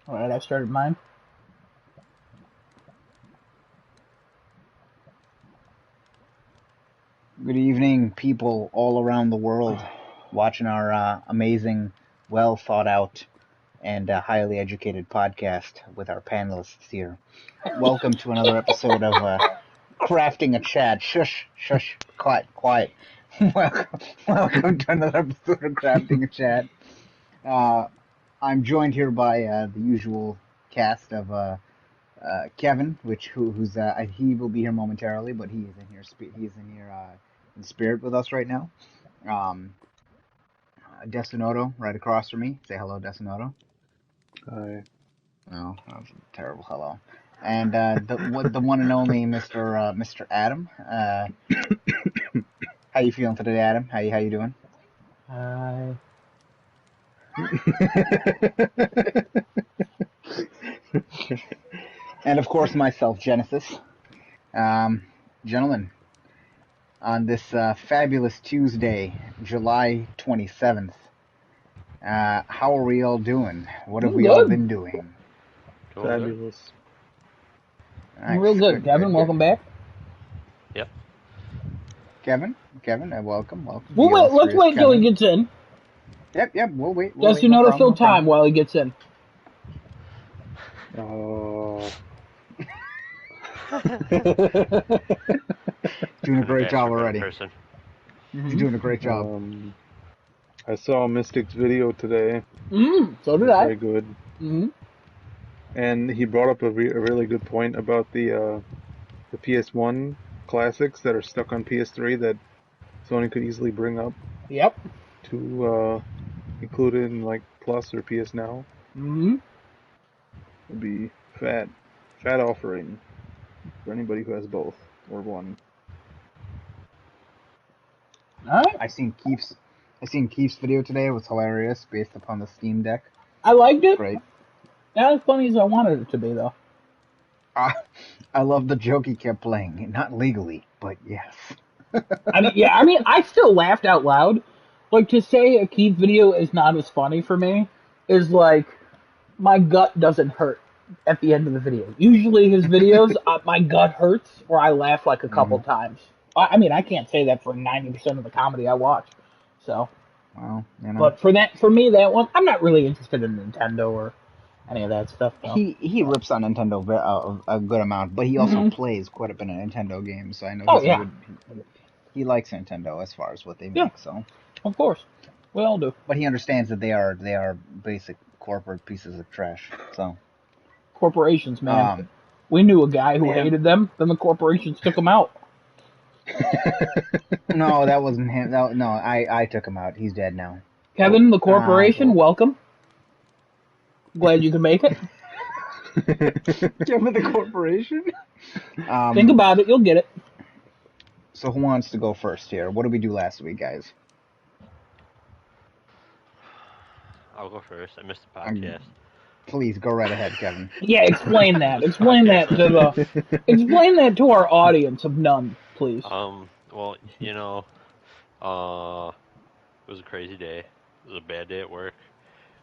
All right, I started mine. Good evening, people all around the world watching our amazing, well thought out, and highly educated podcast with our panelists here. Welcome to another episode of Crafting a Chat. Shush, shush, quiet, quiet. welcome to another episode of Crafting a Chat. I'm joined here by the usual cast of Kevin, who's he will be here momentarily, but he is in here. He is in here in spirit with us right now. Desinoto right across from me. Say hello, Desinoto. Hi. Oh, that was a terrible hello. And the one and only Mr. Adam. How you feeling today, Adam? How you doing? Hi. And of course myself, Genesis. Gentlemen, on this fabulous Tuesday, July 27th, how are we all doing? What have we all been doing? Fabulous. Nice. Real good. Kevin, welcome back. Yep. Kevin, welcome. Let's wait till he gets in. Yep, we'll wait. Desinoto, fill time while he gets in. Oh. Doing a great job already. Mm-hmm. Doing a great job. I saw Mystic's video today. So did I. Very good. Mm-hmm. And he brought up a really good point about the PS1 classics that are stuck on PS3 that Sony could easily bring up. Yep. To include it in like Plus or PS Now. Mm-hmm. Would be fat offering for anybody who has both or one. All right. I seen Keith's video today. It was hilarious, based upon the Steam Deck. I liked it. Great. Not as funny as I wanted it to be, though. I love the joke he kept playing. Not legally, but yes. I mean, I still laughed out loud. Like, to say a Keith video is not as funny for me is like, my gut doesn't hurt at the end of the video. Usually his videos, my gut hurts, or I laugh like a couple times. I mean, I can't say that for 90% of the comedy I watch. So, well, you know. But for me, that one, I'm not really interested in Nintendo or any of that stuff. Though. He rips on Nintendo a good amount, but he also plays quite a bit of Nintendo games. So I know he likes Nintendo as far as what they make. So of course, we all do. But he understands that they are basic corporate pieces of trash. So corporations, man. We knew a guy who hated them. Then the corporations took him out. No, that wasn't him. I took him out. He's dead now. Kevin, the corporation, welcome. Glad you can make it. Kevin, the corporation? Think about it. You'll get it. So who wants to go first here? What did we do last week, guys? I'll go first. I missed the podcast. Please go right ahead, Kevin. Yeah, explain that. Explain that to our audience of none, please. Well, you know, it was a crazy day. It was a bad day at work,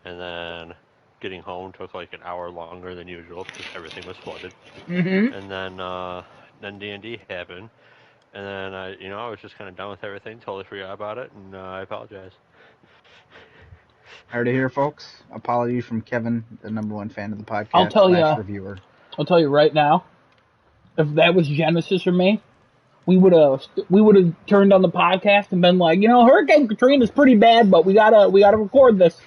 and then getting home took like an hour longer than usual because everything was flooded. Mm-hmm. And then D&D happened, and then I was just kind of done with everything. Totally forgot about it, and I apologize. Heard it here, folks. Apologies from Kevin, the #1 fan of the podcast. I'll tell you. Reviewer. I'll tell you right now. If that was Genesis or me, we would have turned on the podcast and been like, Hurricane Katrina is pretty bad, but we gotta record this.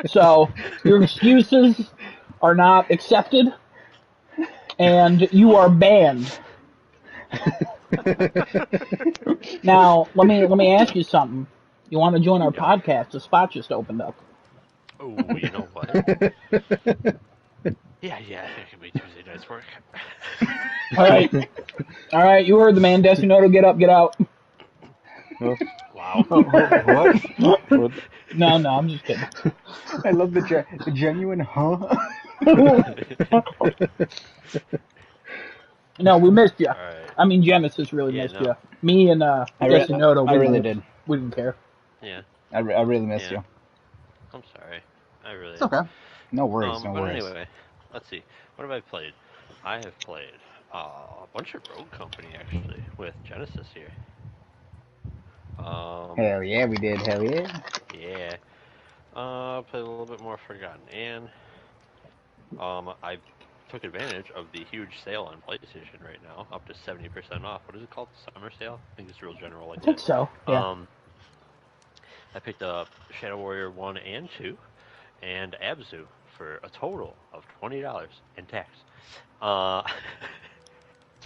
So your excuses are not accepted, and you are banned. Now, let me ask you something. You want to join our podcast? The spot just opened up. Oh, you know what? Yeah, I think it be Tuesday night's work. All right. You heard the man, Desinoto. Get up, get out. Wow. What? No, I'm just kidding. I love the genuine huh. No, we missed you. All right. I mean, Genesis really missed you. Me and Desinoto. I really did. We didn't care. Yeah. I really missed you. I'm sorry. I really It's okay. No worries, no but worries. anyway, let's see. What have I played? I have played a bunch of Rogue Company actually with Genesis here. Hell yeah, we did. Hell yeah. Yeah. Played a little bit more Forgotten Anne. I took advantage of the huge sale on PlayStation right now, up to 70% off. What is it called? Summer sale? I think it's real general like I think that. so. Yeah. I picked up Shadow Warrior 1 and 2 and Abzu for a total of $20 in tax.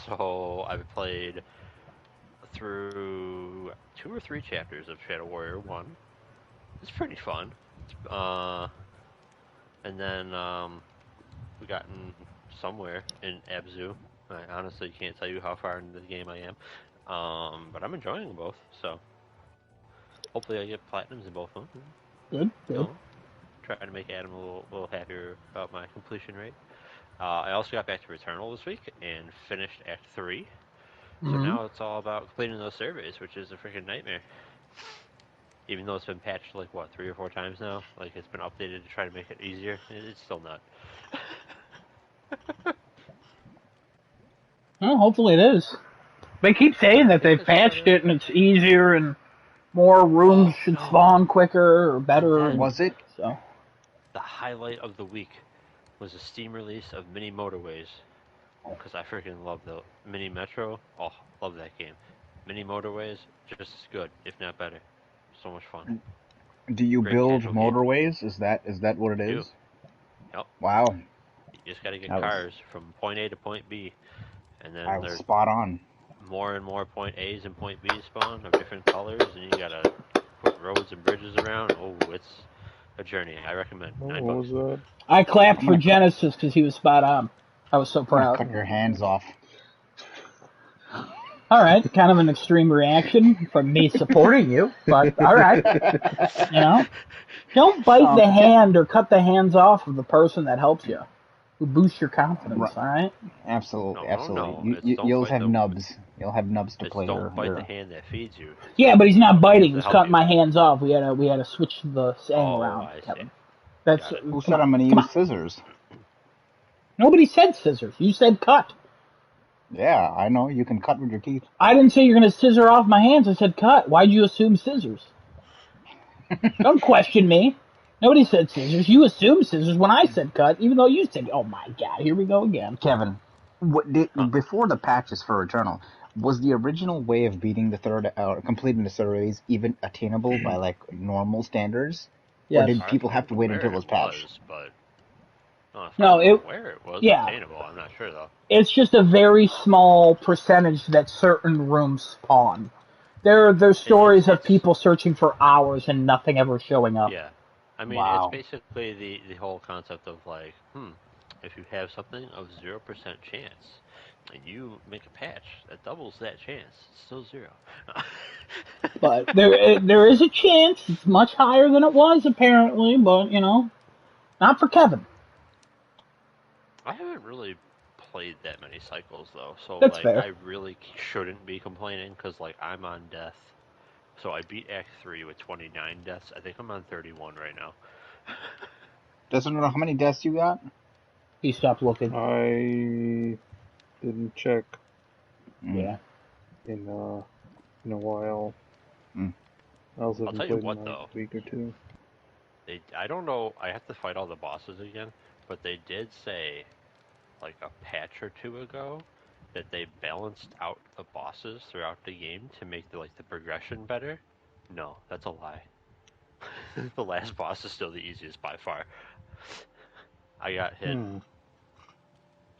So I've played through 2 or 3 chapters of Shadow Warrior 1. It's pretty fun. And then we've gotten somewhere in Abzu. I honestly can't tell you how far into the game I am. But I'm enjoying them both, so hopefully I get platinums in both of them. Good. Good. So, try to make Adam a little happier about my completion rate. I also got back to Returnal this week and finished Act 3. So now it's all about completing those surveys, which is a freaking nightmare. Even though it's been patched like what 3 or 4 times now, like it's been updated to try to make it easier. It's still not. Well, hopefully it is. They keep saying that they've patched it and it's easier and more rooms should spawn quicker or better. Was it? So The highlight of the week was a Steam release of Mini Motorways. Because I freaking love the Mini Metro. Oh, love that game. Mini Motorways, just as good, if not better. So much fun. Do you Great build casual game. motorways? Is that what it is? Yep. Wow. You just gotta get That was- cars from point A to point B. And then I was there's spot on. more and more point A's and point B's spawn of different colors, and you gotta put roads and bridges around. Oh, it's a journey. I recommend. What $9. was that? I clapped for Genesis because he was spot on. I was so I'm gonna proud. cut your hands off. All right, kind of an extreme reaction from me supporting you, but all right. You know, don't bite the hand or cut the hands off of the person that helps you, who boosts your confidence. Right. All right. Absolutely, No, absolutely. no, it's don't You'll fight have the- nubs. You'll have nubs to It's play don't bite your the hand that feeds you. Yeah, but he's not biting. He's Help cutting you. my hands off. We had to switch the saying Oh, around, I see. Kevin. That's Got it. Who said I'm gonna Come use on. scissors? Nobody said scissors. You said cut. Yeah, I know. You can cut with your teeth. I didn't say you're going to scissor off my hands. I said cut. Why'd you assume scissors? Don't question me. Nobody said scissors. You assumed scissors when I said cut, even though you said, oh my god, here we go again. Kevin, before the patches for Eternal, was the original way of beating the third or completing the surveys even attainable by like normal standards? Or Yes. did people have to wait Where until it was patched? but as No, far as it- where it was yeah. attainable. I'm not sure though. It's just a very small percentage that certain rooms spawn. There's stories of it's- people searching for hours and nothing ever showing up. Yeah, I mean Wow. it's basically the whole concept of like, if you have something of 0% chance, and you make a patch that doubles that chance, it's still 0. But there is a chance. It's much higher than it was apparently, but you know, not for Kevin. I haven't really played that many cycles though, so That's like fair. I really shouldn't be complaining because like I'm on death. So I beat Act 3 with 29 deaths. I think I'm on 31 right now. Doesn't know how many deaths you got? He stopped looking. I didn't check Yeah. in a while. Mm. I also I'll haven't tell you played what, in like though. a week or two. I don't know. I have to fight all the bosses again, but they did say, like a patch or 2 ago, that they balanced out the bosses throughout the game to make the progression better. No, that's a lie. The last boss is still the easiest by far. I got hit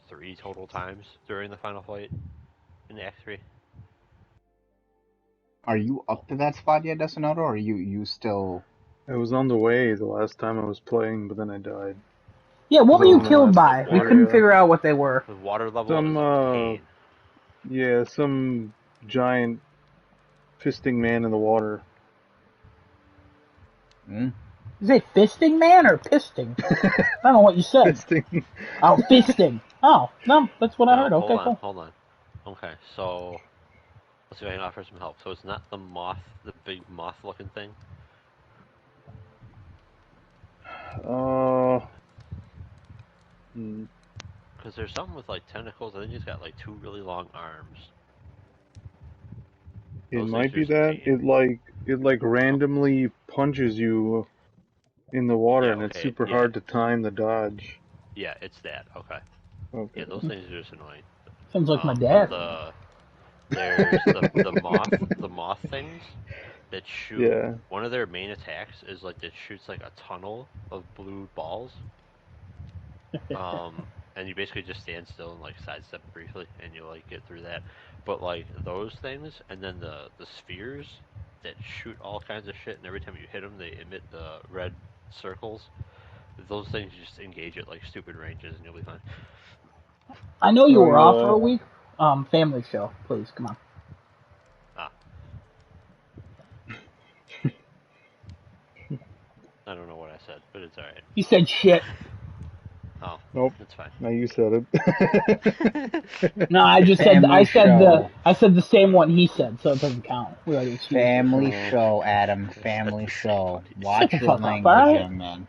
3 total times during the final fight in Act 3. Are you up to that spot yet, Desonato, or are you still... I was on the way the last time I was playing, but then I died. Yeah, what were you No, killed that's by? the We water, couldn't yeah. figure out what they were. The water level Some, is pain. Yeah, some giant fisting man in the water. Is it fisting man or pisting? I don't know what you said. Fisting. Oh, fisting. Oh, no, that's what I heard. Okay, cool. Hold on. Okay, so let's see if I can offer some help. So it's not the moth, the big moth-looking thing. Because there's something with like tentacles, and then he's got like 2 really long arms. It Those might things be are that. just pain. It like randomly punches you in the water, Yeah, and it's okay, super yeah. hard to time the dodge. Yeah, it's that. Okay. Okay. Yeah, those things are just annoying. Sounds like my But dad. there's the moth things that shoot. Yeah. One of their main attacks is like that shoots like a tunnel of blue balls. And you basically just stand still and like sidestep briefly, and you like get through that. But like those things, and then the spheres that shoot all kinds of shit, and every time you hit them, they emit the red circles. Those things you just engage at like stupid ranges, and you'll be fine. I know you Oh were off for a yeah. week. Family show, please, come on. Ah. I don't know what I said, but it's alright. You said shit. Oh, Nope. it's fine. Now you said it. No, I just said Family show. I said the same one he said, so it doesn't count. We already excused it. Family show, Adam. Family show. Watch Shut the your fuck up, language, alright? young man.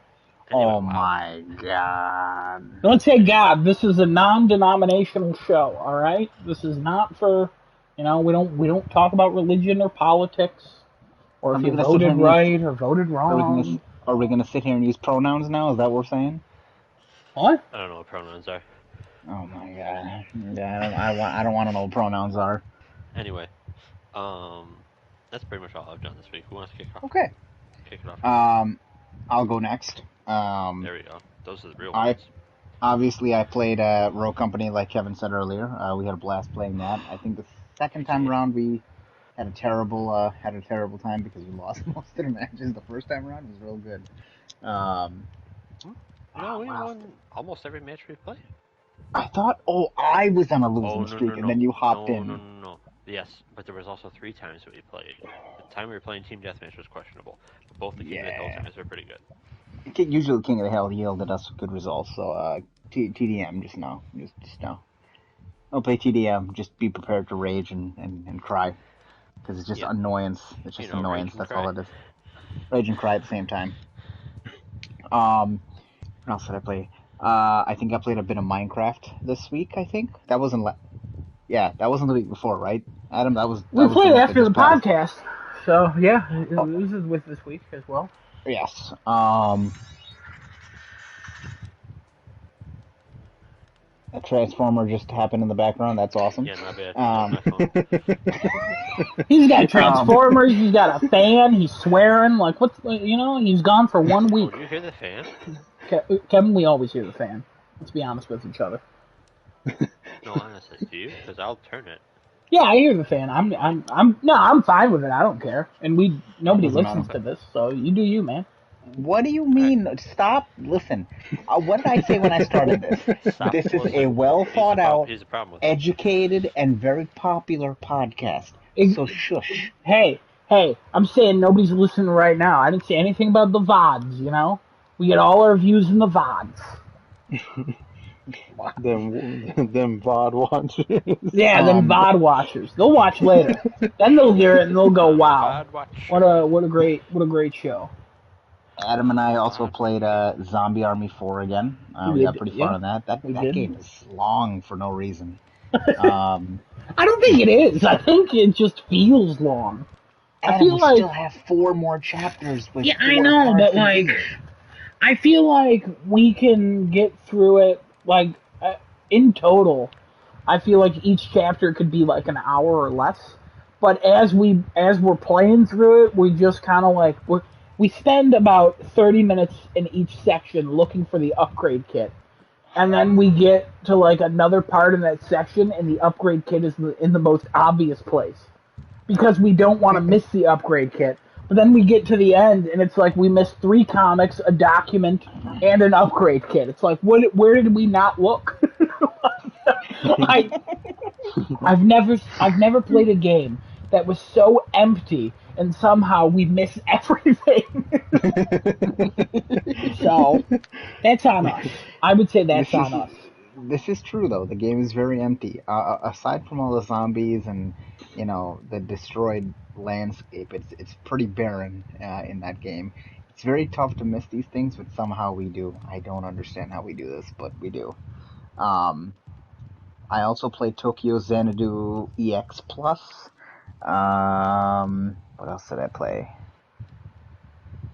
Anyway, Oh wow. my god. Don't say God. This is a non-denominational show. All right. This is not for, we don't talk about religion or politics, or Are if we you gonna sit here voted and right or voted wrong. Are we gonna sit here and use pronouns now? Is that what we're saying? What? I don't know what pronouns are. Oh my god. Yeah, I don't want to know what pronouns are. Anyway, that's pretty much all I've done this week. Who wants to kick off? Okay. Kick it off. I'll go next. There we go. Those are the real I ones. obviously I played Row Company like Kevin said earlier. We had a blast playing that. I think the second time around we had a terrible time because we lost most of the matches. The first time around was real good. No, we won almost every match we played. I thought, I was on a losing streak, and then you hopped in. No. Yes, but there was also 3 times that we played. The time we were playing Team Deathmatch was questionable, but both the King of the Hill times were pretty good. Usually King of the Hill yielded us good results, so TDM, just no. Don't play TDM, just be prepared to rage and cry. Because it's just annoyance. It's just annoyance, that's all it is. Rage and cry at the same time. What else did I play? I think I played a bit of Minecraft this week, I think. That wasn't that wasn't the week before, right? Adam, We played after the podcast, so yeah, this is with this week as well. Yes. A transformer just happened in the background. That's awesome. Yeah, not bad. My phone. He's got transformers. He's got a fan. He's swearing like he's gone for 1 week. Oh, did you hear the fan? Kevin, we always hear the fan. Let's be honest with each other. No, honestly, do you? Because I'll turn it. Yeah, I hear the fan. I'm fine with it. I don't care. And nobody listens to this, so you do you, man. What do you mean? Stop. Listen. What did I say when I started this? This is a well thought out, educated, and very popular podcast. So shush. Hey, I'm saying nobody's listening right now. I didn't say anything about the VODs, We get all our views in the VODs. them VOD watchers. Yeah, them VOD watchers. They'll watch later. Then they'll hear it and they'll go, "Wow, what a great show." Adam and I also played Zombie Army 4 again. We got pretty far on that. That game is long for no reason. I don't think it is. I think it just feels long. Adam, I feel like still have 4 more chapters. With I know, but I feel like we can get through it. In total, I feel like each chapter could be like an hour or less. But as we're playing through it, we just kind of we spend about 30 minutes in each section looking for the upgrade kit. And then we get to another part in that section, and the upgrade kit is in the most obvious place. Because we don't want to miss the upgrade kit. But then we get to the end, and it's like we missed 3 comics, a document, and an upgrade kit. It's like, where did we not look? I've never played a game that was so empty, and somehow we miss everything. So, that's on us. I would say that's on us. This is true, though. The game is very empty. Aside from all the zombies and, the destroyed landscape, it's pretty barren in that game. It's very tough to miss these things, but somehow we do. I don't understand how we do this, but we do. I also played Tokyo Xanadu EX Plus. What else did I play?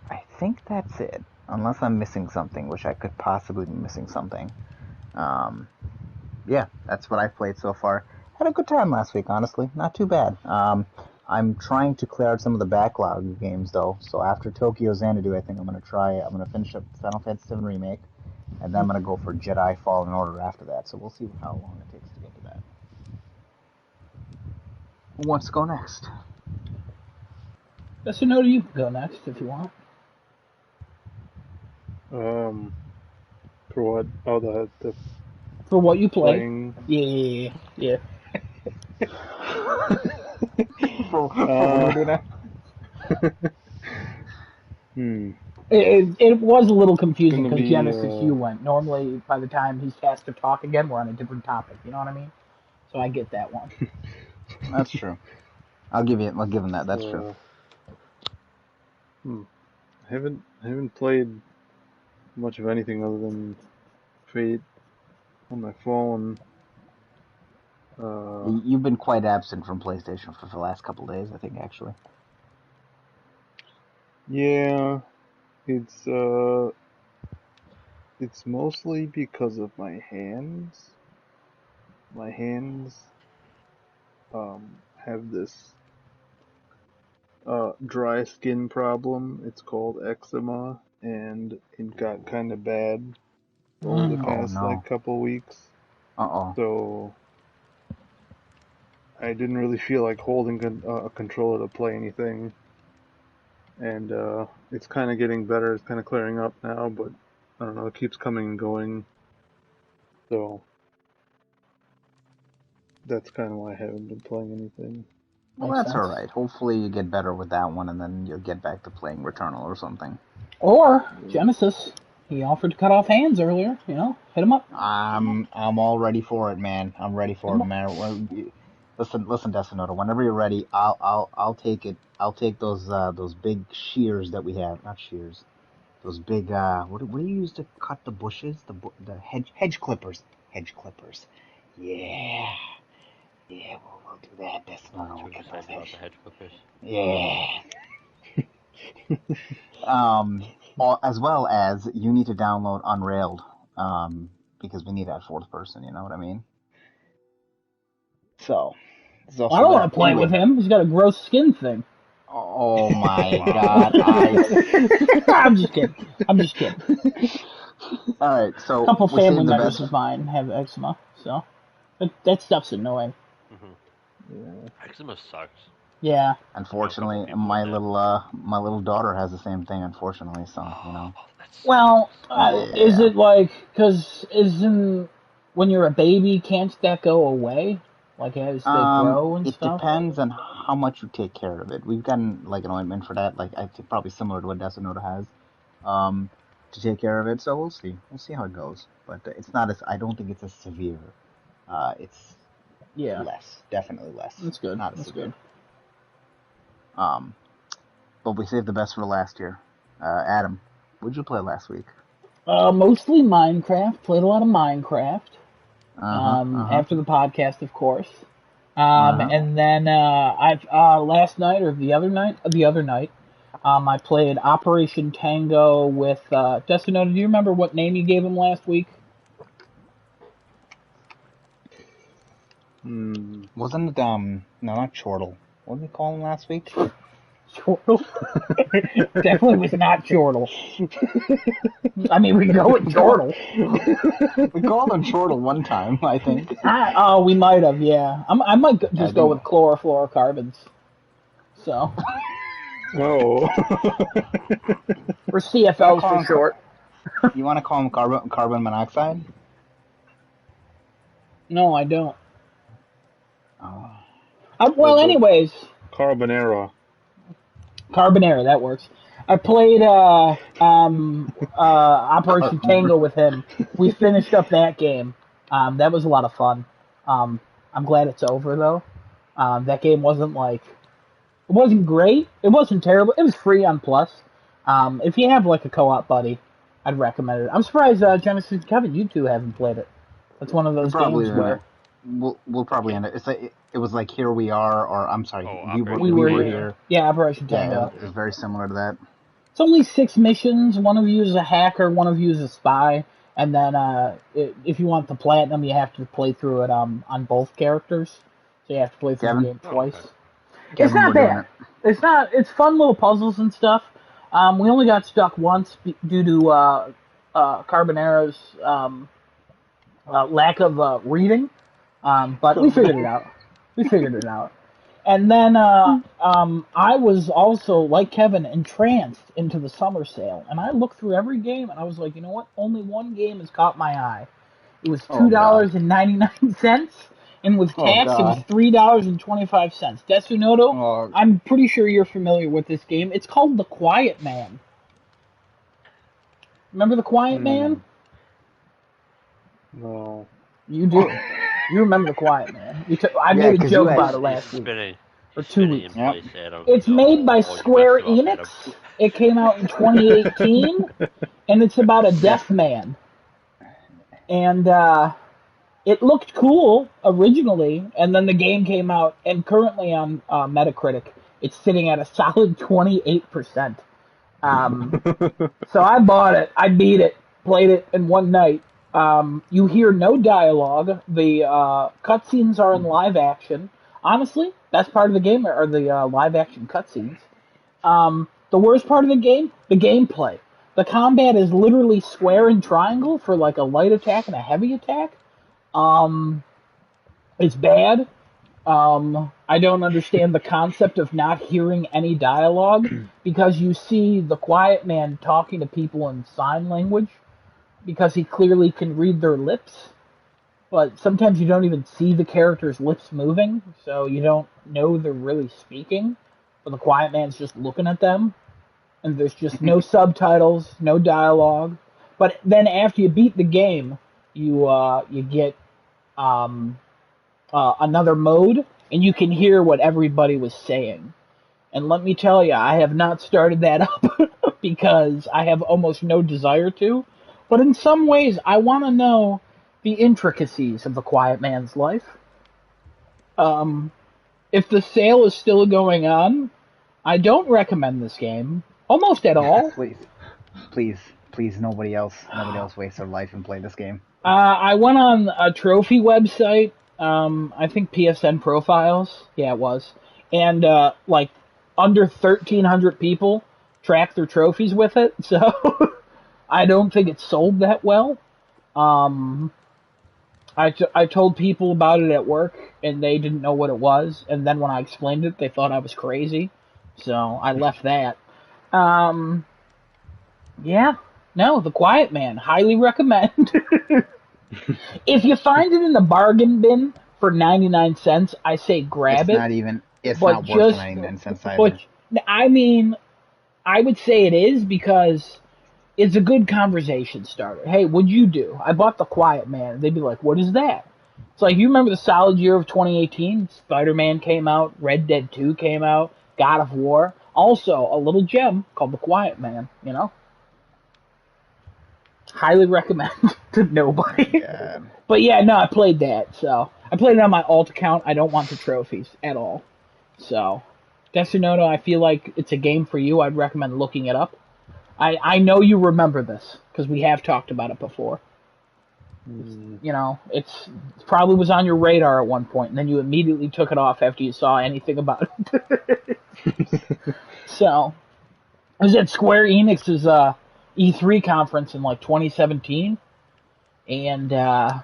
I think that's it. Unless I'm missing something, which I could possibly be missing something. Yeah, that's what I've played so far. Had a good time last week, honestly. Not too bad. I'm trying to clear out some of the backlog games, though. So after Tokyo Xanadu, I think I'm going to finish up Final Fantasy VII Remake, and then I'm going to go for Jedi Fallen Order after that. So we'll see how long it takes to get to that. Who wants to go next? Destinoda, you can go next if you want. For what? Oh, the For what you play. playing. Yeah. It was a little confusing because Genesis, you went. Normally, by the time he's asked to talk again, we're on a different topic. You know what I mean? So I get that one. That's true. I'll give him that. That's true. I haven't played much of anything other than Fate on my phone. You've been quite absent from PlayStation for the last couple of days, I think, actually. Yeah, it's mostly because of my hands. My hands have this dry skin problem. It's called eczema, and it got kind of bad over the past couple weeks. So I didn't really feel like holding a controller to play anything. And it's kind of getting better. It's kind of clearing up now, but I don't know. It keeps coming and going. So that's kind of why I haven't been playing anything. Well, that's all right. Hopefully you get better with that one, and then you'll get back to playing Returnal or something. Or Genesis. He offered to cut off hands earlier. You know, hit him up. I'm all ready for it, man. I'm ready for it, man. Listen, Destinoda. Whenever you're ready, I'll take it. I'll take those big shears that we have. Not shears. Those big what do you use to cut the bushes? The hedge clippers. Hedge clippers. Yeah. Yeah, we'll do that. Destinoda. We'll get those the hedge clippers. Yeah. As well as you need to download Unrailed, because we need that fourth person. You know what I mean? So. I don't want to play with him. He's got a gross skin thing. Oh my god! I'm just kidding. All right, so a couple family members of mine have eczema, so that stuff's annoying. Yeah. Eczema sucks. Yeah. Unfortunately, my little daughter has the same thing. Unfortunately, so you know. Well, is it like when you're a baby, can't that go away? Like as they grow and stuff? It depends on how much you take care of it. We've gotten like an ointment for that, like I think probably similar to what Destinoda has, to take care of it. So we'll see. We'll see how it goes. But it's not as I don't think it's as severe. It's less, definitely less. That's good. Not as severe. But we saved the best for last year. Adam, what'd you play last week? Mostly Minecraft. Played a lot of Minecraft. After the podcast, of course. And then I've last night or the other night, I played Operation Tango with Destinoda. Do you remember what name you gave him last week? Wasn't it no, not Chortle. What did we call him last week? Chortle? Definitely was not Chortle. I mean, we can go with Chortle. We called him Chortle one time, I think. We might have, yeah. I might just go with chlorofluorocarbons. So. Oh. Or CFLs for short. You want to call him carbon monoxide? No, I don't. Oh. Anyways. Carbonara, that works. I played Operation Tango with him. We finished up that game. That was a lot of fun. I'm glad it's over though. That game wasn't great. It wasn't terrible. It was free on Plus, If you have like a co-op buddy, I'd recommend it. I'm surprised Genesis and Kevin, you two haven't played it. It's one of those Probably games where we'll probably end it. It's like it was like Here We Are, or I'm sorry, Operation we were Tango. here. Yeah, Operation Tango. Yeah, it was very similar to that. It's only 6 missions. One of you is a hacker, one of you is a spy, and then if you want the platinum, you have to play through it on both characters. So you have to play through Kevin? the game twice. Okay. It's Kevin, not we're doing bad. It's not. It's fun little puzzles and stuff. We only got stuck once due to Carbonera's lack of reading, but we figured it out. And then I was also, like Kevin, entranced into the summer sale. And I looked through every game, and I was like, you know what? Only one game has caught my eye. It was $2.99, and with tax, it was $3.25. Desunoto, I'm pretty sure you're familiar with this game. It's called The Quiet Man. Remember The Quiet Man? No. You do. You remember The Quiet Man. I made a 'cause joke you about guys- it last week. Spinning. For 2 Spinning weeks. in place, Adam. It's made by You Square messed it up, Enix. It came out in 2018, and it's about a deaf man. And it looked cool originally, and then the game came out, and currently on Metacritic, it's sitting at a solid 28%. So I bought it, I beat it, played it in one night. You hear no dialogue. The cutscenes are in live action. Honestly, best part of the game are the live action cutscenes. The worst part of the game, the gameplay. The combat is literally square and triangle for like a light attack and a heavy attack. It's bad. I don't understand the concept of not hearing any dialogue because you see the Quiet Man talking to people in sign language because he clearly can read their lips. But sometimes you don't even see the character's lips moving, so you don't know they're really speaking. But the Quiet Man's just looking at them, and there's just no subtitles, no dialogue. But then after you beat the game, you get another mode, and you can hear what everybody was saying. And let me tell you, I have not started that up because I have almost no desire to. But in some ways, I want to know the intricacies of the Quiet Man's life. If the sale is still going on, I don't recommend this game almost at all. Please, nobody else waste their life and play this game. I went on a trophy website. I think PSN Profiles. Yeah, it was. And like under 1,300 people track their trophies with it. So I don't think it sold that well. I told people about it at work, and they didn't know what it was. And then when I explained it, they thought I was crazy. So I left that. Yeah. No, The Quiet Man. Highly recommend. If you find it in the bargain bin for 99 cents, I say grab it. It's but not worth just, 99 cents either. But, I mean, I would say it is because it's a good conversation starter. Hey, what'd you do? I bought The Quiet Man. They'd be like, what is that? It's like, you remember the solid year of 2018? Spider-Man came out, Red Dead 2 came out, God of War. Also, a little gem called The Quiet Man, you know? Highly recommend to nobody. Yeah. But yeah, no, I played that. So I played it on my alt account. I don't want the trophies at all. So, Desunoto, I feel like it's a game for you. I'd recommend looking it up. I know you remember this because we have talked about it before. You know, it probably was on your radar at one point, and then you immediately took it off after you saw anything about it. So, I was at Square Enix's E3 conference in like 2017, and I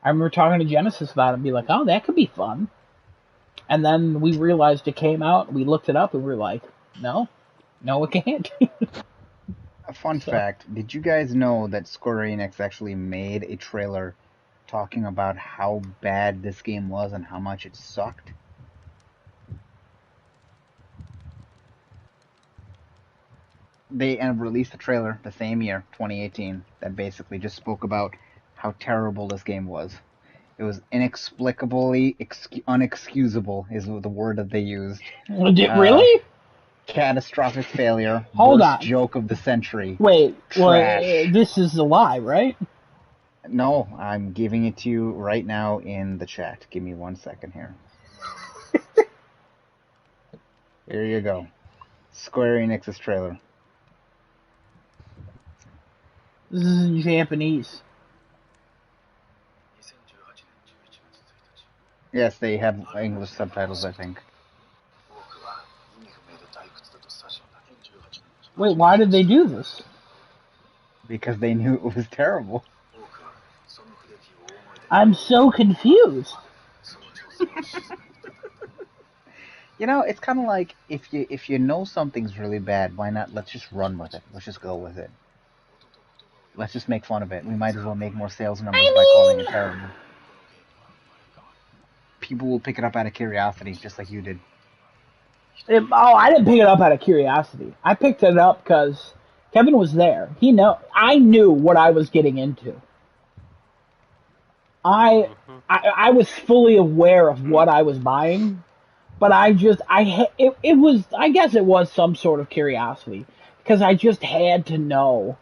remember talking to Genesis about it and be like, oh, that could be fun. And then we realized it came out, we looked it up, and we were like, no, it can't. A fun fact, did you guys know that Square Enix actually made a trailer talking about how bad this game was and how much it sucked? They released a trailer the same year, 2018, that basically just spoke about how terrible this game was. It was inexplicably unexcusable is the word that they used. Really? Catastrophic failure. Hold Worst on. joke of the century. Wait, well, Trash. this is a lie, right? No, I'm giving it to you right now in the chat. Give me 1 second here. Here you go. Square Enix's trailer. This is in Japanese. Yes, they have English subtitles, I think. Wait, why did they do this? Because they knew it was terrible. I'm so confused. You know, it's kind of like if you know something's really bad, why not? Let's just run with it. Let's just go with it. Let's just make fun of it. We might as well make more sales numbers by calling it terrible. People will pick it up out of curiosity, just like you did. I didn't pick it up out of curiosity. I picked it up because Kevin was there. I knew what I was getting into. I was fully aware of what I was buying, but I guess it was some sort of curiosity because I just had to know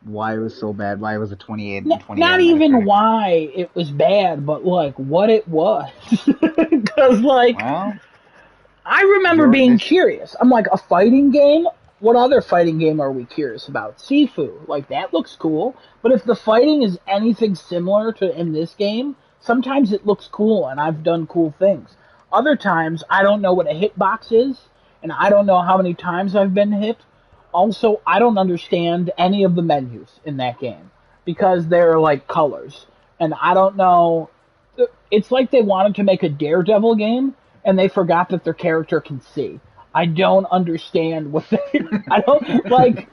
why it was so bad, why it was a 28 and 28. Not even why it was bad, but like what it was. Because well, I remember being curious. I'm like, a fighting game? What other fighting game are we curious about? Sifu. Like, that looks cool. But if the fighting is anything similar to in this game, sometimes it looks cool and I've done cool things. Other times, I don't know what a hitbox is, and I don't know how many times I've been hit. Also, I don't understand any of the menus in that game because they're like colors. And I don't know. It's like they wanted to make a Daredevil game and they forgot that their character can see. I don't understand what I don't like.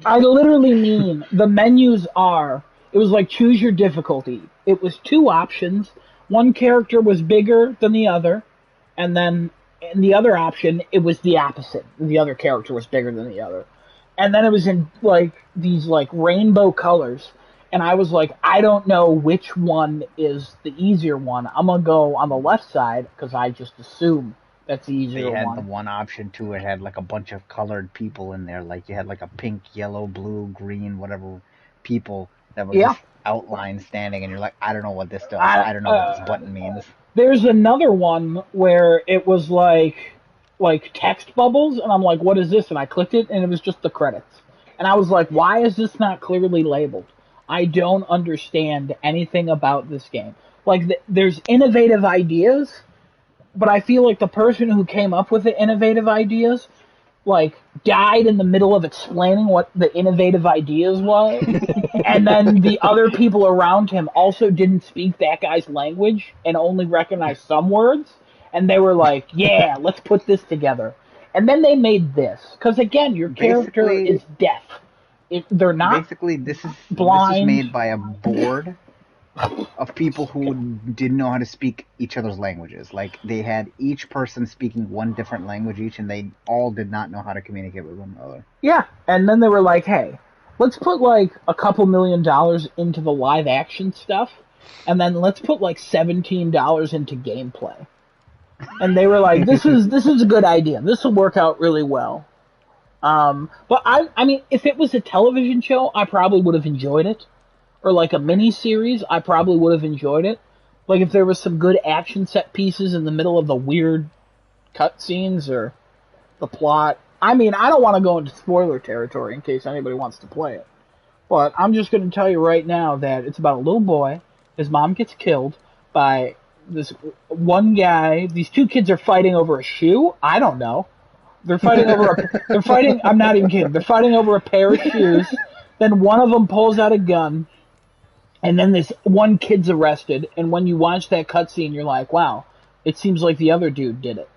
I literally mean the menus are. It was like choose your difficulty. It was 2 options. One character was bigger than the other, and then in the other option, it was the opposite. The other character was bigger than the other. And then it was in like these like rainbow colors. And I was like, I don't know which one is the easier one. I'm going to go on the left side because I just assume that's the easier one. They had the one option too. It had like a bunch of colored people in there. Like you had like a pink, yellow, blue, green, whatever people that were just outlined standing. And you're like, I don't know what this does. I don't know what this button means. There's another one where it was like text bubbles, and I'm like, what is this? And I clicked it, and it was just the credits. And I was like, why is this not clearly labeled? I don't understand anything about this game. Like, there's innovative ideas, but I feel like the person who came up with the innovative ideas, like, died in the middle of explaining what the innovative ideas was. And then the other people around him also didn't speak that guy's language and only recognized some words. And they were like, yeah, let's put this together. And then they made this. Because, again, your character is deaf. They're not basically this is blind. This is made by a board of people who didn't know how to speak each other's languages. Like, they had each person speaking one different language each, and they all did not know how to communicate with one another. Yeah, and then they were like, hey, let's put like a couple $1 million into the live action stuff, and then let's put like $17 into gameplay. And they were like, this is a good idea. This will work out really well. But I mean, if it was a television show, I probably would have enjoyed it. Or like a mini-series, I probably would have enjoyed it. Like if there was some good action set pieces in the middle of the weird cutscenes or the plot. I mean, I don't want to go into spoiler territory in case anybody wants to play it. But I'm just going to tell you right now that it's about a little boy. His mom gets killed by this one guy. These 2 kids are fighting over a shoe? I don't know. They're fighting over I'm not even kidding. They're fighting over a pair of shoes. Then one of them pulls out a gun. And then this one kid's arrested. And when you watch that cutscene, you're like, wow, it seems like the other dude did it.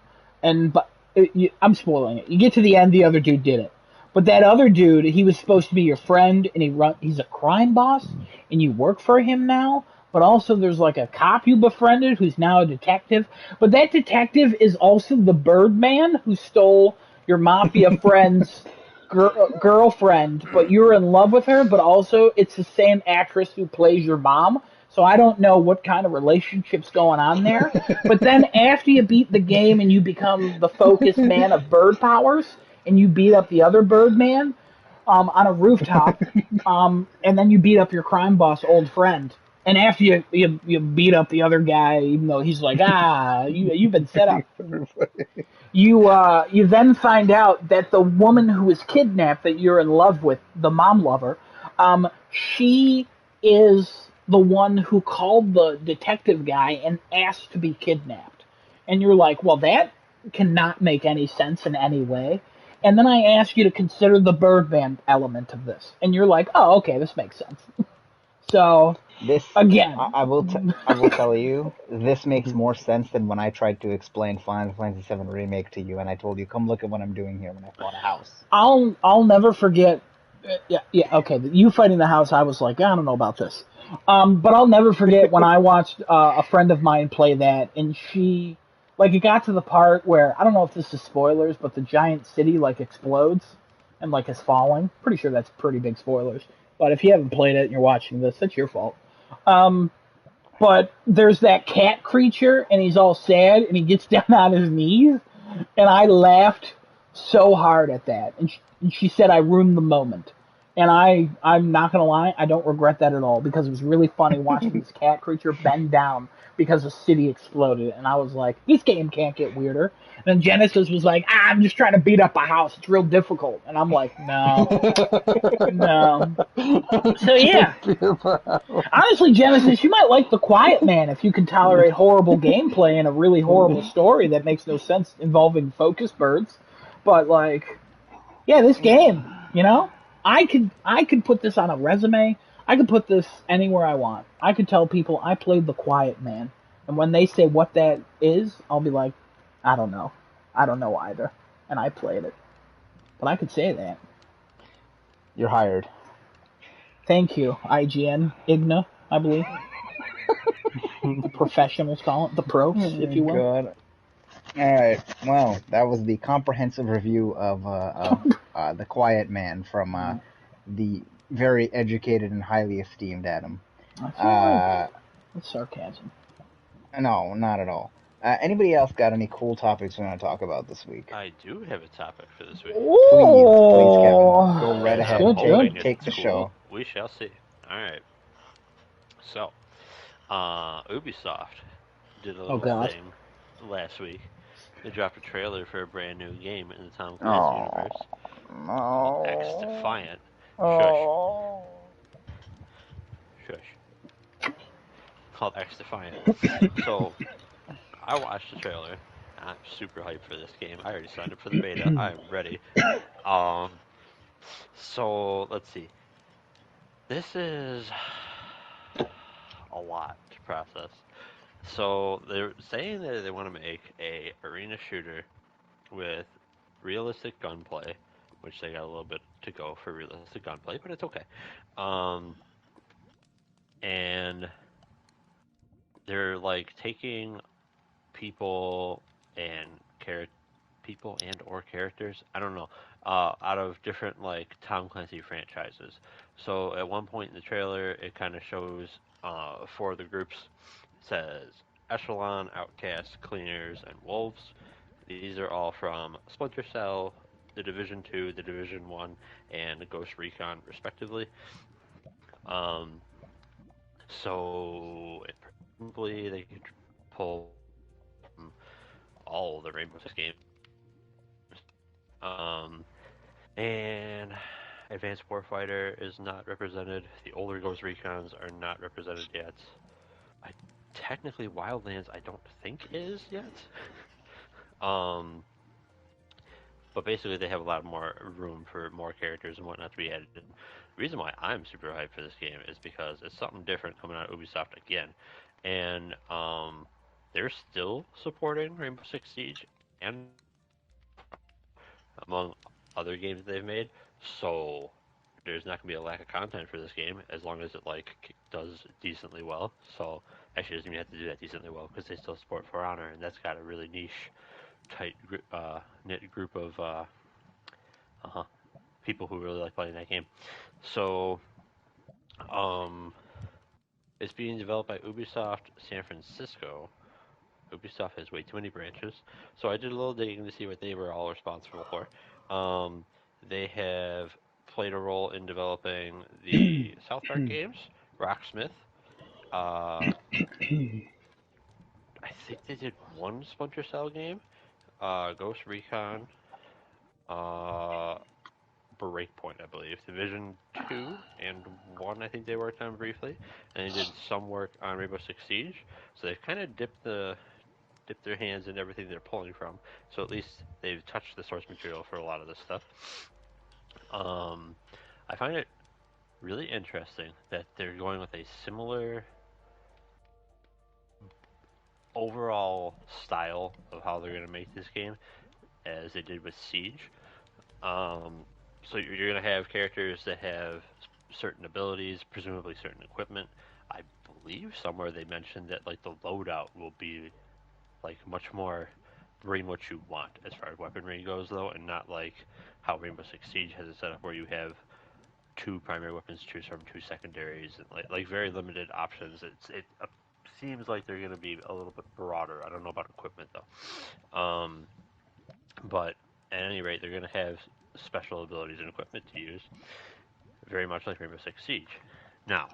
I'm spoiling it. You get to the end, the other dude did it. But that other dude, he was supposed to be your friend, and he's a crime boss, and you work for him now. But also there's like a cop you befriended who's now a detective. But that detective is also the Birdman who stole your mafia friend's girlfriend. But you're in love with her, but also it's the same actress who plays your mom. So I don't know what kind of relationship's going on there. But then after you beat the game and you become the focused man of bird powers, and you beat up the other bird man on a rooftop, and then you beat up your crime boss, old friend. And after you beat up the other guy, even though he's like, you've been set up. You then find out that the woman who was kidnapped that you're in love with, the mom lover, she is the one who called the detective guy and asked to be kidnapped. And you're like, well, that cannot make any sense in any way. And then I ask you to consider the Birdman element of this, and you're like, oh, okay, this makes sense. So This again, I will tell you, this makes more sense than when I tried to explain Final Fantasy VII Remake to you, and I told you, come look at what I'm doing here when I bought a house. I'll never forget. Yeah, okay. You fighting the house, I was like, I don't know about this. But I'll never forget when I watched a friend of mine play that, and she, like, it got to the part where I don't know if this is spoilers, but the giant city like explodes and like is falling. Pretty sure that's pretty big spoilers. But if you haven't played it and you're watching this, that's your fault. Um, but there's that cat creature, and he's all sad, and he gets down on his knees, and I laughed so hard at that. And she said I ruined the moment. And I'm not gonna lie, I don't regret that at all because it was really funny watching this cat creature bend down because the city exploded, and I was like, this game can't get weirder. And then Genesis was like, I'm just trying to beat up a house. It's real difficult. And I'm like, no, no. So yeah, honestly, Genesis, you might like The Quiet Man if you can tolerate horrible gameplay and a really horrible story that makes no sense involving focus birds. But like, yeah, this game, I could put this on a resume. I could put this anywhere I want. I could tell people I played The Quiet Man, and when they say what that is, I'll be like, I don't know. I don't know either, and I played it. But I could say that. You're hired. Thank you, IGN, IGNA, I believe. The professionals call it, the pros, if you will. God. All right. Well, that was the comprehensive review of The Quiet Man from the very educated and highly esteemed Adam. I feel like it's sarcasm. No, not at all. Anybody else got any cool topics we want to talk about this week? I do have a topic for this week. Please, Kevin, go right ahead. Good. Take the show. We shall see. All right. So, Ubisoft did a little thing last week. They dropped a trailer for a brand new game in the Tom Clancy universe called X Defiant. Shush. Called X Defiant. So, I watched the trailer. I'm super hyped for this game. I already signed up for the beta. I'm ready. So let's see. This is a lot to process. So they're saying that they want to make a arena shooter with realistic gunplay, which they got a little bit to go for realistic gunplay, but it's okay. And they're like taking people and or characters, I don't know, out of different like Tom Clancy franchises. So at one point in the trailer, it kind of shows four of the groups. It says Echelon, Outcast, Cleaners, and Wolves. These are all from Splinter Cell, the Division 2, the Division 1, and Ghost Recon, respectively. So probably they could pull all the Rainbow Six games. And Advanced Warfighter is not represented. The older Ghost Recons are not represented yet. Technically, Wildlands I don't think is yet. But basically they have a lot more room for more characters and whatnot to be added. The reason why I'm super hyped for this game is because it's something different coming out of Ubisoft again. And they're still supporting Rainbow Six Siege and among other games they've made, so there's not gonna be a lack of content for this game as long as it like does decently well. So actually, it doesn't even have to do that decently well because they still support For Honor, and that's got a really niche, tight, knit group of people who really like playing that game. So, It's being developed by Ubisoft San Francisco. Ubisoft has way too many branches. So I did a little digging to see what they were all responsible for. They have played a role in developing the South Park games, Rocksmith. Uh, I think they did one Splinter Cell game, Ghost Recon, uh, Breakpoint, I believe, Division 2 and 1, I think they worked on briefly, and they did some work on Rainbow Six Siege. So they've kind of dipped their hands in everything they're pulling from. So at least they've touched the source material for a lot of this stuff. I find it really interesting that they're going with a similar overall style of how they're going to make this game as they did with Siege. So you're going to have characters that have certain abilities, presumably certain equipment. I believe somewhere they mentioned that like the loadout will be like much more bring what you want as far as weaponry goes, though, and not like how Rainbow Six Siege has it set up where you have two primary weapons to choose from, two secondaries, and like very limited options. It seems like they're going to be a little bit broader. I don't know about equipment though, but at any rate, they're going to have special abilities and equipment to use, very much like Rainbow Six Siege. Now,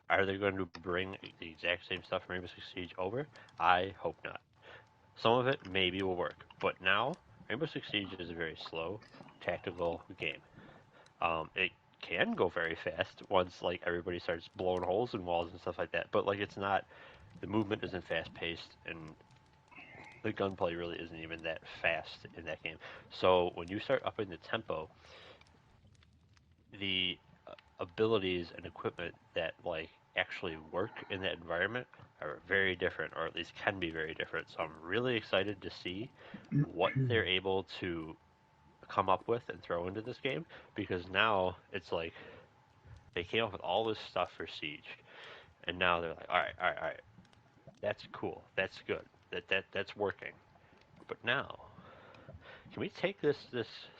are they going to bring the exact same stuff from Rainbow Six Siege over? I hope not. Some of it maybe will work, but now Rainbow Six Siege is a very slow, tactical game. It can go very fast once like everybody starts blowing holes in walls and stuff like that, but like it's not. The movement isn't fast paced, and the gunplay really isn't even that fast in that game. So when you start upping the tempo, the abilities and equipment that like actually work in that environment are very different, or at least can be very different. So I'm really excited to see what they're able to come up with and throw into this game, because now it's like they came up with all this stuff for Siege, and now they're like, all right, that's cool, that's good, that's working. But now, can we take this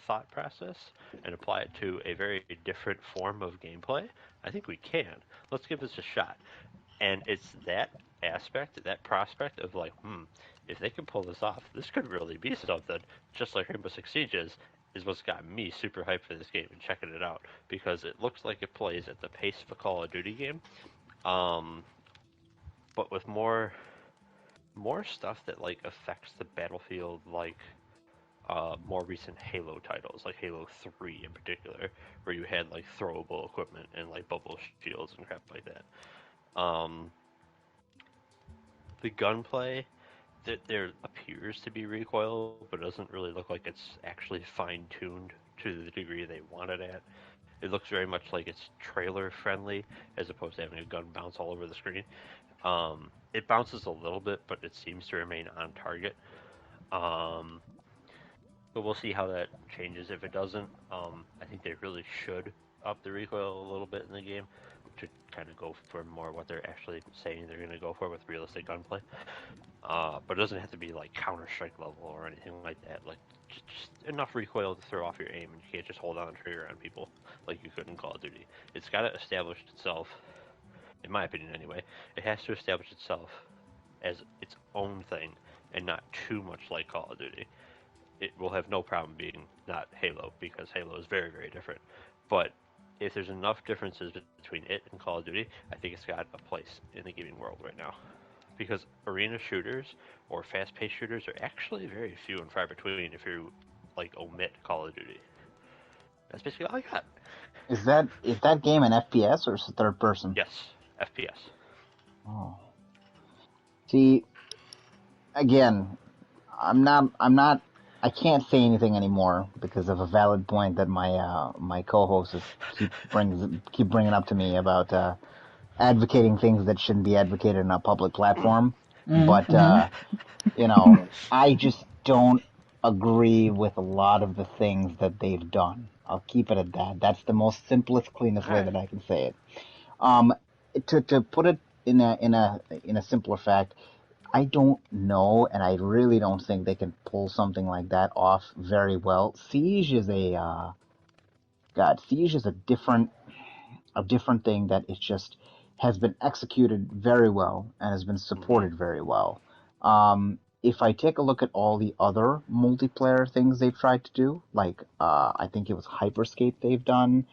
thought process and apply it to a very different form of gameplay? I think we can. Let's give this a shot. And it's that aspect, that prospect of like, if they can pull this off, this could really be something. Just like Rainbow Six Siege is what's got me super hyped for this game and checking it out, because it looks like it plays at the pace of a Call of Duty game, but with more stuff that like affects the battlefield, like more recent Halo titles, like Halo 3 in particular, where you had like throwable equipment and like bubble shields and crap like that. The gunplay, there appears to be recoil, but it doesn't really look like it's actually fine-tuned to the degree they want it at. It looks very much like it's trailer-friendly, as opposed to having a gun bounce all over the screen. It bounces a little bit, but it seems to remain on target. But we'll see how that changes. If it doesn't, I think they really should up the recoil a little bit in the game to kind of go for more what they're actually saying they're going to go for with realistic gunplay. But it doesn't have to be like Counter-Strike level or anything like that. Like just enough recoil to throw off your aim, and you can't just hold on to trigger on people like you could in Call of Duty. It's got to establish itself, in my opinion anyway. It has to establish itself as its own thing and not too much like Call of Duty. It will have no problem being not Halo, because Halo is very, very different. But if there's enough differences between it and Call of Duty, I think it's got a place in the gaming world right now. Because arena shooters or fast-paced shooters are actually very few and far between if you like omit Call of Duty. That's basically all I got. Is that game an FPS or is it third person? Yes, FPS. Oh. See, again, I can't say anything anymore because of a valid point that my co-hosts keep bringing up to me about advocating things that shouldn't be advocated on a public platform. But I just don't agree with a lot of the things that they've done. I'll keep it at that. That's the most simplest, cleanest way that I can say it. To put it in a simpler fact, I don't know, and I really don't think they can pull something like that off very well. Siege is a different thing that it just has been executed very well and has been supported very well. If I take a look at all the other multiplayer things they've tried to do, like I think it was Hyperscape they've done,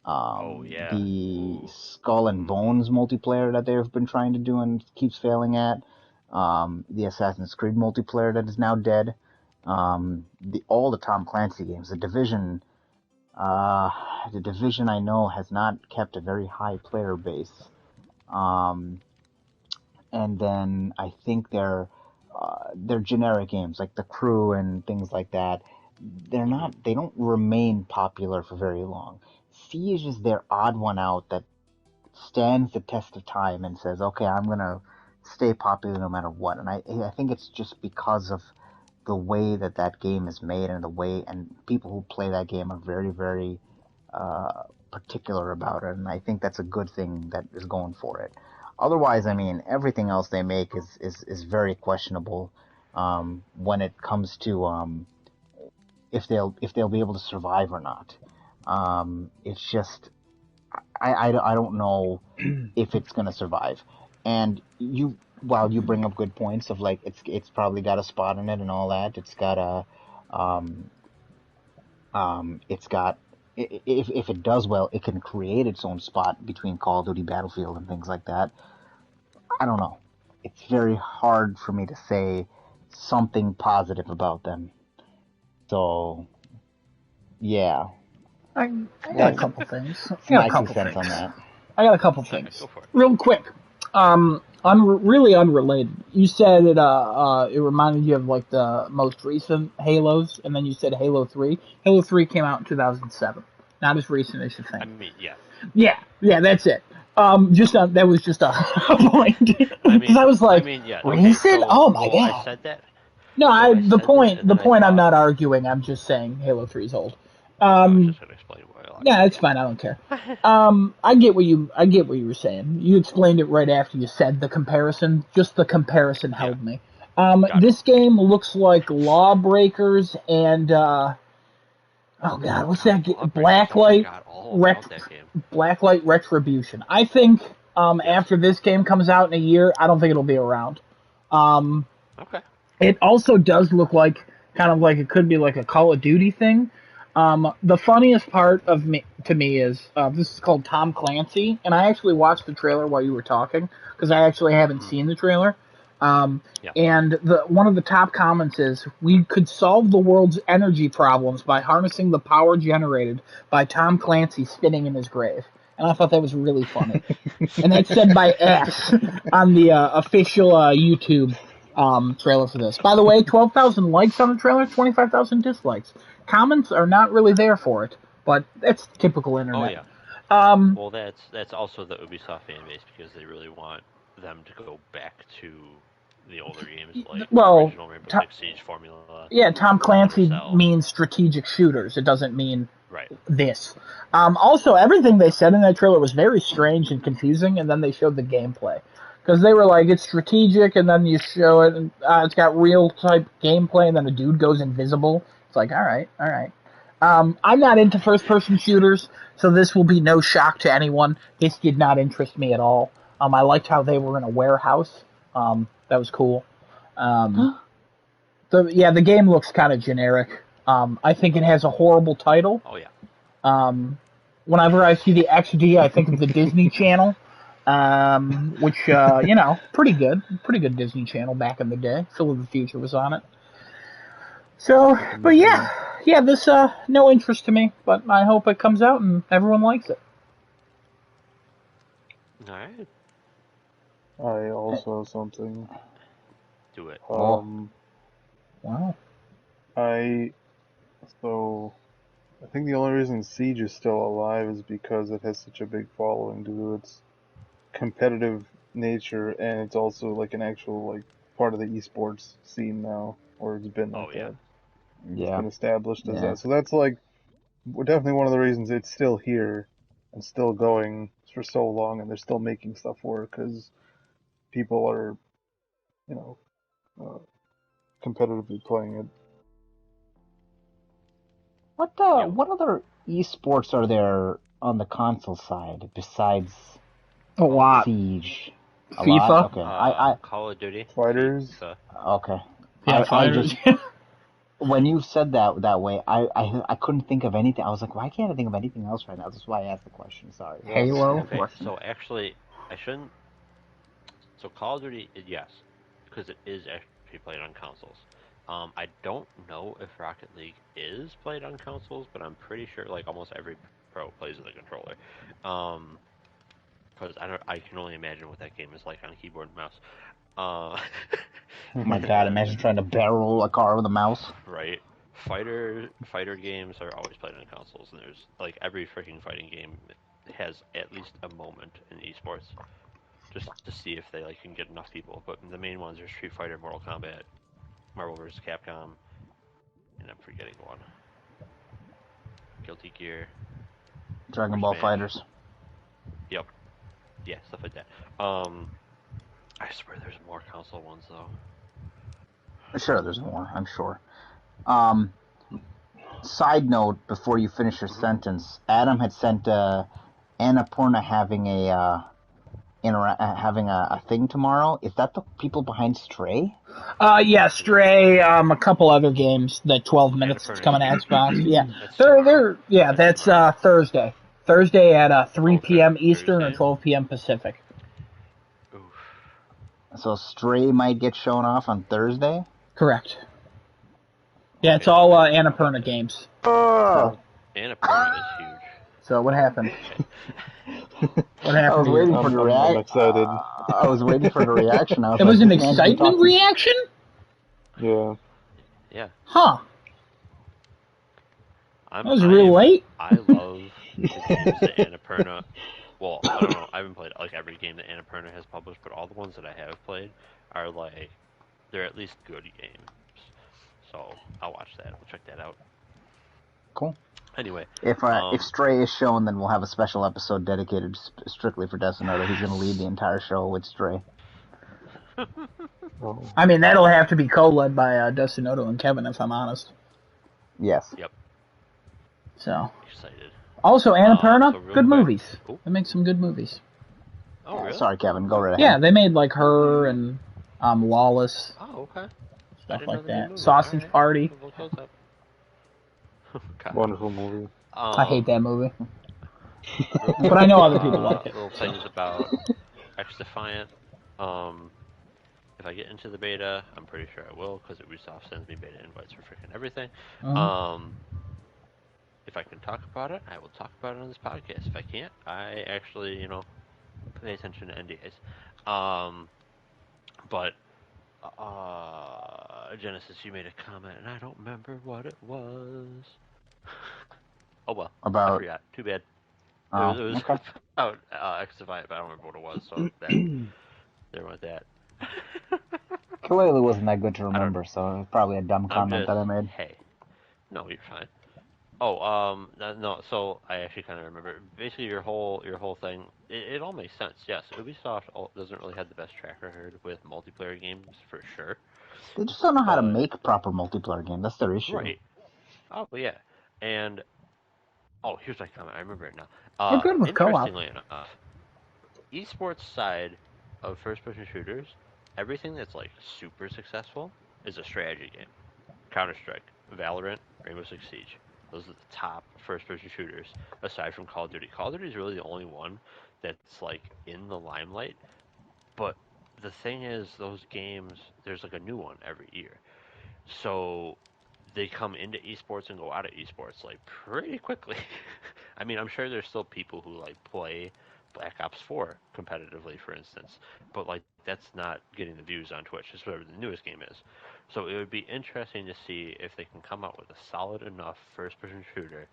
Yeah. the Skull and Bones multiplayer that they've been trying to do and keeps failing at, the Assassin's Creed multiplayer that is now dead, all the Tom Clancy games, the Division I know has not kept a very high player base. And then I think they're generic games like The Crew and things like that. They don't remain popular for very long. Siege is their odd one out that stands the test of time and says, okay, I'm gonna stay popular no matter what. And I think it's just because of the way that game is made and people who play that game are very, very particular about it, and I think that's a good thing that is going for it. Otherwise, I mean, everything else they make is very questionable when it comes to if they'll be able to survive or not. It's just I don't know if it's going to survive. And while you bring up good points of like it's probably got a spot in it and all that, it's got a it's got if it does well, it can create its own spot between Call of Duty, Battlefield, and things like that. I don't know. It's very hard for me to say something positive about them. So, yeah. I got a couple things. My 2 cents on that. I got a couple things. Go for it. Real quick. Really unrelated. You said it reminded you of like the most recent Halos, and then you said Halo 3. Halo 3 came out in 2007. Not as recent as you think. I mean, yeah. Yeah, that's it. That was just a point. Because I was like, yeah. recent? Oh my god! I said that. No, the point. I'm not arguing. I'm just saying Halo 3 is old. I was just gonna explain why. Yeah, it's fine. I don't care. I get what you were saying. You explained it right after you said the comparison. Just the comparison held me. This game looks like Lawbreakers and oh god, what's that? Blacklight Retribution. I think after this game comes out in a year, I don't think it'll be around. Okay. It also does look like kind of like it could be like a Call of Duty thing. The funniest part to me is this is called Tom Clancy, and I actually watched the trailer while you were talking because I actually haven't seen the trailer. And one of the top comments is, "We could solve the world's energy problems by harnessing the power generated by Tom Clancy spinning in his grave." And I thought that was really funny. And that's said by S on the official YouTube trailer for this. By the way, 12,000 likes on the trailer, 25,000 dislikes. Comments are not really there for it, but that's typical internet. Oh yeah. Well, that's also the Ubisoft fan base because they really want them to go back to the older games like the original Rainbow Six Siege formula. Yeah, Tom Clancy means strategic shooters. It doesn't mean this. Also, everything they said in that trailer was very strange and confusing, and then they showed the gameplay. Because they were like, it's strategic, and then you show it, and it's got real-type gameplay, and then a dude goes invisible. It's like, all right. I'm not into first-person shooters, so this will be no shock to anyone. This did not interest me at all. I liked how they were in a warehouse. That was cool. The game looks kind of generic. I think it has a horrible title. Oh, yeah. Whenever I see the XD, I think of the Disney Channel. Which, pretty good Disney Channel back in the day. Phil of the Future was on it. So, but yeah, this, no interest to me, but I hope it comes out and everyone likes it. Alright. I also have something. Do it. Wow. I think the only reason Siege is still alive is because it has such a big following due to its competitive nature, and it's also like an actual like part of the esports scene now, or it's been like that. It's been established as that. So that's like definitely one of the reasons it's still here and still going for so long, and they're still making stuff for it because people are, competitively playing it. What other esports are there on the console side besides A lot. Siege. A FIFA? lot? Okay. I Call of Duty. Fighters. FIFA. okay. Yeah, I fighters. just when you said that way, I couldn't think of anything. I was like, why can't I think of anything else right now? That's why I asked the question. Sorry. Halo. Okay, so actually, I shouldn't. So Call of Duty, yes, because it is actually played on consoles. I don't know if Rocket League is played on consoles, but I'm pretty sure like almost every pro plays with a controller. Because I can only imagine what that game is like on a keyboard and mouse. Oh my god! Imagine trying to barrel a car with a mouse. Right. Fighter games are always played on consoles, and there's like every freaking fighting game has at least a moment in esports, just to see if they like can get enough people. But the main ones are Street Fighter, Mortal Kombat, Marvel vs. Capcom, and I'm forgetting one. Guilty Gear, Dragon Super Ball Smash. Fighters. Yep. Yeah, stuff like that. I swear there's more console ones though. Sure, there's more. I'm sure. Side note: before you finish your sentence, Adam had sent Annapurna having a thing tomorrow. Is that the people behind Stray? Yeah, Stray, a couple other games. The 12 minutes that's coming to Xbox. Yeah, that's Thursday. Thursday at 3 p.m. Eastern Thursday? or 12 p.m. Pacific. Oof. So Stray might get shown off on Thursday. Correct. Yeah, it's Okay, all so maybe we'll Annapurna have it. games. Annapurna is huge. So what happened? What I happened? was to you? waiting for the I'm reaction. excited. I was waiting for the reaction. I was It like, was an this man's been excitement talking- reaction? Yeah. Yeah. Huh. That was real late. I love the games that Annapurna. Well, I don't know. I haven't played like every game that Annapurna has published, but all the ones that I have played are like they're at least good games. So I'll watch that. I'll check that out. Cool. Anyway, If Stray is shown, then we'll have a special episode dedicated strictly for Destinoto. He's going to lead the entire show with Stray. Oh. I mean, that'll have to be co-led by Dustin Otto and Kevin, if I'm honest. Yes. Yep. So. Excited. Also, Annapurna, so real good quick- movies. Ooh. They make some good movies. Oh, really? Sorry, Kevin. Go right ahead. Yeah, they made like Her and Lawless, Oh, okay. stuff Didn't know like they made that. movies. Sausage Alright. Party. We'll look those up. God. Wonderful movie. I hate that movie. Real But I know other people like it. Little things about X Defiant. If I get into the beta, I'm pretty sure I will because Ubisoft sends me beta invites for freaking everything. If I can talk about it, I will talk about it on this podcast. If I can't, I actually, pay attention to NDAs. But Genesis, you made a comment, and I don't remember what it was. Oh well, I About. forgot. Too bad. Oh, It was okay. about X Defiant, but I don't remember what it was. So there went that. Clearly wasn't that good to remember, so it was probably a dumb comment that I made. Hey, no, you're fine. Oh, no. So I actually kind of remember. Basically, your whole thing. It all makes sense. Yes, Ubisoft doesn't really have the best track record with multiplayer games for sure. They just don't know how to But- make proper multiplayer games. That's their issue. Right. Oh yeah. And here's my comment. I remember it now. We're good with co-op. Interestingly enough, esports side of first-person shooters, everything that's like super successful is a strategy game. Counter-Strike, Valorant, Rainbow Six Siege. Those are the top first-person shooters, aside from Call of Duty. Call of Duty is really the only one that's like in the limelight. But the thing is, those games, there's like a new one every year. So they come into esports and go out of esports like pretty quickly. I mean, I'm sure there's still people who like play Black Ops 4 competitively, for instance, but like that's not getting the views on Twitch. It's whatever the newest game is. So it would be interesting to see if they can come out with a solid enough first-person shooter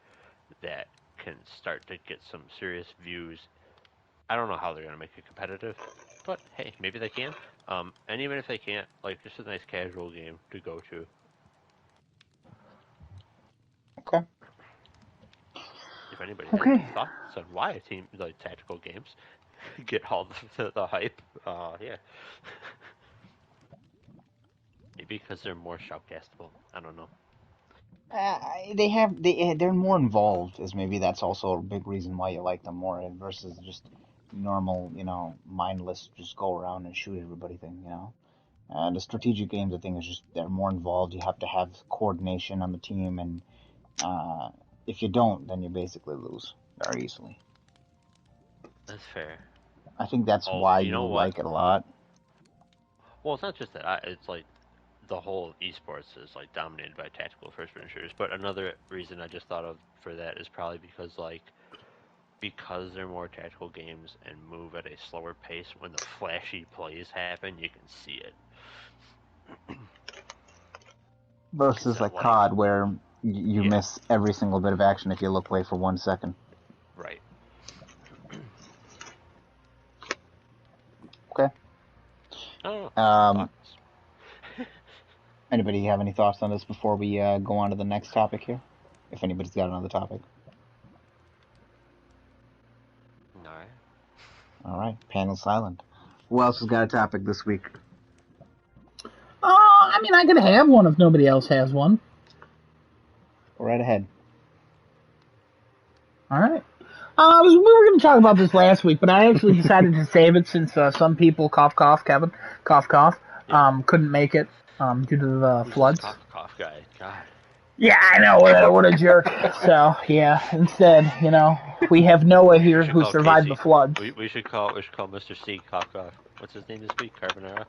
that can start to get some serious views. I don't know how they're gonna make it competitive, but hey, maybe they can. And even if they can't, like just a nice casual game to go to. Okay. If anybody Okay. has thoughts on why a team like tactical games get all the hype, yeah. Maybe because they're more shoutcastable. I don't know. They're more involved, as maybe that's also a big reason why you like them more versus just normal, mindless, just go around and shoot everybody thing. The strategic games, I think, is just they're more involved. You have to have coordination on the team, and if you don't, then you basically lose very easily. That's fair. I think that's Oh, why you know you what? like it a lot. Well, it's not just that. It's like the whole esports is like dominated by tactical first-person shooters. But another reason I just thought of for that is probably because they're more tactical games and move at a slower pace. When the flashy plays happen, you can see it. Versus like Like COD, where you Yeah. miss every single bit of action if you look away for 1 second. Right. Okay. Oh. Anybody have any thoughts on this before we go on to the next topic here? If anybody's got another topic. All right. All right, panel silent. Who else has got a topic this week? I mean, I could have one if nobody else has one. Go right ahead. All right. We were going to talk about this last week, but I actually decided to save it since some people, Kevin, couldn't make it due to the floods. Cough guy. God. Yeah, I know. What a jerk. So, yeah, instead, we have Noah here who survived Casey. the floods. We should call Mr. C Cough. What's his name this week? Carbonara?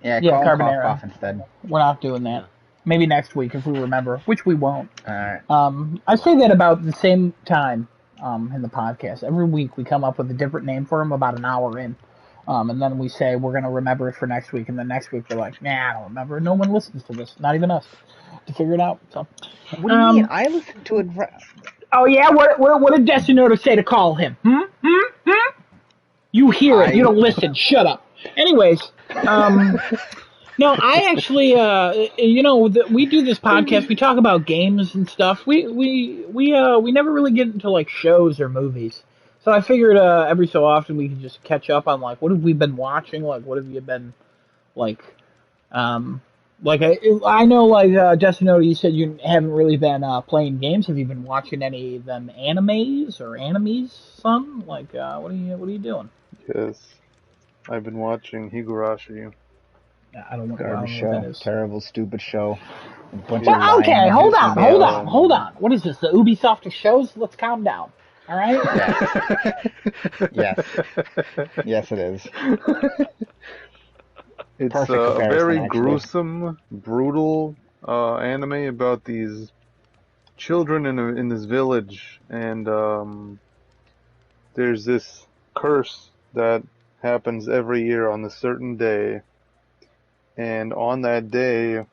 Yeah, Yeah, call him Carbonara. Cough instead. We're not doing that. Yeah. Maybe next week if we remember, which we won't. All right. I say that about the same time in the podcast. Every week we come up with a different name for him about an hour in. And then we say we're going to remember it for next week. And then next week we're like, nah, I don't remember. No one listens to this. Not even us. To figure it out. So, what do you mean? I listened to it. Oh, yeah? What did Destinoto say to call him? You hear it. You don't listen. Shut up. Anyways, no, I actually, we do this podcast. We talk about games and stuff. We never really get into like shows or movies. So I figured every so often we could just catch up on like what have we been watching, like what have you been like, I know like Destinoto, you said you haven't really been playing games. Have you been watching any of them animes, son? Like what are you doing? Yes, I've been watching Higurashi. I don't know Garbage what show. that is. Terrible, stupid show. Well, okay, hold on. What is this? The Ubisoft of shows? Let's calm down. All right. Yes. Yes, it is. It's a very gruesome, brutal anime about these children in this village, and there's this curse that happens every year on a certain day, and on that day,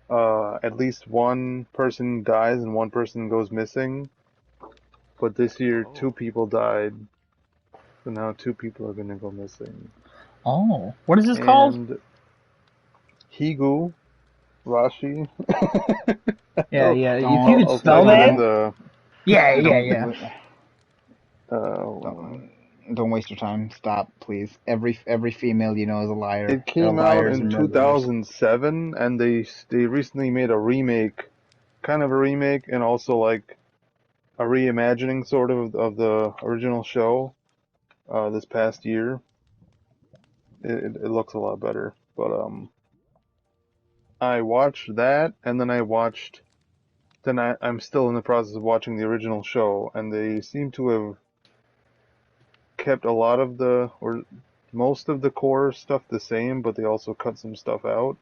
at least one person dies and one person goes missing. But this year, 2 people died, so now 2 people are gonna go missing. Oh, what is this called? Higu Rashi. Yeah. If you could spell that. Yeah. Don't waste your time. Stop, please. Every female you know is a liar. It came out in 2007, and they recently made a remake, kind of a remake, and also like a reimagining sort of the original show this past year. It looks a lot better, but I watched that, and then I'm still in the process of watching the original show, and they seem to have kept a lot of or most of the core stuff the same, but they also cut some stuff out.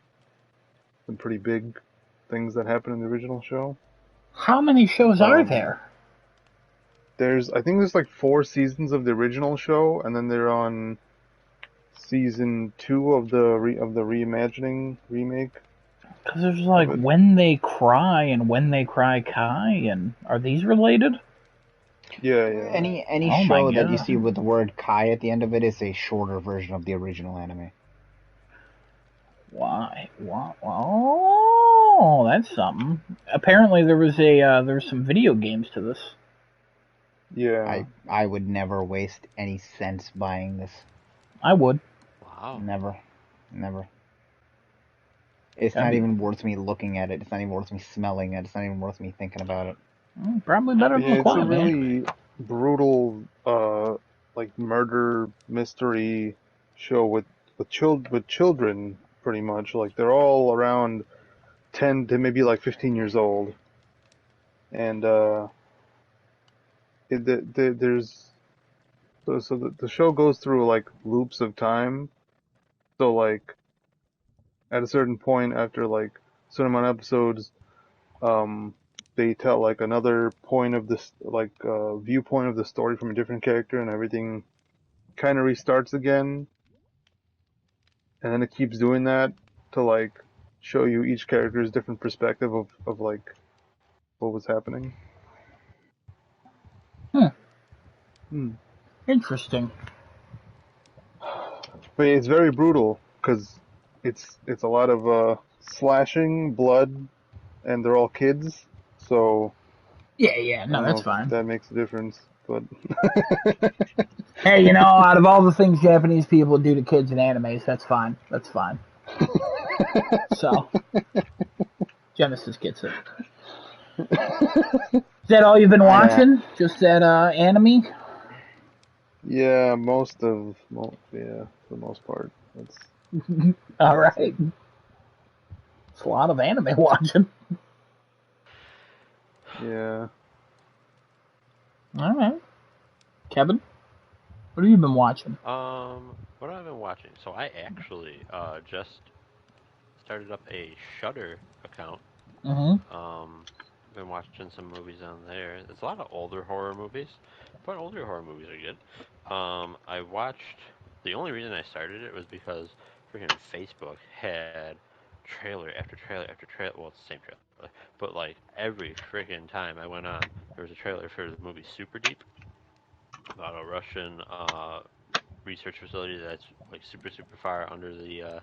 Some pretty big things that happened in the original show. How many shows are there? I think there's like 4 seasons of the original show, and then they're on season 2 of the reimagining remake. Because there's like When They Cry and When They Cry Kai, and are these related? Yeah. Any show that you see with the word Kai at the end of it is a shorter version of the original anime. Why? Oh, that's something. Apparently there was some video games to this. Yeah. I would never waste any cents buying this. I would. Wow. Never. It's not even worth me looking at it. It's not even worth me smelling it. It's not even worth me thinking about it. Probably better than it's a really brutal, like murder mystery show with children, pretty much. Like they're all around 10 to maybe like 15 years old, and there's the show goes through like loops of time. So like at a certain point after like a certain amount of episodes, they tell like another point of this like viewpoint of the story from a different character, and everything kind of restarts again, and then it keeps doing that to like show you each character's different perspective of like what was happening. Interesting. But it's very brutal because it's a lot of slashing, blood, and they're all kids. So Yeah, I no, don't that's know if fine. that makes a difference, but Hey, out of all the things Japanese people do to kids in animes, that's fine. That's fine. So, Genesis gets it. Is that all you've been watching? Just that anime? yeah, for the most part, that's All right. It's a lot of anime watching. yeah. All right. Kevin, what have you been watching? What have I been watching? So I actually just started up a Shudder account. Been watching some movies on there. There's a lot of older horror movies, but older horror movies are good. I watched. The only reason I started it was because freaking Facebook had trailer after trailer after trailer. Well, it's the same trailer, but like every freaking time I went on, there was a trailer for the movie Super Deep about a Russian research facility that's like super far under the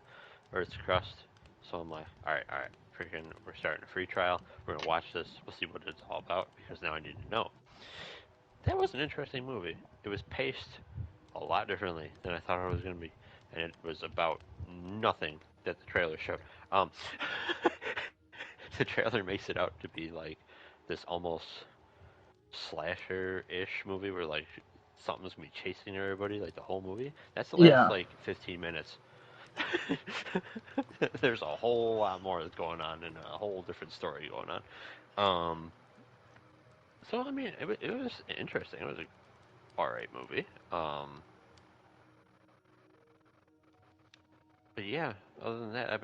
Earth's crust. So I'm like, all right, freaking, we're starting a free trial. We're gonna watch this. We'll see what it's all about because now I need to know. That was an interesting movie. It was paced a lot differently than I thought it was gonna be, and it was about nothing that the trailer showed. The trailer makes it out to be like this almost slasher-ish movie where like something's gonna be chasing everybody like the whole movie. That's the last like 15 minutes. There's a whole lot more that's going on and a whole different story going on. So I mean, it was interesting. It was a alright movie. But yeah, other than that, I've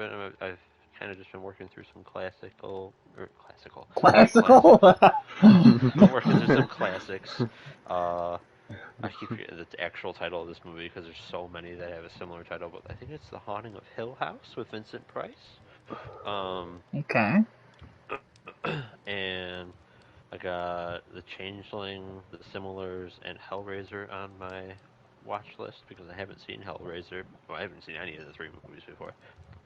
kind of just been working through some classical. I'm working through some classics. I keep forgetting the actual title of this movie because there's so many that have a similar title, but I think it's The Haunting of Hill House with Vincent Price. Okay. And I got The Changeling, The Similars, and Hellraiser on my watch list because I haven't seen Hellraiser. Well, I haven't seen any of the three movies before.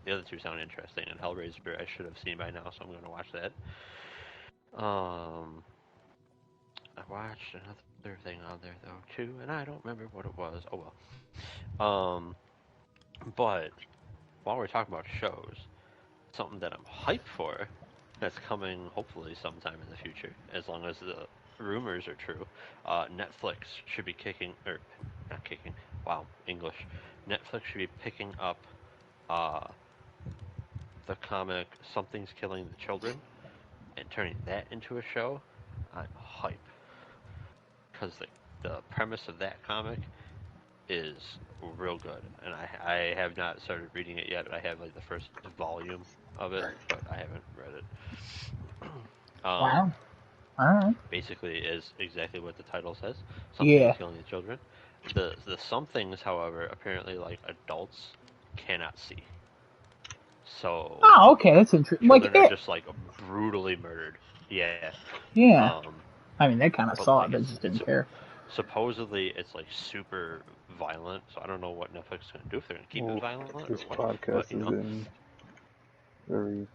The other two sound interesting, and Hellraiser I should have seen by now, so I'm going to watch that. I watched another thing on there though too, and I don't remember what it was. Oh well. But while we're talking about shows, something that I'm hyped for, that's coming hopefully sometime in the future, as long as the rumors are true. Netflix should be not kicking. Wow, English. Netflix should be picking up the comic Something's Killing the Children and turning that into a show. I'm hype because the premise of that comic is real good, and I have not started reading it yet. But I have like the first volume of it, but I haven't read it. Wow. All right. Basically, is exactly what the title says. Something's killing the children. The some things, however, apparently like adults cannot see. So. Oh, okay, that's interesting. Children are just like brutally murdered. Yeah. Yeah. I mean, they kind of saw it, but just didn't care. Supposedly, it's like super violent, so I don't know what Netflix is going to do if they're going to keep it violent. This podcast is in very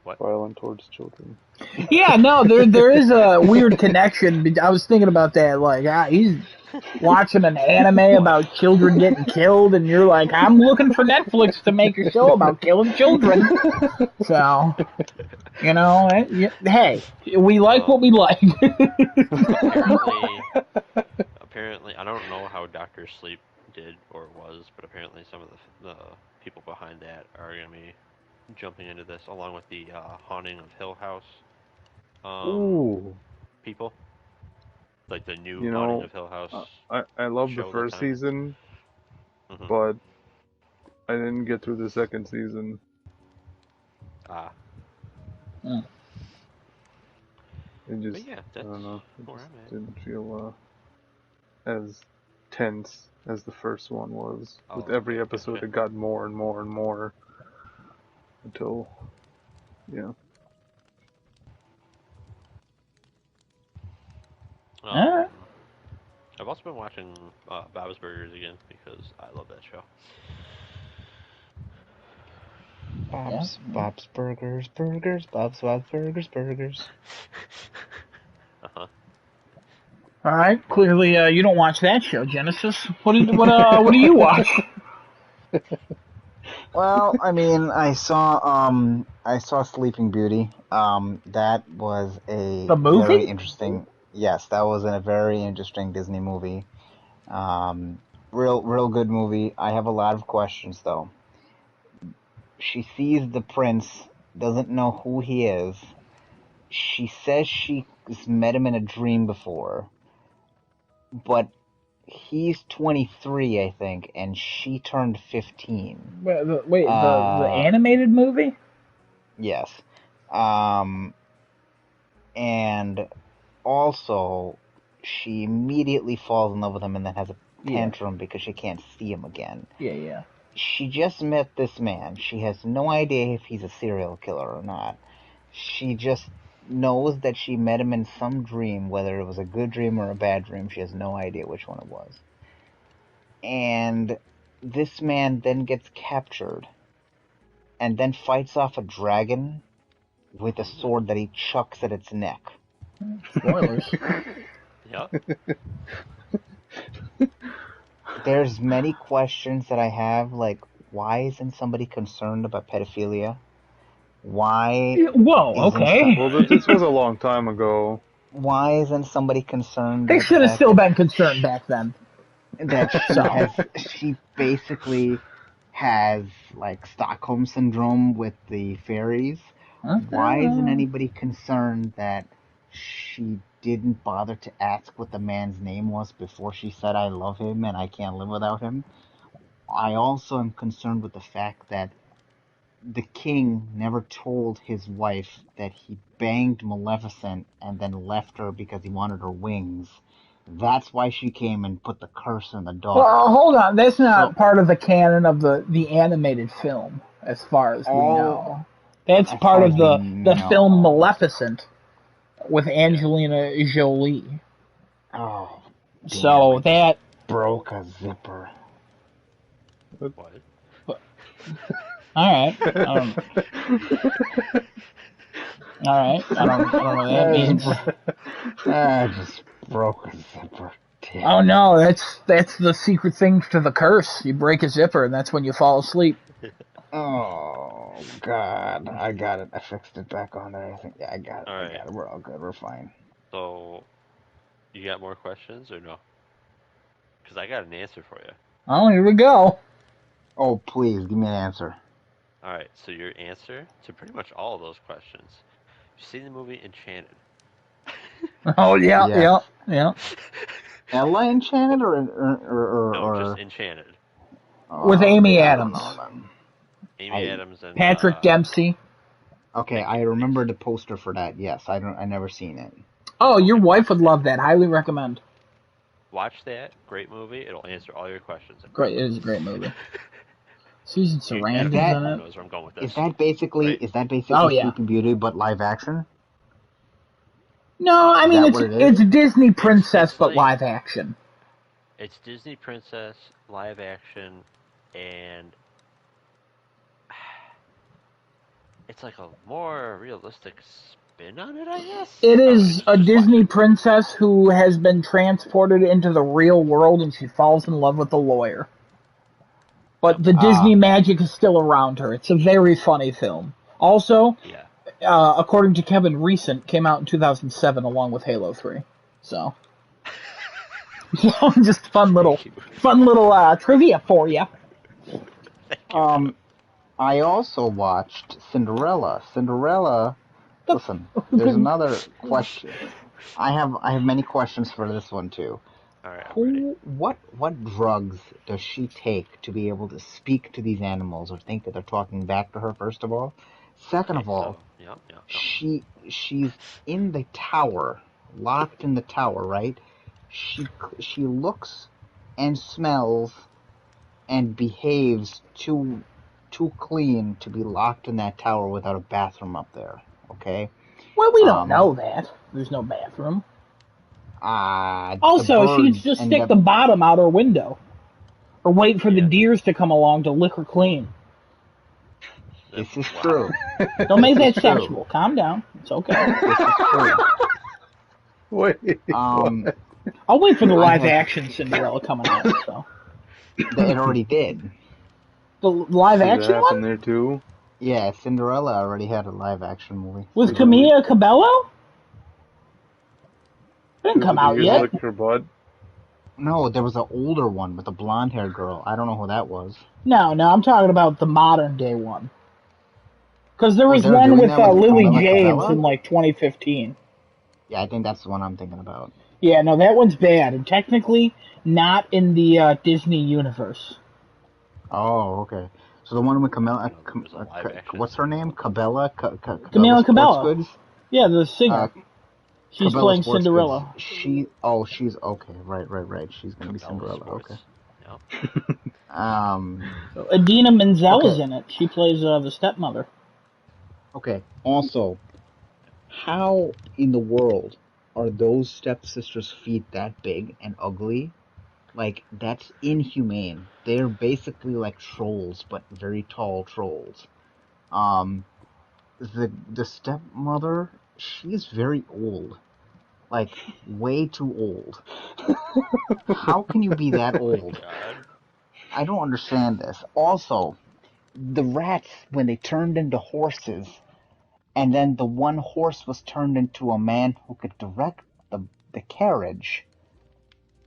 what? violent towards children. Yeah, no, there is a weird connection. I was thinking about that. Like, he's watching an anime about children getting killed, and you're like, I'm looking for Netflix to make a show about killing children. So, hey, we like what we like. apparently, I don't know how Doctor Sleep did or was, but apparently some of the people behind that are going to be jumping into this, along with the Haunting of Hill House Ooh, people, like the new you Haunting know, of Hill House I love the show that's first on. season, Hmm. but I didn't get through the second season. Ah, Mm. It but just, yeah, I that's don't know, it where just I'm at. didn't feel as tense as the first one was. With Oh, every okay, episode, gotcha. it got more and more and more until, yeah. Alright. I've also been watching Bob's Burgers again because I love that show. Yeah. Bob's Burgers, Bob's Burgers. Uh-huh. Alright, clearly you don't watch that show, Genesis. What do you watch? Well, I mean, I saw Sleeping Beauty. That was a The very movie? interesting. Yes, that was a very interesting Disney movie. Real good movie. I have a lot of questions though. She sees the prince, doesn't know who he is. She says she's met him in a dream before, but he's 23, I think, and she turned 15. The Uh, animated movie? yes. And also, she immediately falls in love with him and then has a tantrum because she can't see him again. Yeah. She just met this man. She has no idea if he's a serial killer or not. She just knows that she met him in some dream, whether it was a good dream or a bad dream. She has no idea which one it was. And this man then gets captured and then fights off a dragon with a sword that he chucks at its neck. Spoilers. Yep. There's many questions that I have, like, why isn't somebody concerned about pedophilia? Why Whoa, isn't okay. Well, this was a long time ago. why isn't somebody concerned They with should the have fact still been concerned back then. that So. she basically has like Stockholm syndrome with the fairies? Why isn't anybody concerned that she didn't bother to ask what the man's name was before she said I love him and I can't live without him? I also am concerned with the fact that the king never told his wife that he banged Maleficent and then left her because he wanted her wings. That's why she came and put the curse on the daughter. Well, hold on. That's not So part of the canon of the animated film, as far as we know. That's as part far of as we the film know. Maleficent with Angelina Jolie. Oh, damn, So that broke a zipper. What? all right. All right. I don't know what that means. I just broke a zipper. Damn. Oh no, that's the secret thing to the curse. You break a zipper, and that's when you fall asleep. Oh God, I got it. I fixed it back on there. I think I got it. All I right. got it. We're all good. We're fine. So, you got more questions or no? Because I got an answer for you. Oh, here we go. Oh, please give me an answer. All right. So your answer to pretty much all of those questions. You've seen the movie Enchanted. Oh yeah, Yes. yeah. Ella Enchanted No, just Enchanted. With Amy I don't Adams. know then. Amy Adams and Patrick Dempsey. Okay, Mickey I Rooney. remember the poster for that. Yes, I never seen it. Oh, your wife would love that. Highly recommend. Watch that. Great movie. It'll answer all your questions. Great, it is a great movie. Susan Sarandon's that- in it. knows where I'm going with this. Is that basically Right? Oh, yeah. Sleeping Beauty but live action? No, I mean that what it is? it's Disney Princess It's but like- live action. It's Disney Princess live action, and it's like a more realistic spin on it, I guess. It I don't know, is just a watch Disney it. princess who has been transported into the real world and she falls in love with a lawyer. But the Disney magic is still around her. It's a very funny film. Also, Yeah. according to Kevin Recent, came out in 2007 along with Halo 3. So, Just fun little trivia for you. I also watched Cinderella. Listen, there's another question. I have many questions for this one too. All right, I'm ready. What drugs does she take to be able to speak to these animals or think that they're talking back to her? First of all, second of all, Yeah. she's in the tower, locked in the tower, right? She looks and smells and behaves too clean to be locked in that tower without a bathroom up there. Okay. Well, we don't know that. There's no bathroom. Also, she'd just stick the bottom out her window. Or wait for the deers to come along to lick her clean. This is true. Don't make that sexual. Calm down. It's okay. This is true. Wait. I'll wait for the live action Cinderella coming out. So it already did. the live Did action that happen one there too? Yeah, Cinderella already had a live action movie. with Camilla Cabello. It didn't come out Did you yet. lick her butt? No, there was an older one with a blonde-haired girl. I don't know who that was. No, I'm talking about the modern day one. Because there was they're one doing with that with Lily Camilla James Cabello? in like 2015. Yeah, I think that's the one I'm thinking about. Yeah, no, that one's bad, and technically not in the Disney universe. Oh, okay. So the one with Camilla, live action. what's her name? Cabela? Camila Cabello. Sports Goods? Yeah, the singer. She's Cabela playing Sports Cinderella. Goods. She's okay. Right. She's gonna be Cinderella. Sports. Okay. Yeah. Idina Menzel Okay. is in it. She plays the stepmother. Okay. Also, how in the world are those stepsisters' feet that big and ugly? Like, that's inhumane. They're basically like trolls, but very tall trolls. The stepmother, she's very old. Like, way too old. How can you be that old? God. I don't understand this. Also, the rats, when they turned into horses, and then the one horse was turned into a man who could direct the carriage,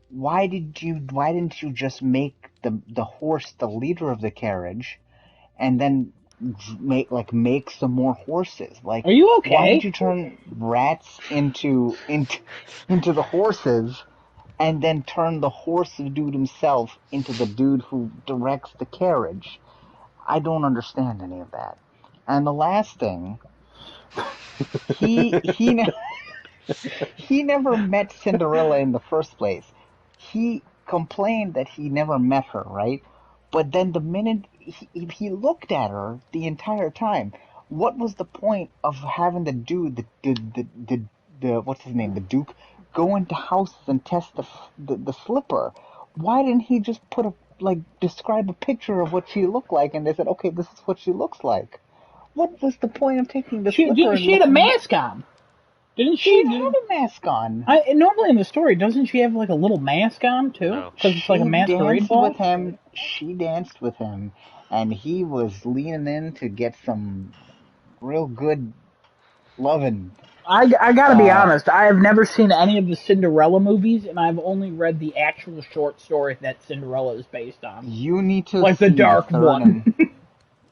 why didn't you just make the horse the leader of the carriage, and then make some more horses? Like, Are you okay? why did you turn rats into the horses, and then turn the horse dude himself into the dude who directs the carriage? I don't understand any of that. And the last thing, he never met Cinderella in the first place. He complained that he never met her, right? But then the minute he looked at her the entire time, what was the point of having the dude, the what's his name, the Duke, go into houses and test the slipper? Why didn't he just describe a picture of what she looked like, and they said, okay, this is what she looks like? What was the point of taking the slipper? She had a mask on. Didn't she? She didn't have a mask on. Normally in the story, doesn't she have like a little mask on too? No. Because it's like a masquerade ball. She danced with him, and he was leaning in to get some real good loving. I gotta be honest, I have never seen any of the Cinderella movies, and I've only read the actual short story that Cinderella is based on. You need to Like see the dark third one.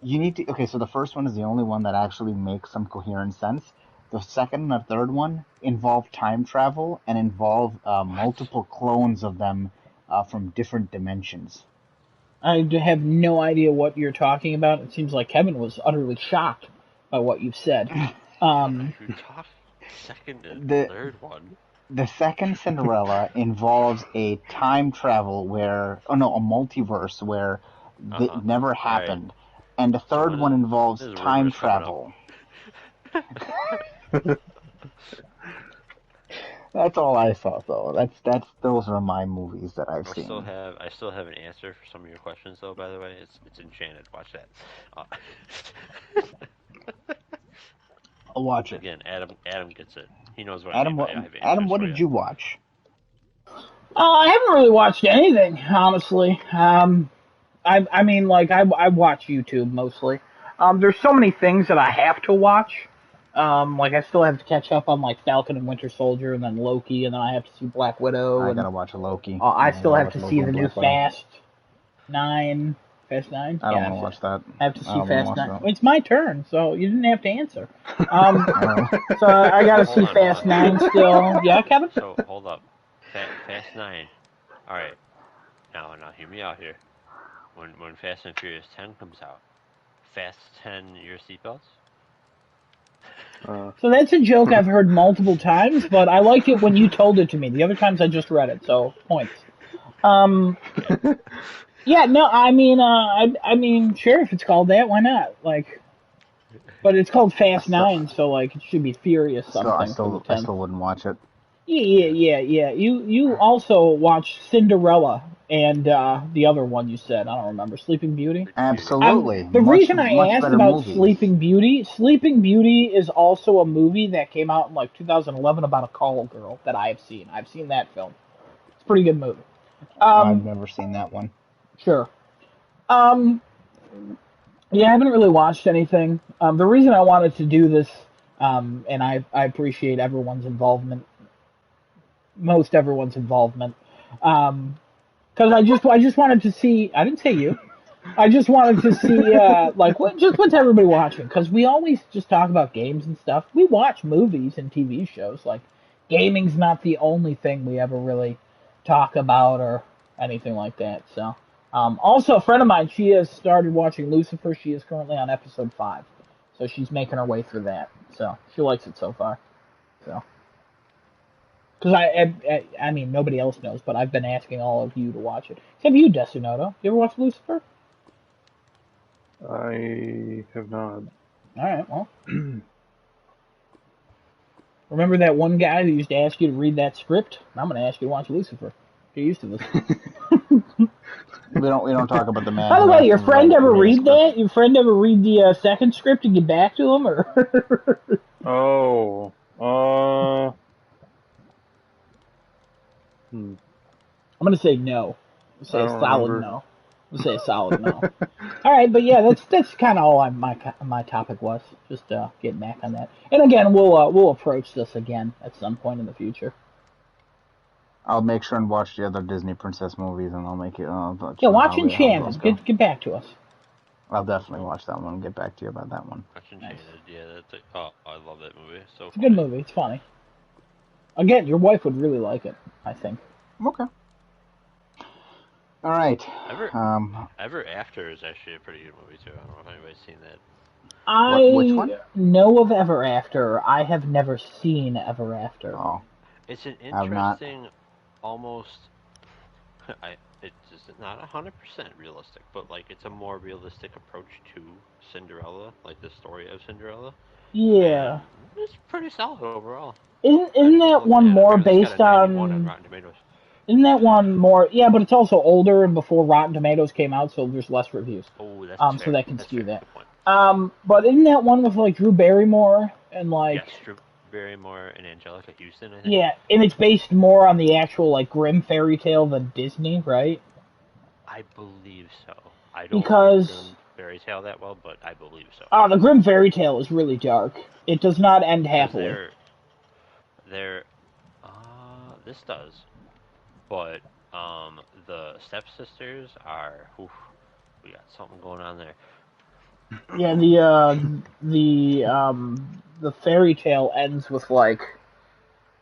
You need to. Okay, so the first one is the only one that actually makes some coherent sense. The second and the third one involve time travel and involve multiple clones of them from different dimensions. I have no idea what you're talking about. It seems like Kevin was utterly shocked by what you've said. You talk second and third one. The second Cinderella involves a time travel a multiverse where it never happened. Right. And the third one involves time travel. That's all I saw, though. Those are my movies that I've seen. I still have an answer for some of your questions, though. By the way, it's Enchanted. Watch that. I'll watch it again. Adam gets it. He knows what. Adam, what did you watch? I haven't really watched anything, honestly. I mean, like I watch YouTube mostly. There's so many things that I have to watch Like I still have to catch up on like Falcon and Winter Soldier, and then Loki, and then I have to see Black Widow, I and gotta watch Loki. I still gotta have watch to Loki see and the new Black Widow. Fast 9. Fast 9? I don't Yeah, want to watch that. I have to I see don't wanna Fast watch 9. that. Well, it's my turn, so you didn't have to answer. I So I gotta see Hold on, Fast hold on. 9 still. Yeah, Kevin? So hold up, Fast 9. All right, now hear me out here. When Fast and Furious 10 comes out, Fast 10 your seatbelts. So that's a joke I've heard multiple times, but I liked it when you told it to me. The other times I just read it, so points. Okay. Yeah, no, I mean, sure, if it's called that, why not? Like, but it's called Fast still- 9, so like it should be Furious I something for the 10th. still wouldn't watch it. Yeah. You also watched Cinderella and the other one you said. I don't remember. Sleeping Beauty? Absolutely. The reason I much asked better about movie. Sleeping Beauty is also a movie that came out in like 2011 about a call girl that I have seen. I've seen that film. It's a pretty good movie. I've never seen that one. Sure. Yeah, I haven't really watched anything. The reason I wanted to do this, and I appreciate everyone's involvement, most everyone's involvement, because I just wanted to see. I didn't say you. I just wanted to see like what's everybody watching, because we always just talk about games and stuff. We watch movies and TV shows. Like gaming's not the only thing we ever really talk about or anything like that. So. Also, a friend of mine, she has started watching Lucifer. She is currently on episode 5. So she's making her way through that. So she likes it so far. So, because I mean, nobody else knows, but I've been asking all of you to watch it. Except you, Destinoto. You ever watch Lucifer? I have not. Alright, well. Remember that one guy who used to ask you to read that script? I'm going to ask you to watch Lucifer. Get used to this. We don't talk about the man. By the who way, your actually friend ever made a read script. that? Your friend ever read the second script and get back to him, or? Oh, I'm gonna say no. I'm gonna I say a don't solid remember. no. I'm gonna say a solid no. All right, but yeah, that's kind of all my topic was. Just getting back on that. And again, we'll approach this again at some point in the future. I'll make sure and watch the other Disney princess movies, and I'll make it. Yeah, watch Enchanted. Get back to us. I'll definitely watch that one and get back to you about that one. Enchanted, yeah, I love that movie. So It's a good movie. It's funny. Again, your wife would really like it, I think. Okay. All right. Ever After is actually a pretty good movie too. I don't know if anybody's seen that. Which one? know of Ever After. I have never seen Ever After. Oh, It's an I've not. interesting, almost. It's not 100% realistic, but like it's a more realistic approach to Cinderella, like the story of Cinderella. Yeah. It's pretty solid overall. Isn't that one more based on on? Rotten Tomatoes. Isn't that one more? Yeah, but it's also older and before Rotten Tomatoes came out, so there's less reviews. Oh, that's So fair. that can That's skew fair. that. Good point. But isn't that one with like Drew Barrymore and like? Yes, Drew Barrymore and Angelica Houston, I think. Yeah, and it's based more on the actual like Grimm fairy tale than Disney, right? I believe so. I don't Because- know Grimm fairy tale that well, but I believe so. The Grimm fairy tale is really dark. It does not end happily. This does, but the stepsisters are. Oof, we got something going on there. Yeah, the fairy tale ends with like,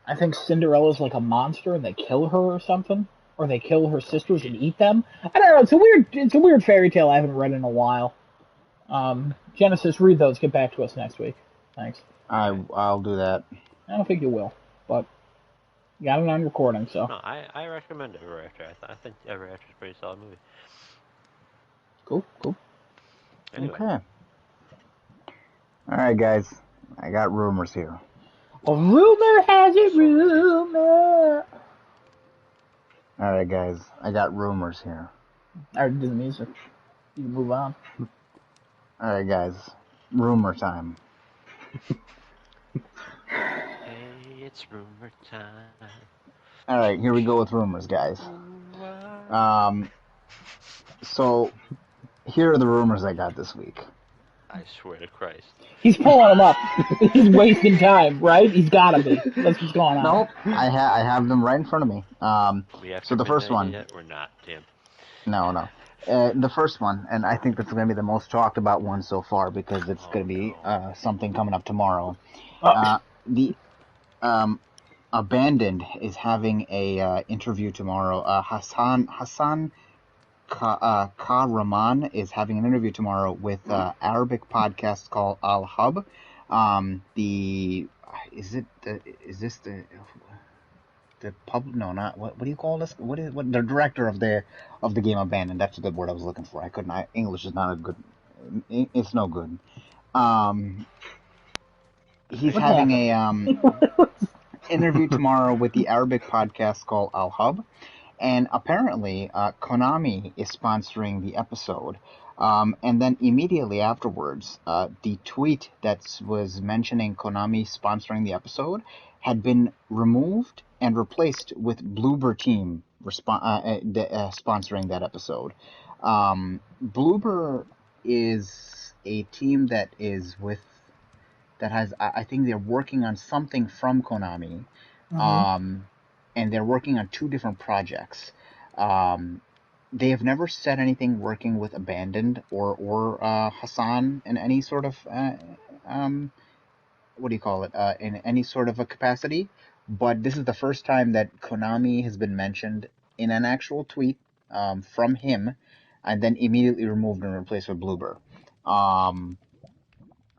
I think Cinderella's like a monster and they kill her or something, or they kill her sisters and eat them. I don't know. It's a weird fairy tale I haven't read in a while. Genesis, read those. Get back to us next week. Thanks. I'll do that. I don't think you will, but you got it on recording, so No, I recommend Ever After. I think Ever After is a pretty solid movie. cool. Anyway, Okay. All right, guys. I got rumors here. A rumor has a rumor. All right, guys. I got rumors here. I already did the music. You can move on. All right, guys. Rumor time. hey, it's rumor time. All right, here we go with rumors, guys. So here are the rumors I got this week. I swear to Christ. He's pulling him up. He's wasting time, right? He's gotta be. That's what's going on. Nope, I have them right in front of me. We have So the first one. yet? We're not, Tim. No. The first one, and I think that's going to be the most talked about one so far because it's going to be something coming up tomorrow. The Abandoned is having a interview tomorrow. Hassan Kahraman is having an interview tomorrow with Arabic podcast called Al Hub. What do you call this? What the director of the game Abandoned? That's the word I was looking for. English is not a good. It's no good. He's having a interview tomorrow with the Arabic podcast called Al Hub, and apparently Konami is sponsoring the episode. And then immediately afterwards, the tweet that was mentioning Konami sponsoring the episode had been removed and replaced with Bloober Team sponsoring that episode. Bloober is a team that has, I think they're working on something from Konami, and they're working on 2 different projects. They have never said anything working with Abandoned or Hassan in any sort of in any sort of a capacity. But this is the first time that Konami has been mentioned in an actual tweet from him, and then immediately removed and replaced with Bloober.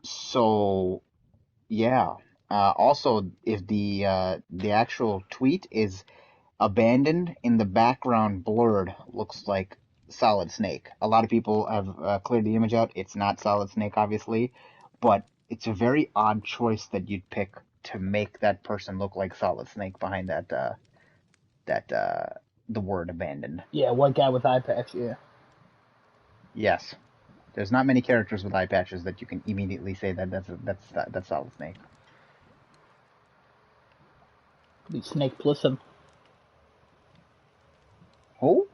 So yeah. Also, if the actual tweet is Abandoned in the background blurred, looks like Solid Snake. A lot of people have cleared the image out. It's not Solid Snake, obviously, but it's a very odd choice that you'd pick to make that person look like Solid Snake behind the word Abandoned. Yeah, white guy with eye patch. Yeah. Yes. There's not many characters with eye patches that you can immediately say that's Solid Snake. Could be Snake Plissken. Who?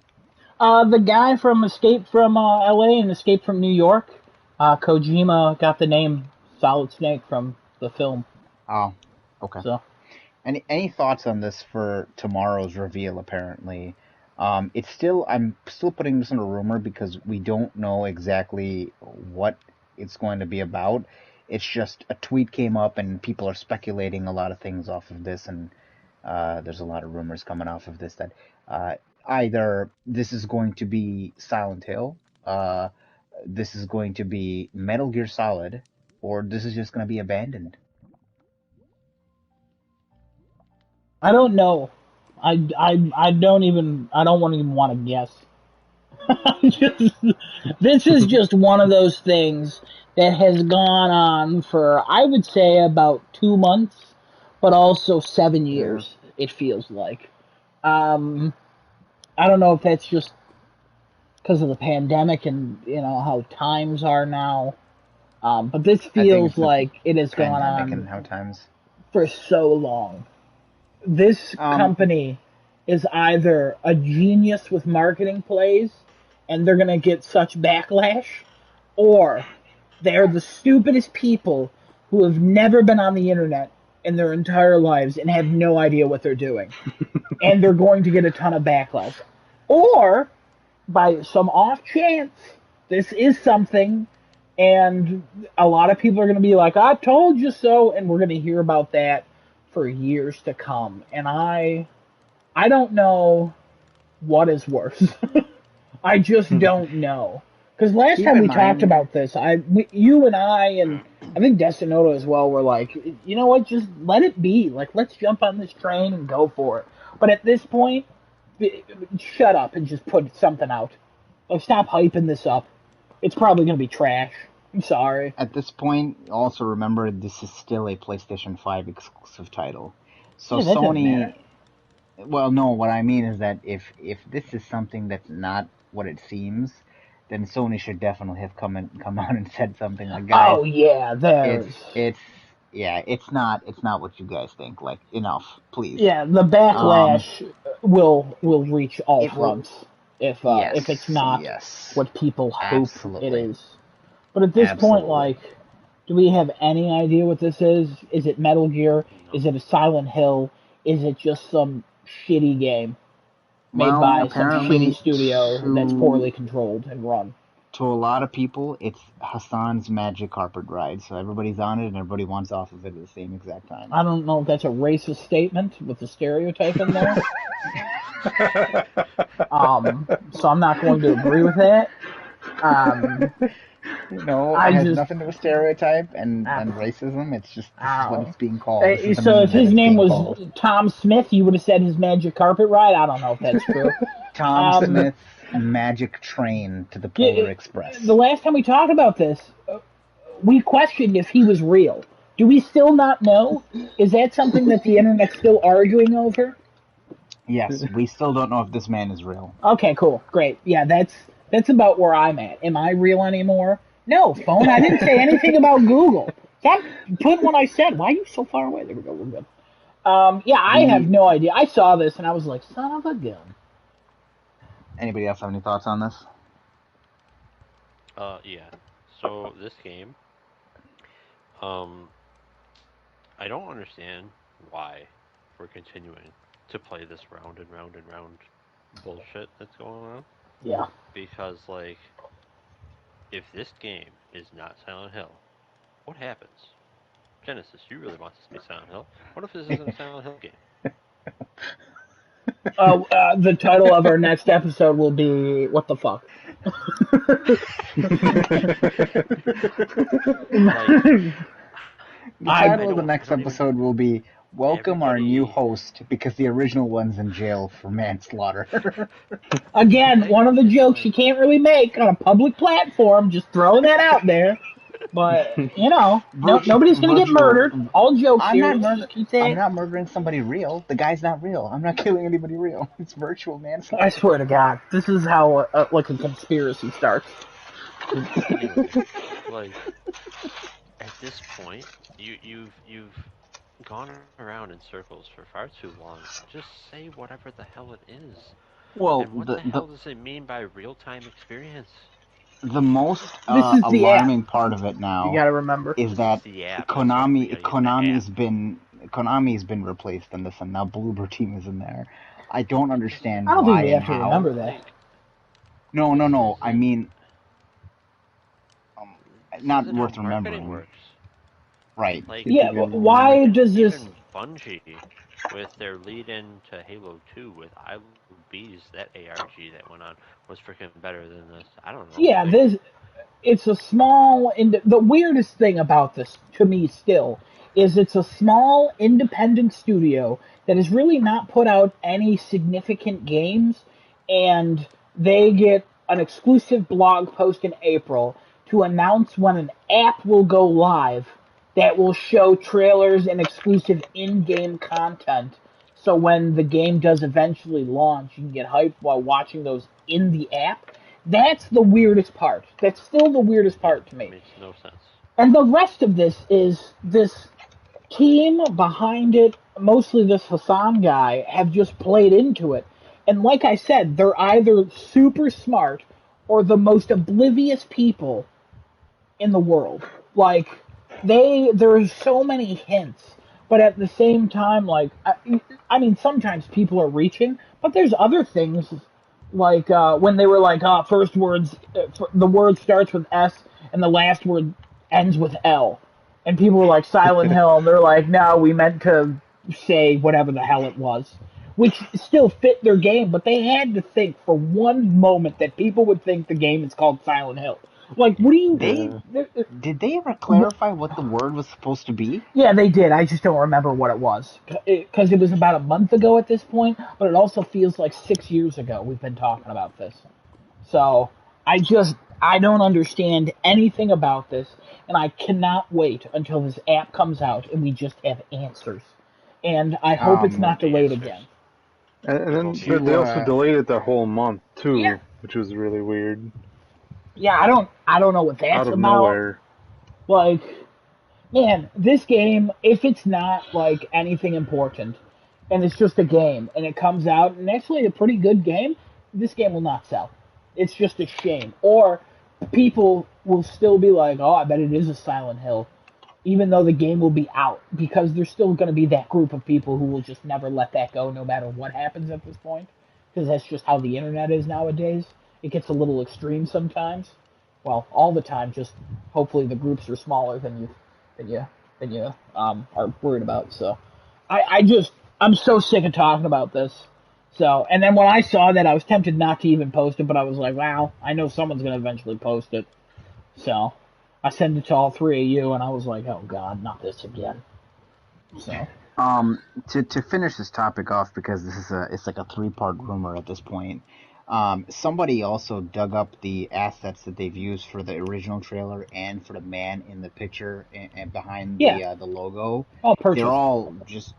The guy from Escape from L.A. and Escape from New York. Kojima got the name Solid Snake from the film. Oh, okay. So, any thoughts on this for tomorrow's reveal? Apparently, I'm still putting this in a rumor because we don't know exactly what it's going to be about. It's just a tweet came up and people are speculating a lot of things off of this, and there's a lot of rumors coming off of this that either this is going to be Silent Hill, this is going to be Metal Gear Solid, or this is just going to be Abandoned. I don't know. I don't even want to guess. This is just one of those things that has gone on for, I would say, about 2 months, but also 7 years, it feels like. I don't know if that's just because of the pandemic and, how times are now. But this feels like it has gone on and how times for so long. This company is either a genius with marketing plays and they're going to get such backlash, or they're the stupidest people who have never been on the internet in their entire lives and have no idea what they're doing. And they're going to get a ton of backlash. Or, by some off chance, this is something, and a lot of people are going to be like, I told you so, and we're going to hear about that for years to come. And I don't know what is worse. I just don't know. Because last time we talked about this, you and I, and I think Destinoto as well, were like, you know what, just let it be. Like, let's jump on this train and go for it. But at this point, shut up and just put something out. Like, stop hyping this up. It's probably going to be trash. I'm sorry. At this point, also remember this is still a PlayStation 5 exclusive title. So yeah, Sony... Well, no, what I mean is that if this is something that's not what it seems, then Sony should definitely have come out and said something like, guys, oh yeah, it's not what you guys think. Like, enough, please. Yeah, the backlash will reach all fronts if it's not what people hope it is. But at this point, Absolutely. like, do we have any idea what this is? Is it Metal Gear? No. Is it a Silent Hill? Is it just some shitty game made Well, by some apparently shitty studio that's poorly controlled and run? To a lot of people, it's Hassan's magic carpet ride. So everybody's on it and everybody wants off of it at the same exact time. I don't know if that's a racist statement with the stereotype in there. So I'm not going to agree with that. No, I it has just- nothing to do with stereotype and racism. It's just this is what it's being called. This is the So meme if that his it's name being was called. Tom Smith, you would have said his magic carpet ride. I don't know if that's true. Tom Smith's magic train to the Polar Express. The last time we talked about this, we questioned if he was real. Do we still not know? Is that something that the internet's still arguing over? Yes, we still don't know if this man is real. Okay, cool, great. Yeah, that's about where I'm at. Am I real anymore? No, phone. I didn't say anything about Google. Stop putting what I said. Why are you so far away? There we go. We're good. Yeah, I have no idea. I saw this and I was like, son of a gun. Anybody else have any thoughts on this? Yeah. So this game, I don't understand why we're continuing to play this round and round and round bullshit that's going on. Yeah. Because, like, if this game is not Silent Hill, what happens? Genesis, you really want this to be Silent Hill. What if this isn't a Silent Hill game? The title of our next episode will be "What the fuck." The title of the next episode will be "Welcome Our New Host," because the original one's in jail for manslaughter. Again, one of the jokes you can't really make on a public platform. Just throwing that out there. But you know, nobody's gonna get murdered. All jokes I'm here. not, Just keep saying. I'm not murdering somebody real. The guy's not real. I'm not killing anybody real. It's virtual manslaughter. I swear to God, this is how like a conspiracy starts. Like, at this point, you've gone around in circles for far too long. Just say whatever the hell it is. Well, And what the hell does it mean by real-time experience? the most This is the alarming part of it now You gotta remember. is that The app. Konami's been replaced in this, and now Bloober Team is in there. I don't understand I don't why think we and have to how. remember that. No. I mean, not This is worth how marketing remembering. works. Right. Like, Yeah, why does this? even Bungie, with their lead-in to Halo 2 with I Love Bees, that ARG that went on was freaking better than this. I don't know. Yeah, it's a small. The weirdest thing about this, to me, still, is it's a small independent studio that has really not put out any significant games, and they get an exclusive blog post in April to announce when an app will go live that will show trailers and exclusive in-game content. So when the game does eventually launch, you can get hyped while watching those in the app. That's the weirdest part. That's still the weirdest part to me. Makes no sense. And the rest of this is this team behind it, mostly this Hassan guy, have just played into it. And like I said, they're either super smart or the most oblivious people in the world. Like, there's so many hints, but at the same time, like, I mean, sometimes people are reaching, but there's other things, like, when they were like, first words, the word starts with S, and the last word ends with L. And people were like, Silent Hill, and they're like, no, we meant to say whatever the hell it was. Which still fit their game, but they had to think for one moment that people would think the game is called Silent Hill. Like, what do you... Did they ever clarify what the word was supposed to be? Yeah, they did. I just don't remember what it was. Because it was about a month ago at this point, but it also feels like 6 years ago we've been talking about this. So, I don't understand anything about this, and I cannot wait until this app comes out and we just have answers. And I hope it's not delayed again. And then they also delayed it that whole month too, Yeah. which was really weird. Yeah, I don't know what that's Out of about. nowhere. Like, man, this game, if it's not like anything important, and it's just a game, and it comes out, and actually a pretty good game, this game will not sell. It's just a shame. Or people will still be like, oh, I bet it is a Silent Hill, even though the game will be out, because there's still going to be that group of people who will just never let that go no matter what happens at this point, because that's just how the internet is nowadays. It gets a little extreme sometimes. Well, all the time, just hopefully the groups are smaller than you are worried about. So I'm so sick of talking about this. So, and then when I saw that, I was tempted not to even post it, but I was like, wow, I know someone's going to eventually post it. So, I sent it to all three of you, and I was like, oh god, not this again. So, to finish this topic off, because it's like a 3-part rumor at this point. Somebody also dug up the assets that they've used for the original trailer and for the man in the picture and behind the logo. all purchased. They're all just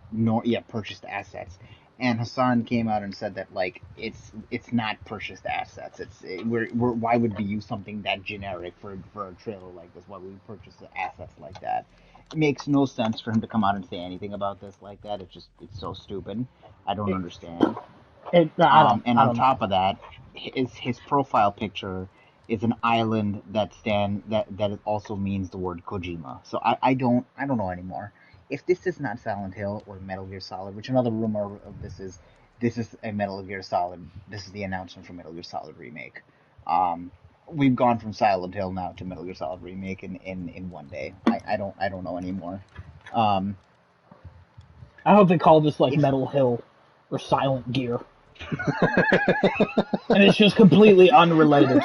purchased assets. And Hassan came out and said that like it's not purchased assets. Why would we use something that generic for a trailer like this? Why would we purchase assets like that? It makes no sense for him to come out and say anything about this like that. It's so stupid. I don't understand. On top of that, his profile picture is an island that also means the word Kojima. So I don't know anymore. If this is not Silent Hill or Metal Gear Solid, which another rumor of this is a Metal Gear Solid. This is the announcement for Metal Gear Solid Remake. We've gone from Silent Hill now to Metal Gear Solid Remake in one day. I don't know anymore. I hope they call this like Metal Hill or Silent Gear. And it's just completely unrelated.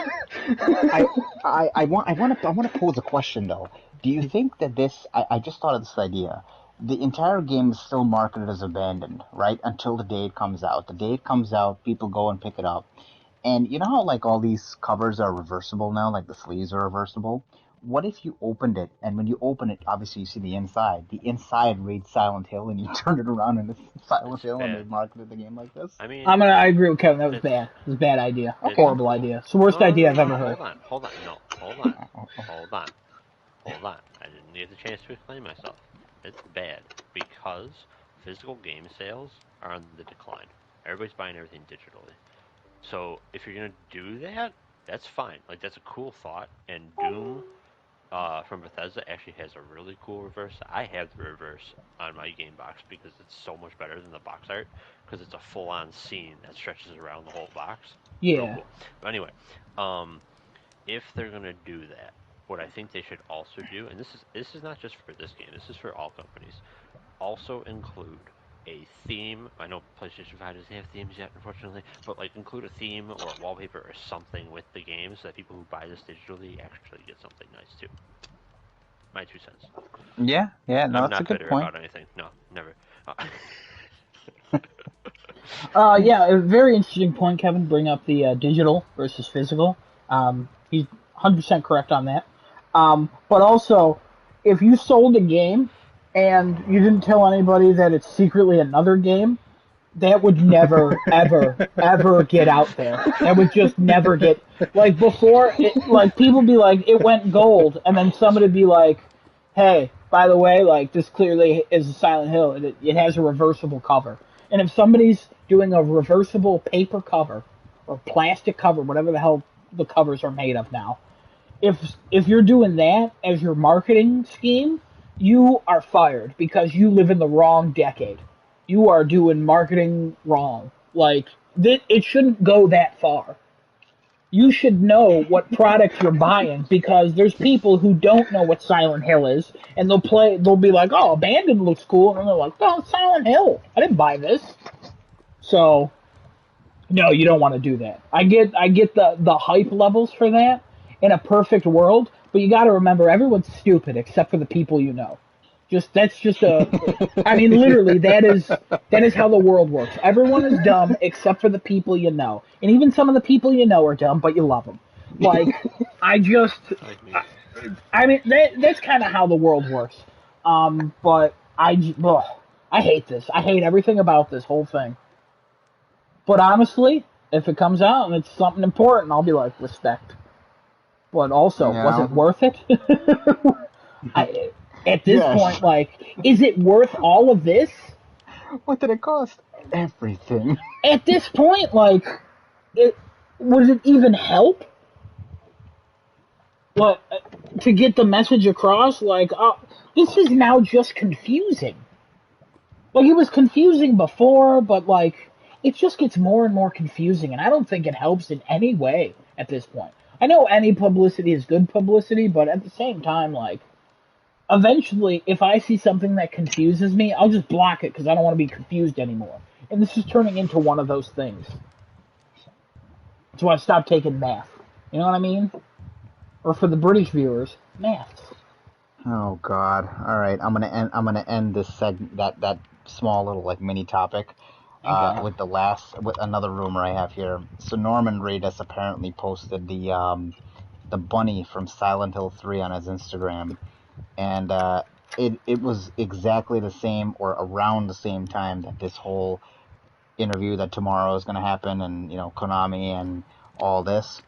I want to pose a question though. Do you think that this? I just thought of this idea. The entire game is still marketed as abandoned, right? Until the day it comes out. The day it comes out, people go and pick it up. And you know how like all these covers are reversible now, like the sleeves are reversible? What if you opened it, and when you open it, obviously you see the inside. The inside reads Silent Hill, and you turn it around and it's Silent Hill, and they marketed the game like this? I mean, I agree with Kevin. That was bad. It was a bad idea. A horrible idea. It's the worst idea I've ever heard. Hold on. I didn't get the chance to explain myself. It's bad because physical game sales are on the decline. Everybody's buying everything digitally. So if you're gonna do that, that's fine. Like that's a cool thought. And Doom from Bethesda actually has a really cool reverse. I have the reverse on my game box because it's so much better than the box art because it's a full-on scene that stretches around the whole box. Yeah. Cool. But anyway, if they're gonna do that, what I think they should also do, and this is not just for this game, this is for all companies, also include a theme. I know PlayStation 5 doesn't have themes yet, unfortunately, but like include a theme or a wallpaper or something with the game so that people who buy this digitally actually get something nice too. My 2 cents. Yeah, no, I'm that's a not good bitter point. about anything. No, never. Yeah, a very interesting point, Kevin. Bring up the digital versus physical. He's 100% correct on that. But also, if you sold a game and you didn't tell anybody that it's secretly another game, that would never, ever, ever get out there. That would just never get... Like, before, people be like, it went gold, and then somebody be like, hey, by the way, like, this clearly is a Silent Hill. It has a reversible cover. And if somebody's doing a reversible paper cover, or plastic cover, whatever the hell the covers are made of now, if you're doing that as your marketing scheme, you are fired because you live in the wrong decade. You are doing marketing wrong. Like, it shouldn't go that far. You should know what products you're buying because there's people who don't know what Silent Hill is, and they'll be like, oh, Abandoned looks cool, and they're like, oh, Silent Hill. I didn't buy this. So, no, you don't want to do that. I get the hype levels for that in a perfect world, but you got to remember everyone's stupid except for the people you know. I mean, literally, that is how the world works. Everyone is dumb except for the people you know, and even some of the people you know are dumb, but you love them. Like, I mean, that's kind of how the world works. But I hate this. I hate everything about this whole thing. But honestly, if it comes out and it's something important, I'll be like, respect. But also, was it worth it? At this point, like, is it worth all of this? What did it cost? Everything. At this point, like, would it even help? what to get the message across. Like, this is now just confusing. Like, it was confusing before, but like it just gets more and more confusing, and I don't think it helps in any way at this point. I know any publicity is good publicity, but at the same time, like, eventually, if I see something that confuses me, I'll just block it because I don't want to be confused anymore. And this is turning into one of those things. So I stopped taking math. You know what I mean? Or for the British viewers, maths. Oh God! All right, I'm gonna end this that small little like mini topic Okay. with another rumor I have here. So Norman Reedus apparently posted the bunny from Silent Hill 3 on his Instagram, and it was exactly the same or around the same time that this whole interview that tomorrow is going to happen, and Konami and all this.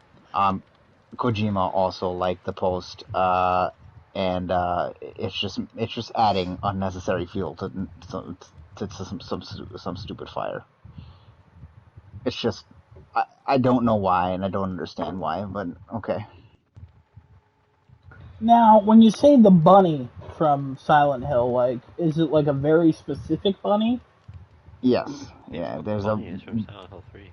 Kojima also liked the post, and it's just adding unnecessary fuel to some stupid fire. It's just I don't know why, and I don't understand why, but okay. Now, when you say the bunny from Silent Hill, like, is it like a very specific bunny? Yes, yeah. There's Bunny is from Silent Hill 3.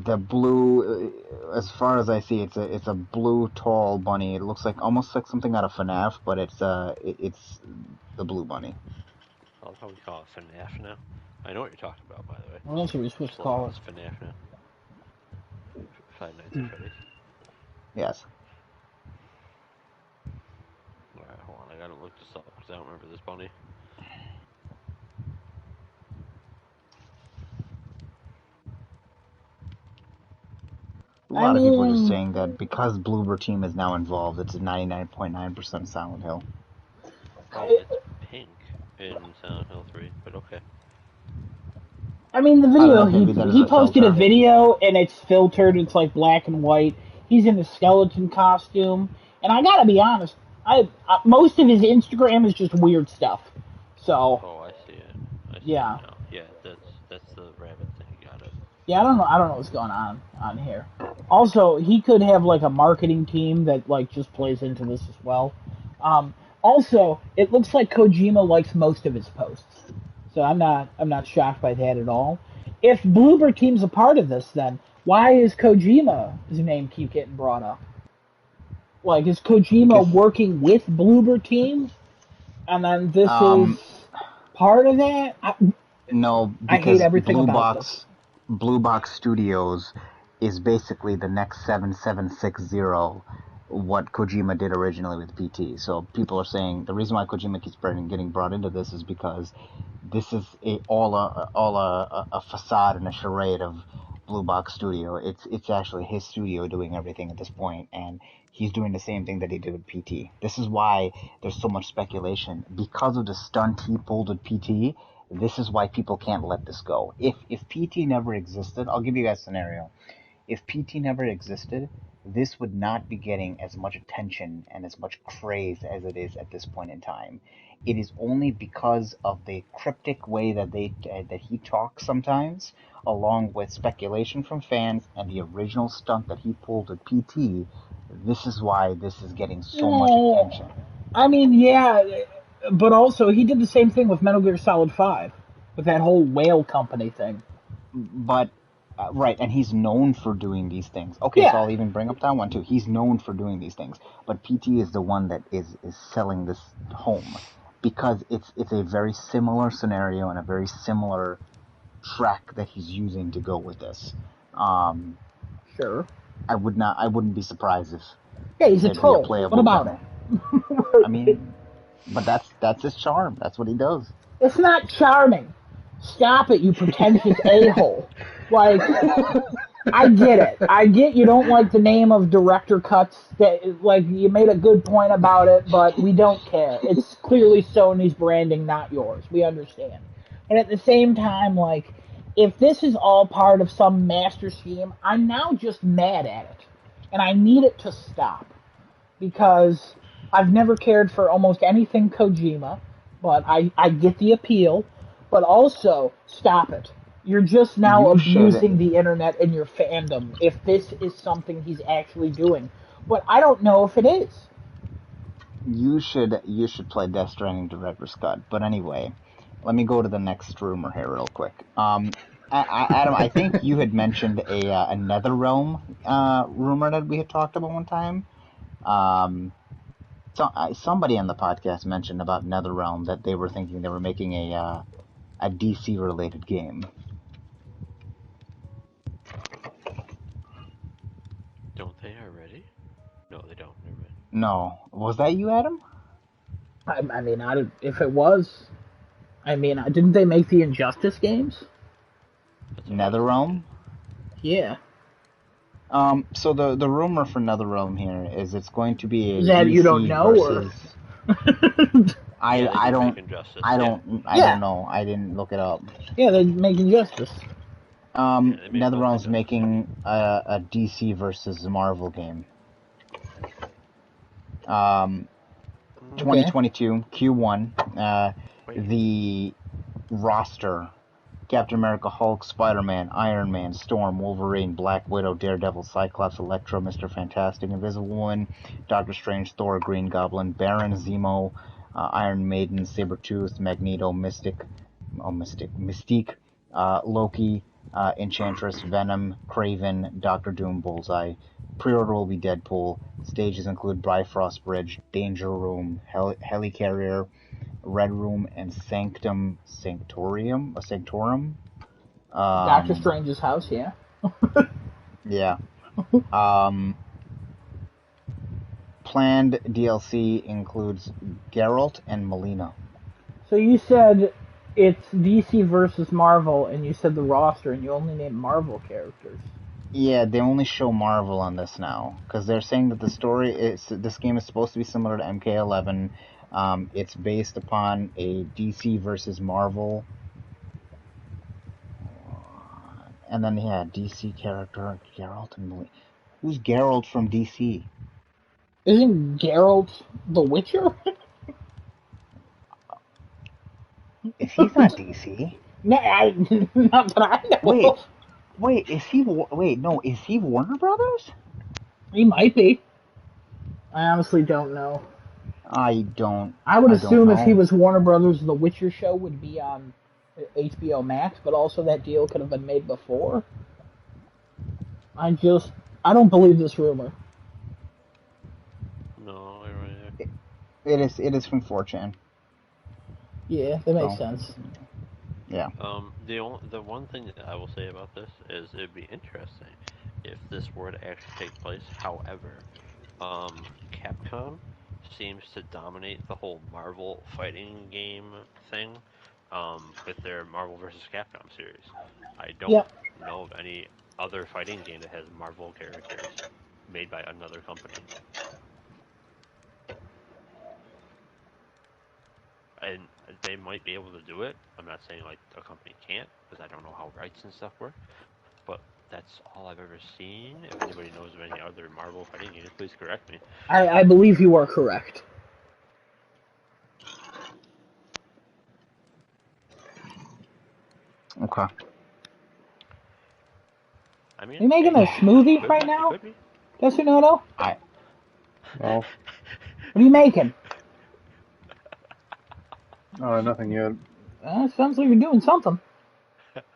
The blue, as far as I see, it's a blue tall bunny. It looks like almost like something out of FNAF, but it's the blue bunny. I love how we call it FNAF now. I know what you're talking about, by the way. What else are we supposed to Just love call how it? it's FNAF now. Five Nights at Freddy's. Yes. Alright, hold on. I gotta look this up because I don't remember this bunny. A I lot of people are just mean, saying that because Bloober Team is now involved, it's 99.9% Silent Hill. Well, it's pink in Silent Hill 3, but okay. I mean, the I don't know, video, maybe that is he a posted a filter. video, and it's filtered, it's like black and white. He's in a skeleton costume, and I gotta be honest, most of his Instagram is just weird stuff. So, Oh, I see it. I see yeah. it now. Yeah, that's the rabbit thing. Got it. Yeah, I don't know what's going on here. Also, he could have like a marketing team that like just plays into this as well. Also, it looks like Kojima likes most of his posts, so I'm not shocked by that at all. If Bloober Team's a part of this, then why is Kojima's name keep getting brought up? Like, is Kojima Because working with Bloober Team, and then this um is part of that? no, I hate because everything about this. Blue Box Studios is basically the next 7760, what Kojima did originally with PT. So people are saying the reason why Kojima keeps getting brought into this is because this is a facade and a charade of Blue Box Studio. It's actually his studio doing everything at this point, and he's doing the same thing that he did with PT. This is why there's so much speculation because of the stunt he pulled with PT. This is why people can't let this go. If PT never existed, I'll give you guys a scenario. If PT never existed, this would not be getting as much attention and as much praise as it is at this point in time. It is only because of the cryptic way that he talks sometimes, along with speculation from fans and the original stunt that he pulled with PT. This is why this is getting so much Oh, attention. I mean, yeah, but also he did the same thing with Metal Gear Solid 5, with that whole whale company thing. But right, and he's known for doing these things. Okay, so Yeah, I'll even bring up that one too. He's known for doing these things, but PT is the one that is selling this home because it's a very similar scenario and a very similar track that he's using to go with this. sure. I wouldn't be surprised if Yeah, he's a there'd be a troll. What playable about demo. it? I mean, but that's his charm. That's what he does. It's not charming. Stop it, you pretentious a-hole. Like, I get it. I get you don't like the name of director cuts. That, like, you made a good point about it, but we don't care. It's clearly Sony's branding, not yours. We understand. But at the same time, like, if this is all part of some master scheme, I'm now just mad at it. And I need it to stop. Because I've never cared for almost anything Kojima, but I get the appeal. But also, stop it. You're just now You should abusing the internet and your fandom if this is something he's actually doing. but I don't know if it is. You should play Death Stranding Director's Cut. But anyway, let me go to the next rumor here real quick. Adam, I think you had mentioned a NetherRealm rumor that we had talked about one time. Somebody on the podcast mentioned about NetherRealm that they were thinking they were making a DC related game. Don't they already? No, they don't. Never mind. No, was that you, Adam? I mean, if it was, I mean, didn't they make the Injustice games? That's what I was NetherRealm? Yeah. So the rumor for NetherRealm here is it's going to be a Is that DC you don't know, versus. Yeah, I don't make Injustice, I yeah. don't I Yeah. don't know. I didn't look it up. Yeah, they're making Justice. they made both NetherRealm's Injustice. making a DC versus Marvel game. 2022 Q1. Wait. The roster: Captain America, Hulk, Spider-Man, Iron Man, Storm, Wolverine, Black Widow, Daredevil, Cyclops, Electro, Mr. Fantastic, Invisible Woman, Doctor Strange, Thor, Green Goblin, Baron Zemo, Iron Maiden, Sabretooth, Magneto, Mystique, Loki, Enchantress, Venom, Kraven, Doctor Doom, Bullseye. Pre-order will be Deadpool. Stages include Bifrost Bridge, Danger Room, Helicarrier, Red Room, and Sanctorum. Doctor Strange's house, yeah. Yeah. Planned DLC includes Geralt and Melina. So you said it's DC versus Marvel, and you said the roster, and you only named Marvel characters. Yeah, they only show Marvel on this now because they're saying that this game is supposed to be similar to MK11. It's based upon a DC versus Marvel, and then DC character Geralt and Melina. Who's Geralt from DC? Isn't Geralt the Witcher? If he's not DC, No, not that I know. wait, is he? Wait, no, is he Warner Brothers? He might be. I honestly don't know. I don't. I would assume if he know. was Warner Brothers, the Witcher show would be on HBO Max, but also that deal could have been made before. I don't believe this rumor. No, you're right. It is from 4chan. Yeah, that makes sense. Yeah. The one thing that I will say about this is it'd be interesting if this were to actually take place. However, Capcom seems to dominate the whole Marvel fighting game thing with their Marvel vs. Capcom series. I don't know of any other fighting game that has Marvel characters made by another company. And they might be able to do it. I'm not saying like a company can't, because I don't know how rights and stuff work. But that's all I've ever seen. If anybody knows of any other Marvel fighting games, please correct me. I believe you are correct. Okay. I mean, Are you making a smoothie right now? Desunoto? No, What are you making? nothing yet. Sounds like you're doing something.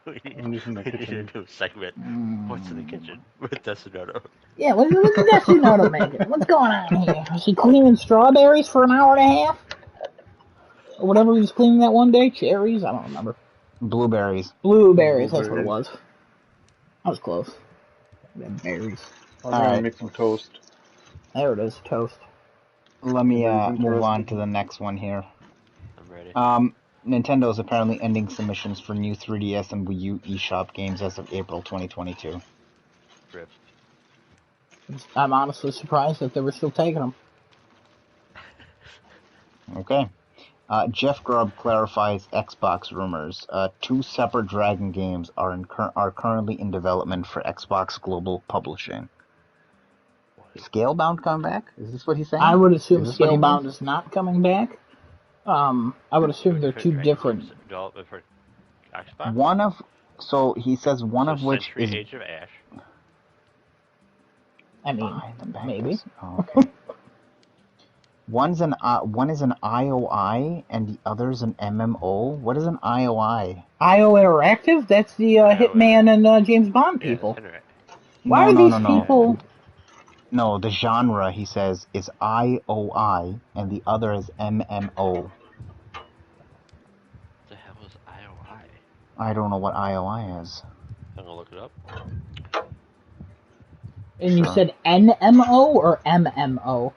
I'm just in the We need kitchen. a new segment. What's in the kitchen with Desunoto? Yeah, what's Desunoto making? What's going on here? Is he cleaning strawberries for an hour and a half? Or whatever he was cleaning that one day? Cherries? I don't remember. Blueberries. Blueberries, that's what it was. I was close. Berries. I'm gonna make some toast. There it is, toast. Let me move on to the next one here. I'm ready. Nintendo is apparently ending submissions for new 3DS and Wii U eShop games as of April 2022. Rip. I'm honestly surprised that they were still taking them. Okay. Jeff Grubb clarifies Xbox rumors. 2 separate Dragon games are currently in development for Xbox Global Publishing. Scalebound come back? Is this what he's saying? I would assume Scalebound is not coming back. I would assume they're two different. Development for Xbox? He says one of which is Age of Ash. I mean, Behind the back maybe. Oh, okay. One is an IOI and the other is an MMO. What is an IOI? IO Interactive? That's the Hitman and James Bond people. Yeah, it's Why are these people... No, the genre, he says, is IOI and the other is MMO. What the hell is IOI? I don't know what IOI is. I'm gonna look it up. And you said NMO or MMO?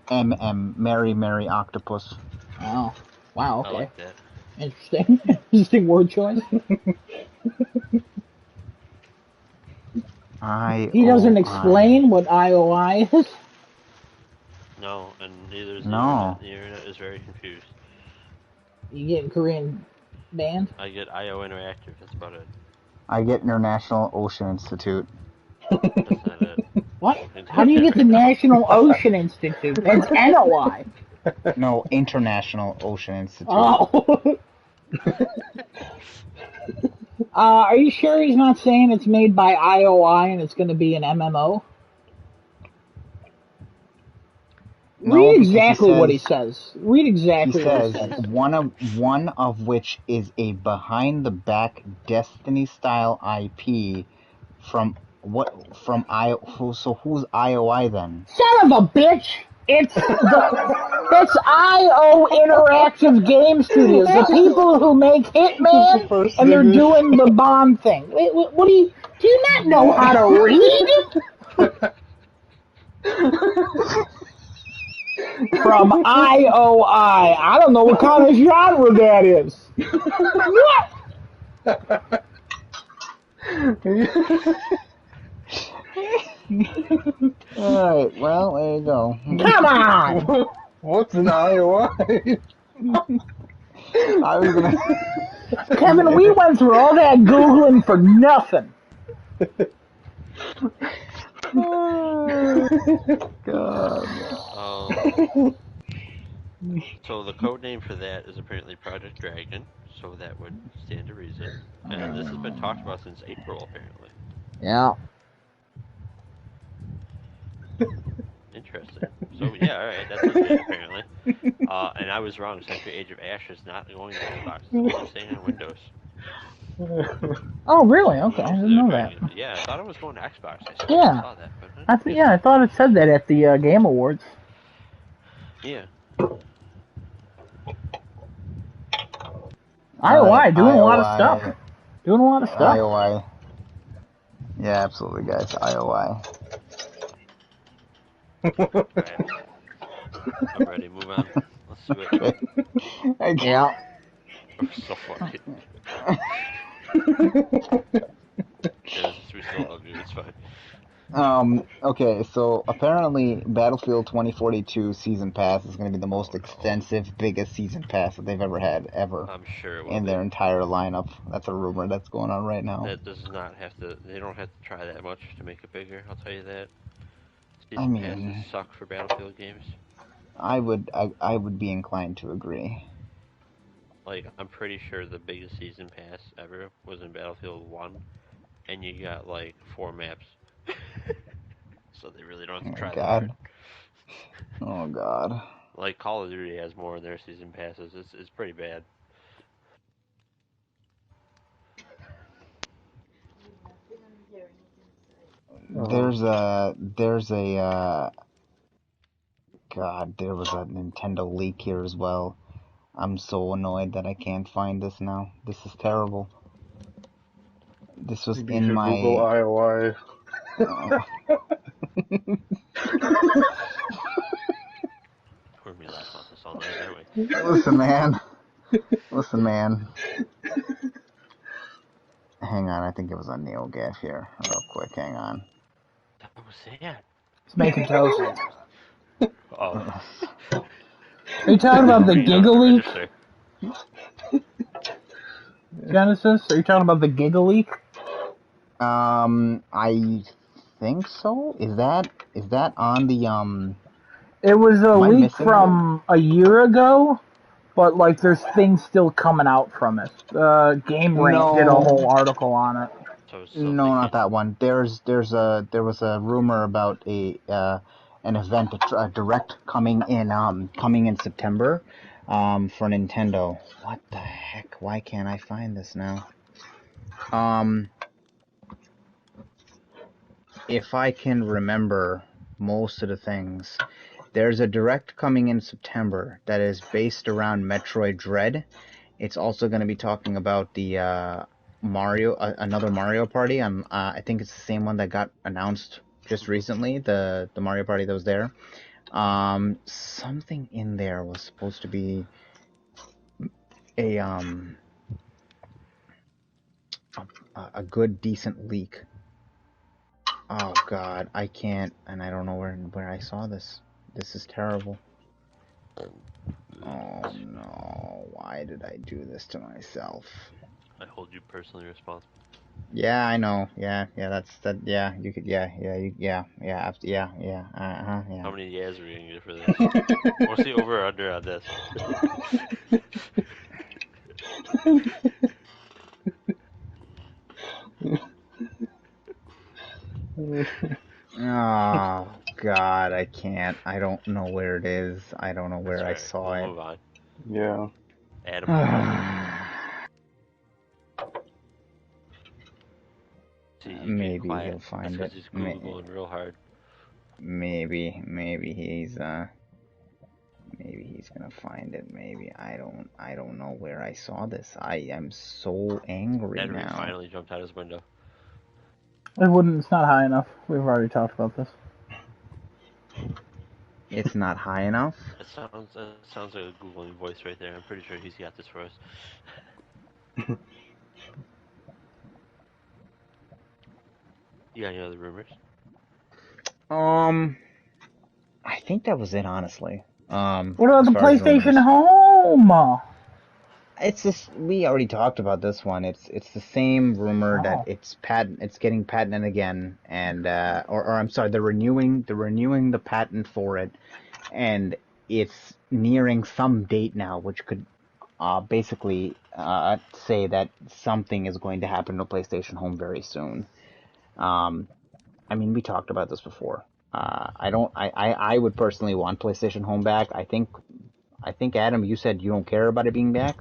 Mary Octopus. Oh, wow, okay. I like that. Interesting. Interesting word choice. He doesn't explain what IOI is? No, and neither is the No. internet. The internet is very confused. You getting Korean banned? I get IO Interactive, that's about it. I get International Ocean Institute. That's not it. What? How do you get the National Ocean Institute? That's NOI. No, International Ocean Institute. Oh. Are you sure he's not saying it's made by IOI and it's going to be an MMO? No, Read exactly what he says. Read exactly He what he says says. one of which is a behind the back Destiny style IP from so who's IOI then? Son of a bitch! It's that's IO Interactive Game Studios, the people who make Hitman, and they're doing the Bond thing. Wait, what do you not know how to read? From IOI. I don't know what kind of genre that is. What? Alright, well, there you go. Come on! What's an IOI? I was gonna... Kevin, we went through all that Googling for nothing. God. So the code name for that is apparently Project Dragon, so that would stand to reason. And this has been talked about since April, apparently. Yeah. Interesting. So yeah, alright, that's okay, apparently. And I was wrong, Century Age of Ash is not going to Xbox, it's only staying on Windows. Oh, really? Okay, I didn't know that. Yeah, I thought it was going to Xbox. I saw that, but I thought it said that at the Game Awards. yeah. IOI doing a lot of stuff. Doing a lot of stuff. IOI. Yeah, absolutely, guys. IOI. Right. I'm ready. Move on. Let's do it. Yeah. I'm so fucking. Yeah, we still love you. It's fine. Okay, so apparently Battlefield 2042 Season Pass is going to be the most extensive, biggest Season Pass that they've ever had, ever. I'm sure it will in their entire lineup. That's a rumor that's going on right now. That does not have to, they don't have to try that much to make it bigger, I'll tell you that. I Season mean, passes suck for Battlefield games. I would be inclined to agree. Like, I'm pretty sure the biggest Season Pass ever was in Battlefield 1, and you got, like, 4 maps. So they really don't have to try that hard. Oh, God. Like, Call of Duty has more in their Season Passes. It's pretty bad. There's a God, there was a Nintendo leak here as well. I'm so annoyed that I can't find this now. This is terrible. This was Maybe in you my Google IOI. We're gonna laugh about this all night, aren't we? Listen, man. Listen, man. Hang on, I think it was on NeoGAF here. Real quick, hang on. That was sad. It's making toast. Oh. Are you talking about the Giga leak? Genesis? Are you talking about the Giga leak? I think so. Is that on the It was a leak missing from a year ago, but like there's things still coming out from it. GameRant did a whole article on it. So they No, not can't. that one. There was a rumor about an event, a direct coming in September, for Nintendo. What the heck? Why can't I find this now? If I can remember most of the things, there's a direct coming in September that is based around Metroid Dread. It's also going to be talking about the Mario, another Mario Party. I think it's the same one that got announced just recently, the Mario Party that was there. Something in there was supposed to be a a good decent leak. Oh God, I can't, and I don't know where I saw this. This is terrible. Oh no, why did I do this to myself? I hold you personally responsible. Yeah, I know. Yeah, yeah, you could, yeah, yeah. How many yeahs are we gonna get for this? What's the over or under on this? Oh God, I can't. I don't know where it is. I don't know That's where I alright. saw We'll it. move on. Yeah. Adam, move on. See, he's being Maybe quiet. he'll find That's it. because he's Googling real hard. Maybe he's gonna find it. Maybe I don't know where I saw this. I am so angry Adam, he now. finally jumped out his window. It's not high enough. We've already talked about this. It's not high enough. It sounds like a Googling voice right there. I'm pretty sure he's got this for us. You got any other rumors? I think that was it, honestly. What about as the far as PlayStation rumors. Home? It's just, we already talked about this one. It's the same rumor that it's getting patented again, and or I'm sorry, they're renewing the patent for it, and it's nearing some date now, which could basically say that something is going to happen to PlayStation Home very soon. I mean, we talked about this before. I would personally want PlayStation Home back. I think Adam, you said you don't care about it being back.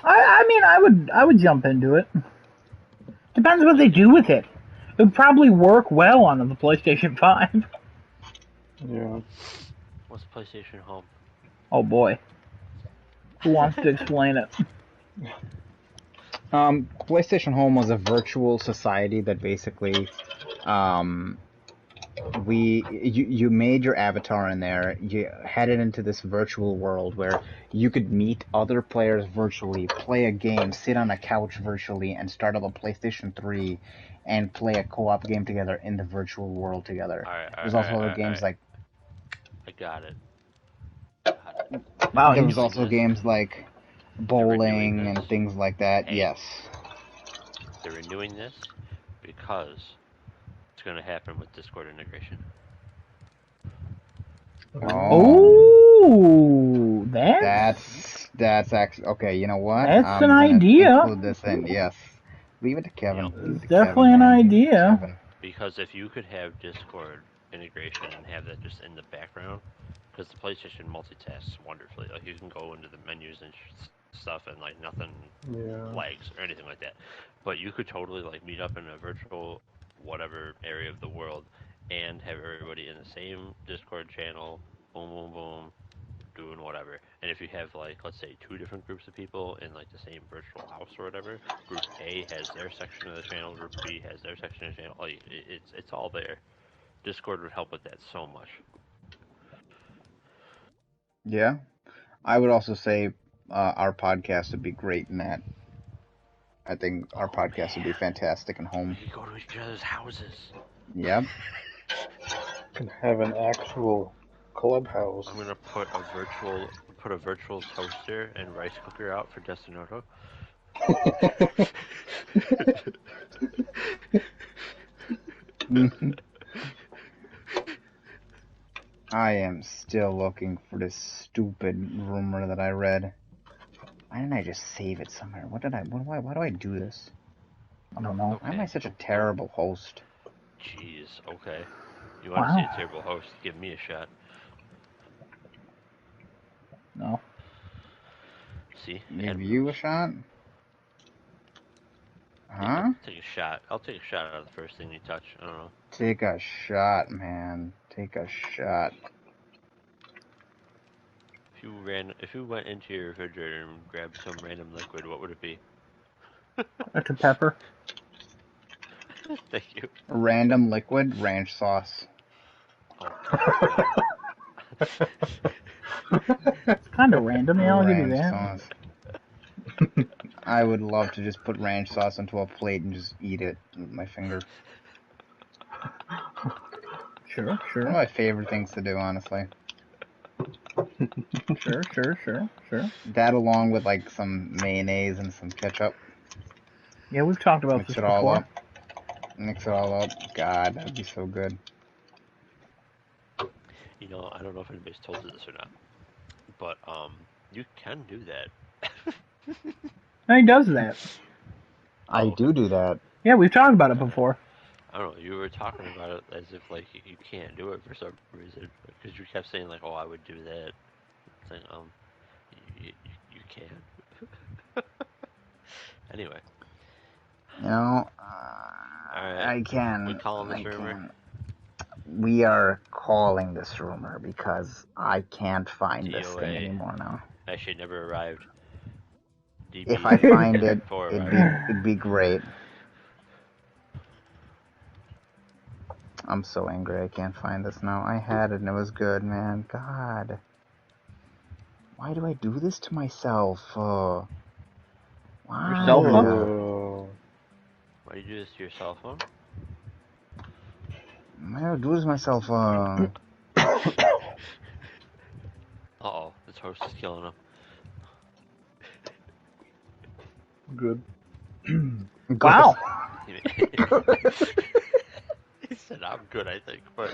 I mean, I would jump into it. Depends what they do with it. It would probably work well on the PlayStation 5. Yeah. What's PlayStation Home? Oh boy. Who wants to explain it? PlayStation Home was a virtual society that basically, you made your avatar in there. You headed into this virtual world where you could meet other players virtually, play a game, sit on a couch virtually, and start up a PlayStation 3 and play a co-op game together in the virtual world together. There's also other games like. I got it. Wow, There was also games like bowling and things like that. Hey. Yes. They're renewing this because it's going to happen with Discord integration. Oh, that's actually okay. You know what? That's an idea. Include this in. Yes. Leave it to Kevin. It's definitely an idea. Because if you could have Discord integration and have that just in the background, because the PlayStation multitasks wonderfully. Like you can go into the menus and stuff, and like nothing lags or anything like that. But you could totally like meet up in a virtual whatever area of the world and have everybody in the same Discord channel. Boom, boom, boom. Doing whatever. And if you have like, let's say, two different groups of people in like the same virtual house or whatever, group A has their section of the channel, group B has their section of the channel. Like it's all there. Discord would help with that so much. Yeah, I would also say our podcast would be great in that. I think our podcast would be fantastic in home. We could go to each other's houses. Yep. Can have an actual clubhouse. I'm gonna put a virtual toaster and rice cooker out for Destinoto. I am still looking for this stupid rumor that I read. Why didn't I just save it somewhere? Why do I do this? I don't know. Why am I such a terrible host? Jeez, okay. You want to see Wow. a terrible host? Give me a shot. No. See? Give Adam you a knows. shot? Yeah, Huh? take a shot. I'll take a shot out of the first thing you touch. I don't know. Take a shot, man. Take a shot. If you went into your refrigerator and grabbed some random liquid, what would it be? Dr. Pepper. Thank you. Random liquid ranch sauce. Oh God. It's kind of random. Yeah, I'll give you Ranch that. sauce. I would love to just put ranch sauce onto a plate and just eat it with my finger. Sure, One of sure, my favorite things to do, honestly. sure. That along with like some mayonnaise and some ketchup. Yeah, we've talked about Mix this it all before. up. Mix it all up. God, that'd be so good. You know, I don't know if anybody's told you this or not, but you can do that. And he does that. I Oh. do that. Yeah, we've talked about it before. I don't know. You were talking about it as if like you can't do it for some reason, because you kept saying like, "Oh, I would do that." It's like, you can. Anyway. You know, Alright. I can. We calling this I rumor? can. We are calling this rumor because I can't find this thing DOA. anymore now. Actually, never arrived. DB If I find it, before it'd be great. I'm so angry I can't find this now. I had it and it was good, man. God. Why do I do this to myself? Why? Your cell phone? Why do you do this to your cell phone? Why do I do this to myself? Uh-oh, this host is killing him. Good. Wow. He said, I'm good, I think, but...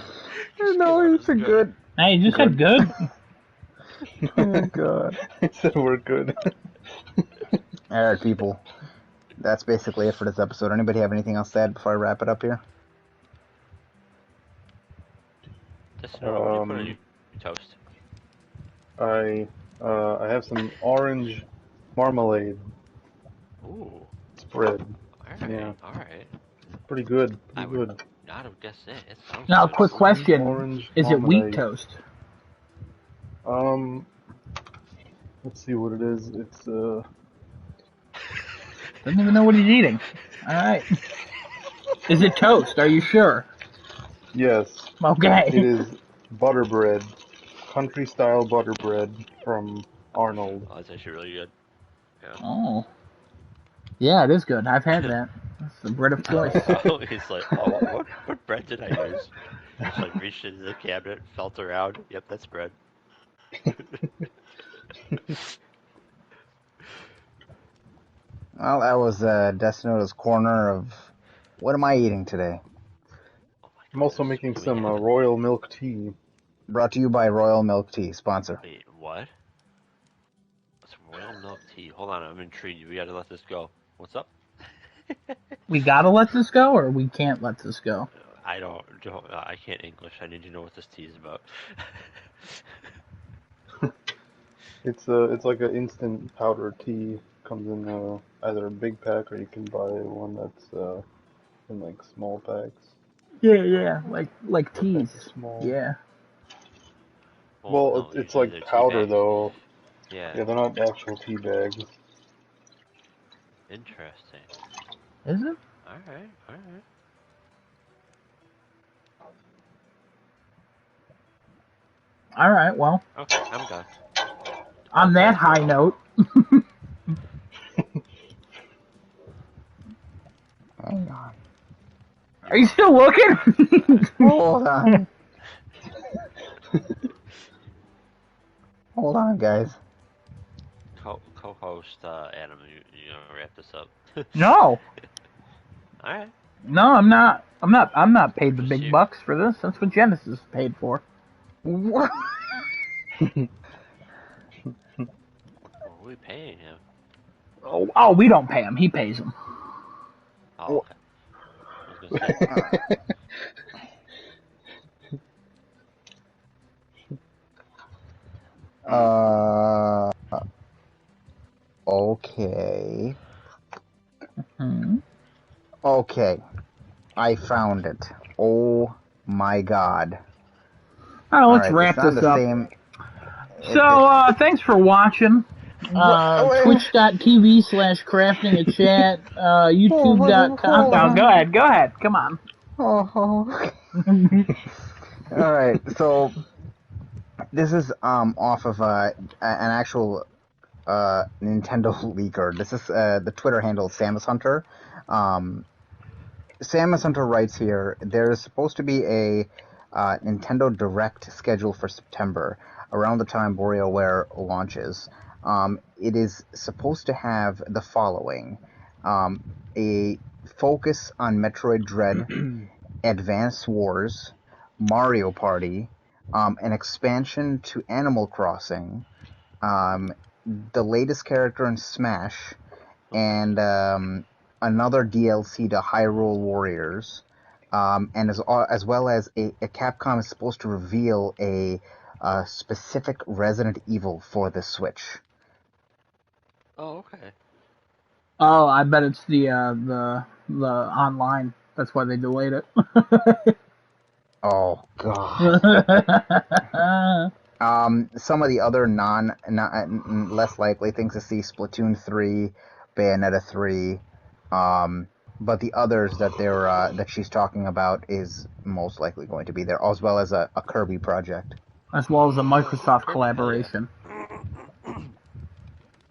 No, it's a good. Hey, you just said good. Oh, God. I said we're good. Alright, people. That's basically it for this episode. Anybody have anything else to add before I wrap it up here? Just know what you put on your toast. I have some orange marmalade Ooh. spread. Alright, Yeah. alright. Pretty good. I Pretty would good. not have guessed that. It sounds Now, good. quick question: Orange is it wheat marmalade. toast? Let's see what it is. It's Doesn't even know what he's eating. All right. Is it toast? Are you sure? yes. Okay. It is butter bread, country style butter bread from Arnold. Oh, that's actually really good. Yeah. Oh. Yeah, it is good. I've had that. It's the bread of choice. He's like, oh, what bread did I use? Just like reached into the cabinet, felt around. Yep, that's bread. Well, that was Destinota's corner of what am I eating today? Oh my I'm also goodness. making Can we some have it? royal milk tea. Brought to you by Royal Milk Tea, sponsor. Wait, what? It's royal milk tea. Hold on, I'm intrigued. We gotta let this go. What's up? We gotta let this go, or we can't let this go? I can't English. I need to know what this tea is about. It's like an instant powder tea. Comes in either a big pack or you can buy one that's in like small packs. Yeah, like The teas. pack is small. Yeah. Well, no, it's usually like they're tea powder bags. though. Yeah. Yeah, they're not actual tea bags. Interesting. Is it? Alright. All right. Well, Okay, I'm done. on that high note. Hang on. Are you still looking? Hold on. Hold on, guys. Co-host Adam, you gonna wrap this up? No. Alright. No, I'm not. I'm not paid the Just big you. bucks for this. That's what Genesis is paid for. What? What are we paying him? Oh, we don't pay him. He pays him. Oh, okay. I was gonna say. Uh, okay. Hmm. Okay. I found it. Oh my god. All right, let's Alright, it's wrap not this the up. same. So, thanks for watching. Wait. Twitch.tv/crafting a chat, YouTube.com. Hold No, on. go ahead. Come on. Oh. Alright, so this is off of an actual Nintendo leaker. This is the Twitter handle Samus Hunter. Samus Hunter writes here, there's supposed to be a Nintendo Direct scheduled for September, around the time WarioWare launches. It is supposed to have the following. A focus on Metroid Dread, Advance Wars, Mario Party, an expansion to Animal Crossing, the latest character in Smash, and another DLC to Hyrule Warriors, and as well as a Capcom is supposed to reveal a specific Resident Evil for the Switch. Oh, okay. Oh, I bet it's the online. That's why they delayed it. Oh god. Some of the other less likely things to see: Splatoon 3, Bayonetta 3. But the others that that she's talking about is most likely going to be there, as well as a Kirby project. As well as a Microsoft Kirby, hell yeah. collaboration.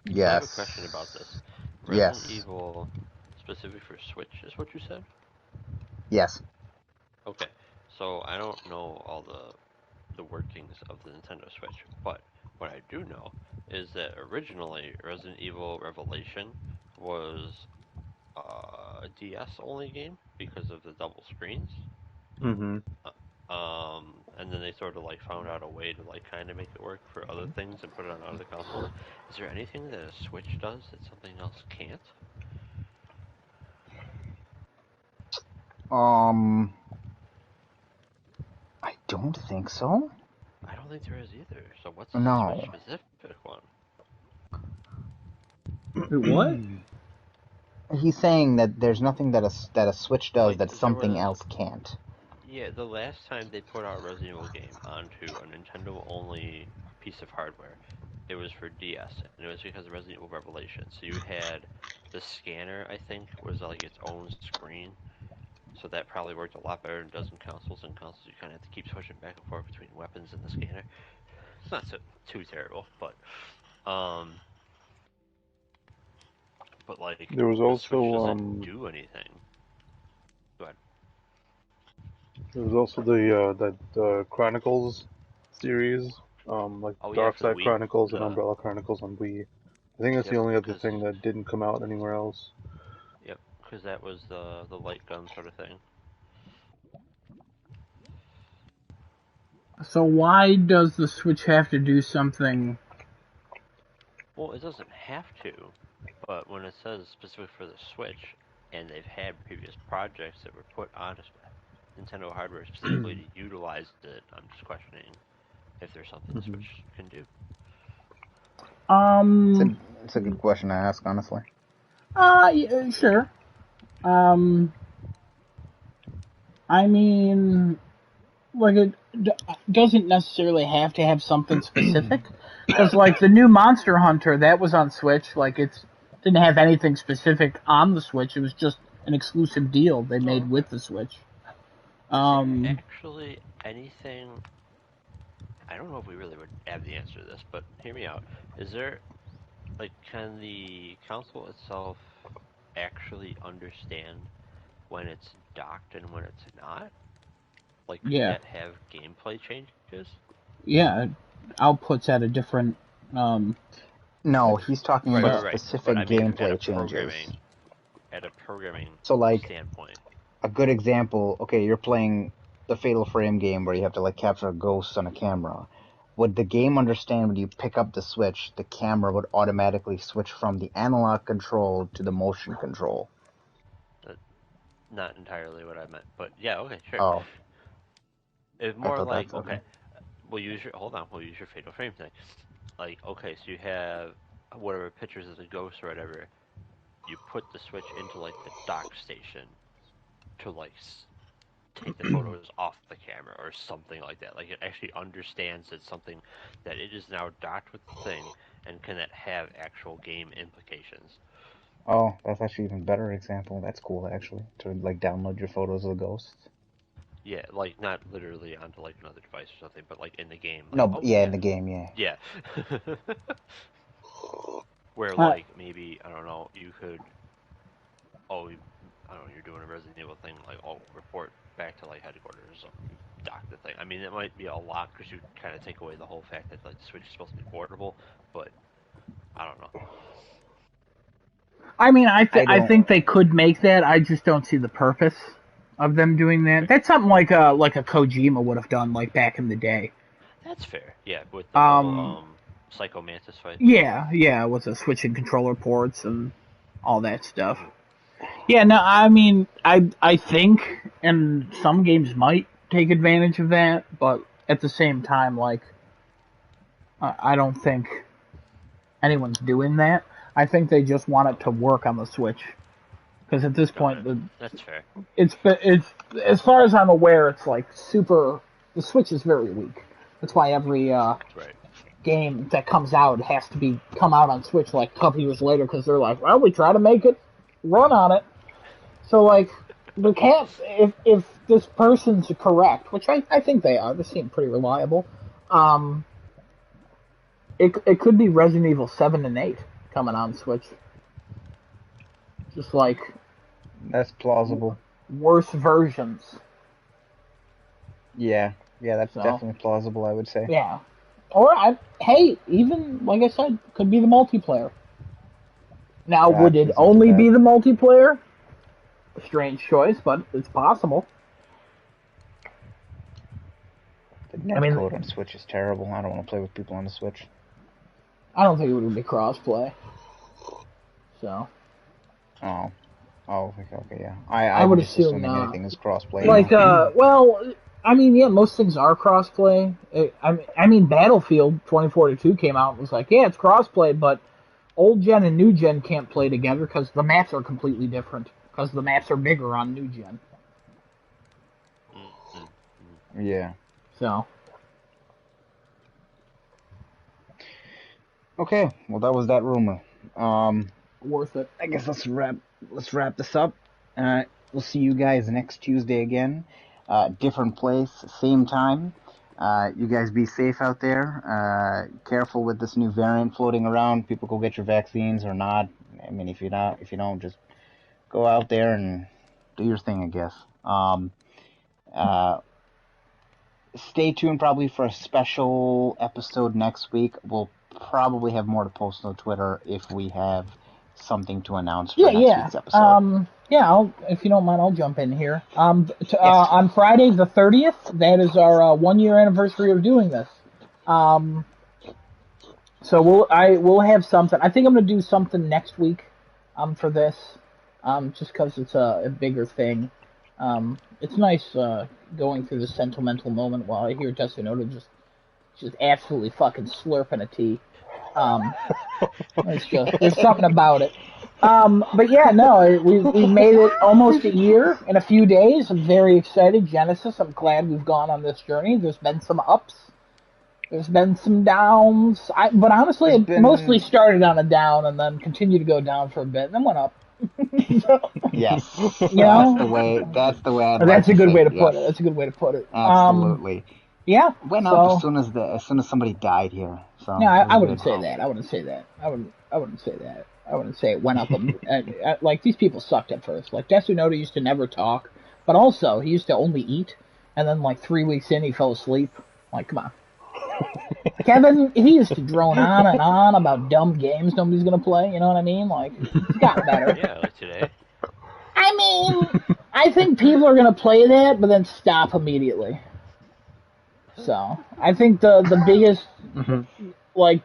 Yes. So I have a question about this. Resident Evil specific for Switch is what you said? Yes. Okay. So I don't know all the workings of the Nintendo Switch, but what I do know is that originally Resident Evil Revelation was a DS only game because of the double screens. Mm-hmm. And then they sort of like found out a way to like kind of make it work for other things and put it on other consoles. Is there anything that a Switch does that something else can't? I don't think so. I don't think there is either. So what's the No. Switch specific one? What? He's saying that there's nothing that a Switch does Like, that there something was, else can't. yeah, the last time they put out a Resident Evil game onto a Nintendo only piece of hardware, it was for DS, and it was because of Resident Evil Revelation. So you had the scanner, I think, was like its own screen. So that probably worked a lot better than it does in consoles. In consoles, you kind of have to keep switching back and forth between weapons and the scanner. It's not too terrible, but like There was the Switch doesn't also do anything. Go ahead. there was also the Chronicles series, like Oh yeah, Dark for the Side Wii. Chronicles and Umbrella Chronicles on Wii. I think that's the Yep, only other because thing that didn't come out anywhere else. yep, because that was the light gun sort of thing. So why does the Switch have to do something? Well, it doesn't have to, but when it says specific for the Switch, and they've had previous projects that were put on Nintendo hardware specifically to utilize it, I'm just questioning if there's something the Switch can do. It's a good question to ask, honestly. Yeah, sure. I mean, like it doesn't necessarily have to have something specific, because like the new Monster Hunter that was on Switch, like it didn't have anything specific on the Switch. It was just an exclusive deal they made with the Switch. Is there actually anything? I don't know if we really would have the answer to this, but hear me out. Is there, like, can the console itself actually understand when it's docked and when it's not? Like, could Yeah, that have gameplay changes? yeah, outputs at a different. No, he's talking Right, about right, right. But specific I mean, gameplay changes. at a programming So, like, standpoint. a good example, okay, you're playing the Fatal Frame game where you have to, like, capture ghosts on a camera. Would the game understand when you pick up the Switch, the camera would automatically switch from the analog control to the motion control? not entirely what I meant, but yeah, okay, sure. Oh, It's I more thought like that's okay, okay. we'll use your Fatal Frame thing. Like okay, so you have whatever pictures of the ghost or whatever. You put the Switch into like the dock station to like take the photos off the camera or something like that. Like it actually understands it's something that it is now docked with the thing and can that have actual game implications. Oh, that's actually even better example. That's cool, actually, to like download your photos of the ghosts. Yeah, like not literally onto like another device or something, but like in the game, like No, oh yeah, in yeah, the game, yeah. yeah. Where Uh, like maybe I don't know, you could oh I don't know, you're doing a Resident Evil thing, like oh report back to like headquarters or dock the thing. I mean, it might be a lot because you kind of take away the whole fact that like the Switch is supposed to be portable, but I don't know. I mean, I I don't. think they could make that. I just don't see the purpose of them doing that. That's something like a Kojima would have done like back in the day. That's fair. Yeah, with the whole Um, Psycho Mantis fight. yeah, with the switching controller ports and all that stuff. Mhm. Yeah, no, I mean, I think, and some games might take advantage of that, but at the same time, like, I don't think anyone's doing that. I think they just want it to work on the Switch because at this Got point, it. That's fair. it's as far as I'm aware, it's like super. The Switch is very weak. That's why every Right. game that comes out has to be come out on Switch like a couple years later because they're like, well, we try to make it run on it. So like, they can't if this person's correct, which I think they are. They seem pretty reliable. Um, it could be Resident Evil 7 and 8 coming on Switch. Just like That's plausible. worse versions. Yeah, yeah, that's So definitely plausible, I would say. yeah. Or hey, even like I said, could be the multiplayer. Now, That would it plays into only that. be the multiplayer? A strange choice, but it's possible. The I mean, netcode on Switch is terrible. I don't want to play with people on the Switch. I don't think it would be crossplay. So Oh, okay, yeah. I I'm would just assume assuming not. anything is crossplay Like, now. well, I mean, yeah, most things are crossplay. I mean, Battlefield 2042 came out and was like, yeah, it's crossplay, but old gen and new gen can't play together because the maps are completely different. Because the maps are bigger on new gen. Mm-hmm. Yeah. So Okay, well that was that rumor. worth it. I guess let's wrap this up. We'll see you guys next Tuesday again. Different place, same time. You guys be safe out there. Careful with this new variant floating around. People go get your vaccines or not. I mean, if you don't, just go out there and do your thing, I guess. Uh, Stay tuned probably for a special episode next week. We'll probably have more to post on Twitter if we have something to announce for next week's episode. Yeah, if you don't mind, I'll jump in here. Yes. On Friday the 30th, that is our 1 year anniversary of doing this. So we'll have something. I think I'm gonna do something next week, for this, just because it's a bigger thing. It's nice going through the sentimental moment while I hear Desinoda just absolutely fucking slurping a tea. It's just there's something about it. But yeah, no, we made it almost a year in a few days. I'm very excited. Genesis, I'm glad we've gone on this journey. There's been some ups. There's been some downs. But honestly, it mostly started on a down and then continued to go down for a bit and then went up. Yes. You know? That's the way I'd like That's a to good say way it, to put yes. it. That's a good way to put it. Absolutely. Yeah. Went up as soon as somebody died here. So no, it was I wouldn't good. say that. I wouldn't say that. I wouldn't say that. I wouldn't say it went up. Like, these people sucked at first. Like, Desunoda used to never talk, but also he used to only eat, and then like 3 weeks in, he fell asleep. Like, come on. Kevin, he used to drone on and on about dumb games nobody's gonna play. You know what I mean? Like, it's got better. Yeah, like today. I mean, I think people are gonna play that, but then stop immediately. So I think the biggest like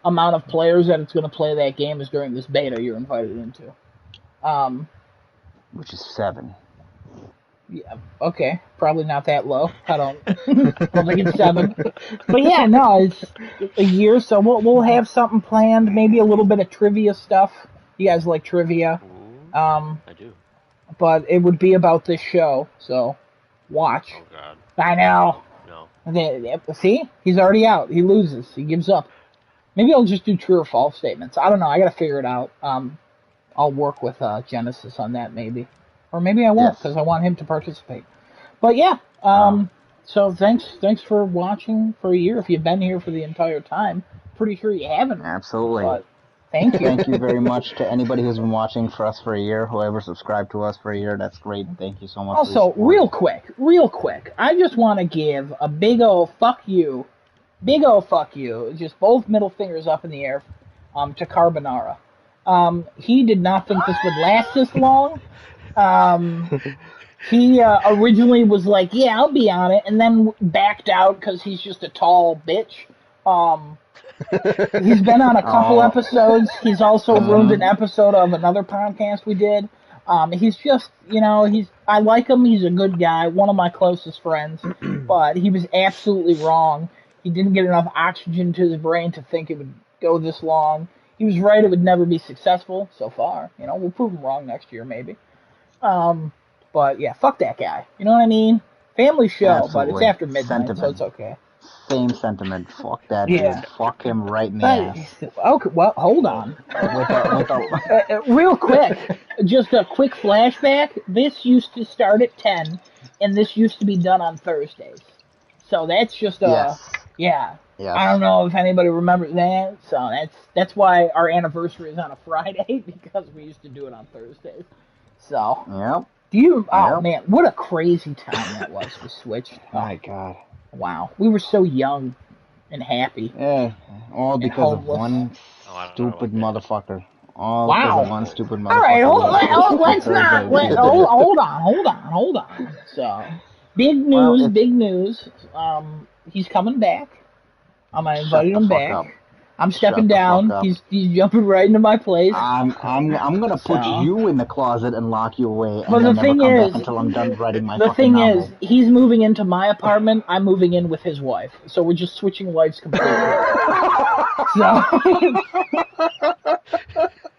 amount of players that it's gonna play that game is during this beta you're invited into. Which is 7. Yeah, okay, probably not that low. I don't think it's 7. But yeah, no, it's a year, so we'll have something planned. Maybe a little bit of trivia stuff. You guys like trivia? Ooh, Um, I do. but it would be about this show, so watch. Oh God, I know. no. See, he's already out. He loses. He gives up. Maybe I'll just do true or false statements. I don't know. I gotta figure it out. I'll work with Genesis on that maybe, or maybe I won't Yes. because I want him to participate. But yeah, so thanks for watching for a year. If you've been here for the entire time, pretty sure you haven't. Absolutely. But thank you. Thank you very much to anybody who's been watching for us for a year. Whoever subscribed to us for a year, that's great. Thank you so much. Also, for your support. real quick, I just want to give a big ol' fuck you, just both middle fingers up in the air, to Carbonara. He did not think this would last this long. He originally was like, yeah, I'll be on it, and then backed out because he's just a tall bitch. He's been on a couple episodes. He's also ruined an episode of another podcast we did. He's just, I like him. He's a good guy, one of my closest friends, but he was absolutely wrong. He didn't get enough oxygen to his brain to think it would go this long. He was right; it would never be successful so far. We'll prove him wrong next year, maybe. But yeah, fuck that guy. You know what I mean? Family show, but it's Absolutely. after midnight, so Sentiment. it's okay. Same sentiment. Fuck that Yeah. dude. Fuck him right in the ass. Okay, well, hold on. With a, Real quick, just a quick flashback. This used to start at 10, and this used to be done on Thursdays. So that's just yes. yeah. Yes. I don't know if anybody remembers that. So that's why our anniversary is on a Friday, because we used to do it on Thursdays. So Yep. do you? Oh Yep. man, what a crazy time that was to switch. My God. Wow, we were so young and happy. Yeah. All because of homeless. one Oh, I don't know stupid about that. motherfucker. All Wow. because of one stupid motherfucker. All right, let's Thursday. not. Hold on. So, big news. He's coming back. I invited him back. Up. I'm stepping Shut the down. fuck up. He's jumping right into my place. I'm gonna put So- you in the closet and lock you away, and But then the never thing come is- back until I'm done writing my The fucking thing novel. is, he's moving into my apartment. I'm moving in with his wife. So we're just switching lives completely.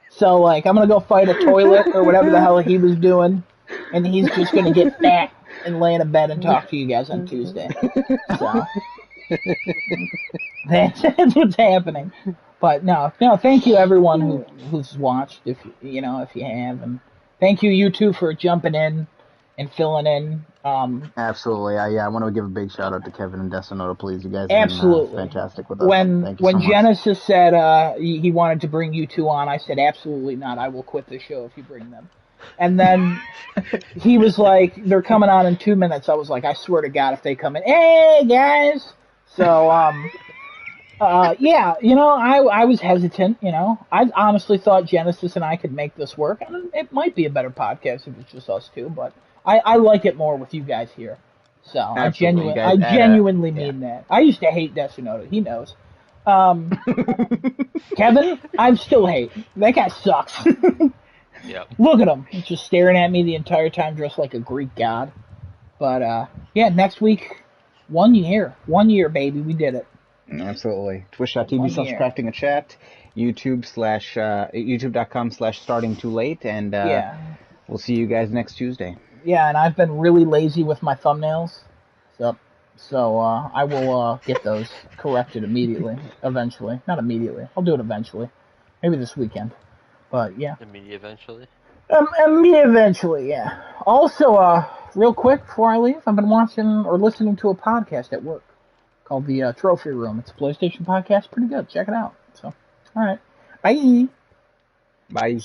So like, I'm gonna go fight a toilet or whatever the hell he was doing, and he's just gonna get fat and lay in a bed and talk to you guys on Tuesday. So that's what's happening. But no, thank you everyone who's watched, if you have, and thank you two for jumping in and filling in. Absolutely. I want to give a big shout out to Kevin and Desonoto, please. You guys Absolutely. have been fantastic with us. When Thank you so much. Genesis said he wanted to bring you two on, I said absolutely not. I will quit the show if you bring them. And then he was like, they're coming on in 2 minutes. I was like, I swear to God, if they come in, hey guys. So yeah, I was hesitant. I honestly thought Genesis and I could make this work. And it might be a better podcast if it's just us two, but I like it more with you guys here. So Absolutely, I guys. genuinely mean that. I used to hate Desonoto. He knows. Kevin, I still hate. That guy sucks. Yep. Look at him. He's just staring at me the entire time, dressed like a Greek god. But yeah, next week, 1 year. 1 year, baby. We did it. Absolutely. 1 Twitch.tv/crafting a chat, YouTube.com/startingtoolate, and Yeah. we'll see you guys next Tuesday. Yeah, and I've been really lazy with my thumbnails. So I will get those corrected immediately. Eventually. Not immediately. I'll do it eventually. Maybe this weekend. But yeah. Me eventually. Me eventually, yeah. Also, real quick before I leave, I've been watching or listening to a podcast at work called the Trophy Room. It's a PlayStation podcast. Pretty good. Check it out. So, all right. Bye. Bye.